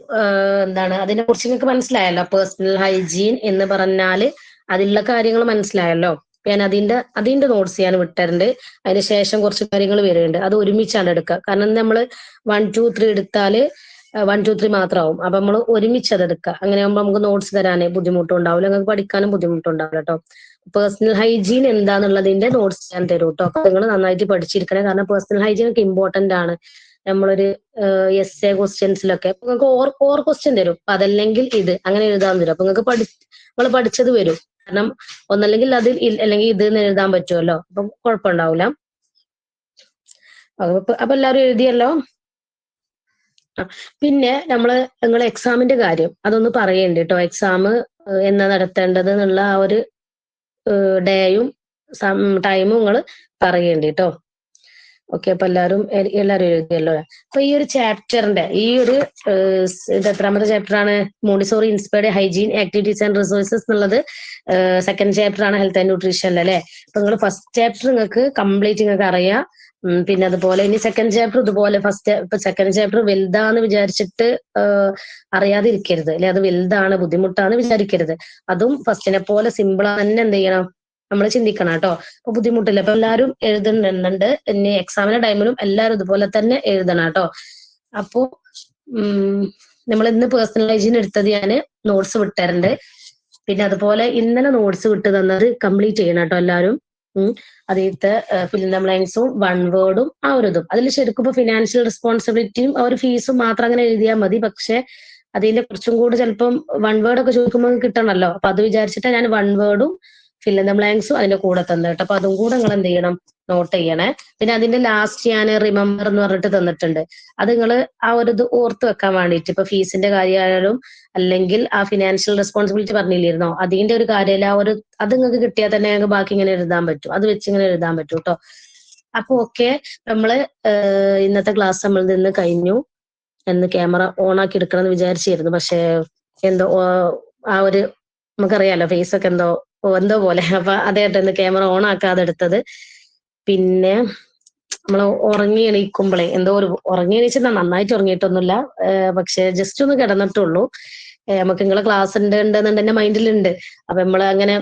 എന്താണ് അതിനെ കുറിച്ച് നിങ്ങൾക്ക് മനസ്സിലായല്ലോ. പേഴ്സണൽ ഹൈജീൻ എന്ന് പറഞ്ഞാല് അതിലുള്ള കാര്യങ്ങൾ മനസ്സിലായല്ലോ. ഞാൻ അതിന്റെ നോട്ട്സ് ഞാൻ വിട്ടരുന്നുണ്ട്. അതിനുശേഷം കുറച്ച് കാര്യങ്ങൾ വരുന്നുണ്ട്, അത് ഒരുമിച്ചാണ് എടുക്കുക. കാരണം നമ്മൾ 1, 2, 3 എടുത്താല് 1, 2, 3 മാത്രമാവും. അപ്പൊ നമ്മൾ ഒരുമിച്ച് അത് എടുക്കുക. അങ്ങനെ ആകുമ്പോൾ നമുക്ക് നോട്ട്സ് തരാനേ ബുദ്ധിമുട്ടുണ്ടാവില്ല, നിങ്ങൾക്ക് പഠിക്കാനും ബുദ്ധിമുട്ടുണ്ടാവില്ല കേട്ടോ. പേഴ്സണൽ ഹൈജീൻ എന്താന്നുള്ളതിന്റെ നോട്ട്സ് ഞാൻ തരും കേട്ടോ. അപ്പൊ നിങ്ങൾ നന്നായിട്ട് പഠിച്ചിരിക്കണേ, കാരണം പേഴ്സണൽ ഹൈജീൻ ഒക്കെ ഇമ്പോർട്ടന്റ് ആണ്. നമ്മളൊരു എസ്എ ക്വസ്റ്റ്യൻസിലൊക്കെ നിങ്ങൾക്ക് ഓർ ക്വസ്റ്റ്യൻ തരും. അപ്പൊ അതല്ലെങ്കിൽ ഇത് അങ്ങനെ എഴുതാൻ തരും. അപ്പൊ നിങ്ങൾക്ക് നിങ്ങൾ പഠിച്ചത് വരും. കാരണം ഒന്നല്ലെങ്കിൽ അതിൽ അല്ലെങ്കിൽ ഇത് എഴുതാൻ പറ്റുമല്ലോ, അപ്പൊ കുഴപ്പമുണ്ടാവില്ല. അപ്പൊ എല്ലാവരും എഴുതിയല്ലോ. പിന്നെ നിങ്ങൾ എക്സാമിന്റെ കാര്യം അതൊന്ന് പറയണ്ടേ കേട്ടോ. എക്സാം എന്നാ നടത്തേണ്ടത് എന്നുള്ള ആ ഒരു ഡേയും ടൈമും നിങ്ങൾ പറയണ്ടേ കേട്ടോ. ഓക്കെ, അപ്പൊ എല്ലാവരും എഴുതിയല്ലോ. അപ്പൊ ഈ ഒരു ചാപ്റ്ററിന്റെ ഈ ഒരു ഇത് എത്രാമത്തെ ചാപ്റ്റർ ആണ്? Montessori inspired hygiene activities and resources എന്നുള്ളത് സെക്കൻഡ് ചാപ്റ്റർ ആണ്, ഹെൽത്ത് ആൻഡ് ന്യൂട്രീഷൻ അല്ലെ. അപ്പൊ നിങ്ങൾ ഫസ്റ്റ് ചാപ്റ്റർ നിങ്ങൾക്ക് കംപ്ലീറ്റ് നിങ്ങൾക്ക് അറിയാം. പിന്നെ അതുപോലെ ഇനി സെക്കൻഡ് ചാപ്റ്റർ ഇതുപോലെ ഇപ്പൊ സെക്കൻഡ് ചാപ്റ്റർ വലുതാന്ന് വിചാരിച്ചിട്ട് അറിയാതിരിക്കരുത് അല്ലെ. അത് വലുതാണ് ബുദ്ധിമുട്ടാന്ന് വിചാരിക്കരുത്. അതും ഫസ്റ്റിനെ പോലെ സിമ്പിൾ തന്നെ എന്ത് ചെയ്യണം, നമ്മൾ ചിന്തിക്കണം കേട്ടോ. അപ്പൊ ബുദ്ധിമുട്ടില്ല. അപ്പൊ എല്ലാവരും എഴുതുന്നുണ്ട്. ഇനി എക്സാമിന്റെ ടൈമിലും എല്ലാവരും ഇതുപോലെ തന്നെ എഴുതണം കേട്ടോ. അപ്പോ നമ്മൾ ഇന്ന് പേഴ്സണൽ ഹൈജീൻ എടുത്തത് ഞാൻ നോട്ട്സ് വിട്ടരുന്നുണ്ട്. പിന്നെ അതുപോലെ ഇന്നലെ നോട്ട്സ് വിട്ട് തന്നത് കംപ്ലീറ്റ് ചെയ്യണം കേട്ടോ എല്ലാവരും. അതിലത്തെ ഫിൽ ഇൻ ദ ബ്ലാങ്ക്സും 1 വേർഡും ആ ഒരു ഇതും അതിൽ ശരിക്കും ഇപ്പൊ ഫിനാൻഷ്യൽ റെസ്പോൺസിബിലിറ്റിയും ആ ഒരു ഫീസും മാത്രം അങ്ങനെ എഴുതിയാൽ മതി. പക്ഷെ അതിന്റെ കുറച്ചും കൂടി ചിലപ്പം 1 വേർഡ് ഒക്കെ ചോദിക്കുമ്പോൾ കിട്ടണമല്ലോ. അപ്പൊ അത് വിചാരിച്ചിട്ട് ഞാൻ 1 വേർഡും ഫിൽ ഇൻ ദ ബ്ലാങ്ക്സും അതിന്റെ കൂടെ തന്നു കേട്ടോ. അപ്പൊ അതും കൂടെ നിങ്ങൾ എന്ത് ചെയ്യണം, നോട്ട് ചെയ്യണേ. പിന്നെ അതിന്റെ ലാസ്റ്റ് ഞാൻ റിമെമ്പർ എന്ന് പറഞ്ഞിട്ട് തന്നിട്ടുണ്ട്. അത് നിങ്ങൾ ആ ഒരു ഇത് ഓർത്ത് വെക്കാൻ വേണ്ടിയിട്ട്, ഇപ്പൊ ഫീസിന്റെ കാര്യമായാലും അല്ലെങ്കിൽ ആ ഫിനാൻഷ്യൽ റെസ്പോൺസിബിലിറ്റി പറഞ്ഞില്ലായിരുന്നോ, അതിന്റെ ഒരു കാര്യം ആ ഒരു അത് നിങ്ങൾക്ക് കിട്ടിയാൽ തന്നെ ഞങ്ങൾക്ക് ബാക്കി ഇങ്ങനെ എഴുതാൻ പറ്റും. അത് വെച്ച് ഇങ്ങനെ എഴുതാൻ പറ്റും കേട്ടോ. അപ്പൊ ഓക്കെ, നമ്മള് ഇന്നത്തെ ക്ലാസ് നമ്മൾ നിന്ന് കഴിഞ്ഞു. എന്ന് ക്യാമറ ഓൺ ആക്കി എടുക്കണം എന്ന് വിചാരിച്ചിരുന്നു, പക്ഷെ എന്തോ ആ ഒരു നമുക്കറിയാലോ ഫേസ് ഒക്കെ എന്തോ പോലെ. അപ്പൊ അതേട്ടോ ഇന്ന് ക്യാമറ ഓൺ ആക്കാതെ എടുത്തത്. പിന്നെ നമ്മൾ ഉറങ്ങി എണീക്കുമ്പോഴേ എന്തോ ഒരു ഉറങ്ങി എണീച്ചാൽ നന്നായിട്ട് ഉറങ്ങിയിട്ടൊന്നുമില്ല, പക്ഷെ ജസ്റ്റ് ഒന്ന് കിടന്നിട്ടുള്ളൂ. നമുക്ക് നിങ്ങളെ ക്ലാസ് ഉണ്ടെന്നുണ്ട് എന്റെ മൈൻഡിലുണ്ട്. അപ്പൊ നമ്മള് അങ്ങനെ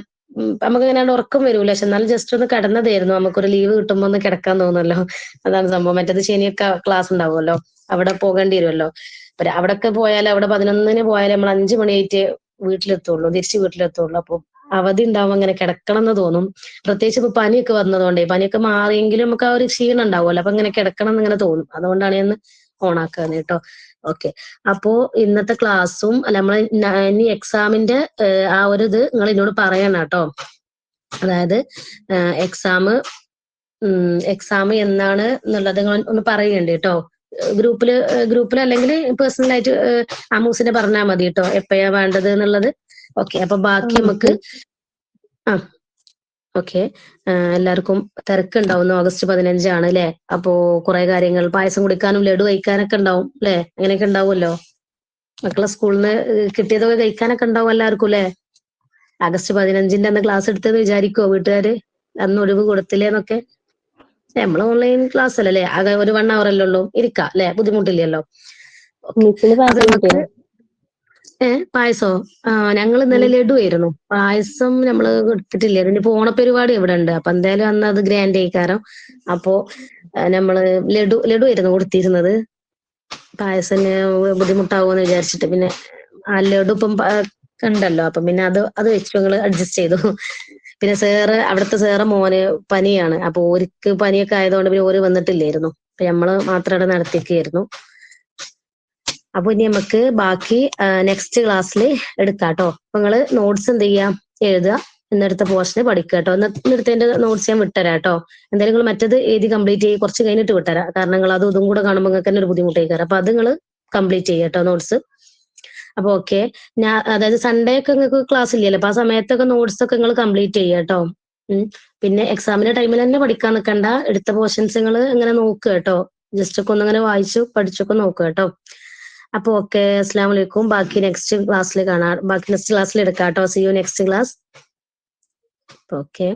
നമുക്ക് അങ്ങനെ ഉറക്കം വരൂല, പക്ഷെ എന്നാലും ജസ്റ്റ് ഒന്ന് കിടന്നതായിരുന്നു. നമുക്കൊരു ലീവ് കിട്ടുമ്പോ ഒന്ന് കിടക്കാൻ തോന്നുമല്ലോ, അതാണ് സംഭവം. മറ്റേത് ശനിയൊക്കെ ക്ലാസ് ഉണ്ടാവുമല്ലോ, അവിടെ പോകേണ്ടി വരുമല്ലോ. അവിടെയൊക്കെ പോയാൽ അവിടെ 11-ന് പോയാൽ നമ്മൾ 5 മണിയായിട്ട് വീട്ടിലെത്തുള്ളൂ, തിരിച്ച് വീട്ടിലെത്തുള്ളൂ. അപ്പൊ അവധി ഉണ്ടാവും, അങ്ങനെ കിടക്കണം എന്ന് തോന്നും. പ്രത്യേകിച്ച് ഇപ്പൊ പനിയൊക്കെ വന്നതുകൊണ്ടേ, പനിയൊക്കെ മാറിയെങ്കിലും നമുക്ക് ആ ഒരു ക്ഷീണം ഉണ്ടാവുമല്ലോ, അപ്പൊ ഇങ്ങനെ കിടക്കണം എന്ന് ഇങ്ങനെ തോന്നും. അതുകൊണ്ടാണ് ഞാൻ ഓൺ ആക്കുകയാണ് കേട്ടോ. ഓക്കെ, അപ്പോ ഇന്നത്തെ ക്ലാസ്സും അല്ല നമ്മളെ ഇനി എക്സാമിന്റെ ആ ഒരു ഇത് നിങ്ങൾ എന്നോട് പറയണം കേട്ടോ. അതായത് എക്സാം എന്നാണ് എന്നുള്ളത് നിങ്ങൾ ഒന്ന് പറയണ്ടേ കേട്ടോ. ഗ്രൂപ്പിൽ അല്ലെങ്കിൽ പേഴ്സണലായിട്ട് അമൂസിനെ പറഞ്ഞാൽ മതി കേട്ടോ എപ്പോഴാ വേണ്ടത് എന്നുള്ളത്. ഓക്കെ, അപ്പൊ ബാക്കി നമുക്ക് ഓക്കെ, എല്ലാവർക്കും തിരക്കുണ്ടാവുന്നു. ഓഗസ്റ്റ് 15 അല്ലേ? അപ്പോ കുറെ കാര്യങ്ങൾ, പായസം കുടിക്കാനും ലഡു കഴിക്കാനൊക്കെ ഉണ്ടാവും അല്ലെ? അങ്ങനെയൊക്കെ ഉണ്ടാവുമല്ലോ. മക്കളെ സ്കൂളിൽ നിന്ന് കിട്ടിയതൊക്കെ കഴിക്കാനൊക്കെ ഉണ്ടാവും എല്ലാവർക്കും അല്ലെ? ആഗസ്റ്റ് 15 അന്ന് ക്ലാസ് എടുത്തെന്ന് വിചാരിക്കുവോ വീട്ടുകാര്? അന്ന് ഒഴിവ് കൊടുത്തില്ലേന്നൊക്കെ. നമ്മൾ ഓൺലൈൻ ക്ലാസ് അല്ലേ, ആകെ ഒരു 1 hour അല്ലേ ഉള്ളൂ, ഇരിക്കാം അല്ലെ? ബുദ്ധിമുട്ടില്ലല്ലോ. അപ്പൊ നമുക്ക് പായസോ? ഞങ്ങൾ ഇന്നലെ ലഡു ആയിരുന്നു. പായസം നമ്മള് എടുത്തിട്ടില്ല. ഇനിയിപ്പോ ഓണപരിപാടി ഇവിടെ ഉണ്ട്. അപ്പൊ എന്തായാലും അന്ന് അത് ഗ്രാൻഡ് ആയിക്കാരം. അപ്പോ നമ്മള് ലഡു ആയിരുന്നു കൊടുത്തിരുന്നത്. പായസം ബുദ്ധിമുട്ടാവുമെന്ന് വിചാരിച്ചിട്ട് പിന്നെ ആ ലഡു ഇപ്പം കണ്ടല്ലോ, അപ്പൊ പിന്നെ അത് വെച്ചു ഞങ്ങള് അഡ്ജസ്റ്റ് ചെയ്തു. പിന്നെ അവിടുത്തെ മോന് പനിയാണ്. അപ്പൊ ഓർക്ക് പനിയൊക്കെ ആയതുകൊണ്ട് പിന്നെ ഓര് വന്നിട്ടില്ലായിരുന്നു. അപ്പൊ നമ്മള് മാത്രം അവിടെ നടത്തിയൊക്കെയായിരുന്നു. അപ്പൊ ഇനി നമുക്ക് ബാക്കി നെക്സ്റ്റ് ക്ലാസ്സിൽ എടുക്കാം കേട്ടോ. അപ്പൊ നിങ്ങള് നോട്ട്സ് എന്ത് ചെയ്യാം, എഴുതുക, ഇന്നെടുത്ത പോർഷന് പഠിക്കുക കേട്ടോ. ഇന്നെടുത്തതിന്റെ നോട്ട്സ് ഞാൻ വിട്ടുതരാം കേട്ടോ. എന്തായാലും നിങ്ങൾ മറ്റത് എഴുതി കംപ്ലീറ്റ് ചെയ്ത് കുറച്ച് കഴിഞ്ഞിട്ട് വിട്ടുതരാം. കാരണം നിങ്ങൾ അതും ഇതും കൂടെ കാണുമ്പോൾ നിങ്ങൾക്ക് തന്നെ ഒരു ബുദ്ധിമുട്ടായിരിക്കും. അപ്പൊ അത് നിങ്ങൾ കംപ്ലീറ്റ് ചെയ്യുക കേട്ടോ നോട്ട്സ്. അപ്പൊ ഓക്കെ, അതായത് സൺഡേ ഒക്കെ നിങ്ങൾക്ക് ക്ലാസ് ഇല്ലല്ലോ, അപ്പൊ ആ സമയത്തൊക്കെ നോട്ട്സ് ഒക്കെ നിങ്ങൾ കംപ്ലീറ്റ് ചെയ്യുക കേട്ടോ. പിന്നെ എക്സാമിന്റെ ടൈമിൽ തന്നെ പഠിക്കാൻ നിൽക്കണ്ട. എടുത്ത പോർഷൻസ് നിങ്ങൾ ഇങ്ങനെ നോക്കുക കേട്ടോ. ജസ്റ്റ് ഒക്കെ ഒന്നിങ്ങനെ വായിച്ചു പഠിച്ചൊക്കെ നോക്കുക കേട്ടോ. അപ്പൊ ഓക്കെ, അസ്സലാമു അലൈക്കും. ബാക്കി നെക്സ്റ്റ് ക്ലാസ്സിൽ കാണാം. ബാക്കി നെക്സ്റ്റ് ക്ലാസ്സിൽ എടുക്കാം കേട്ടോ. C you next class. Okay.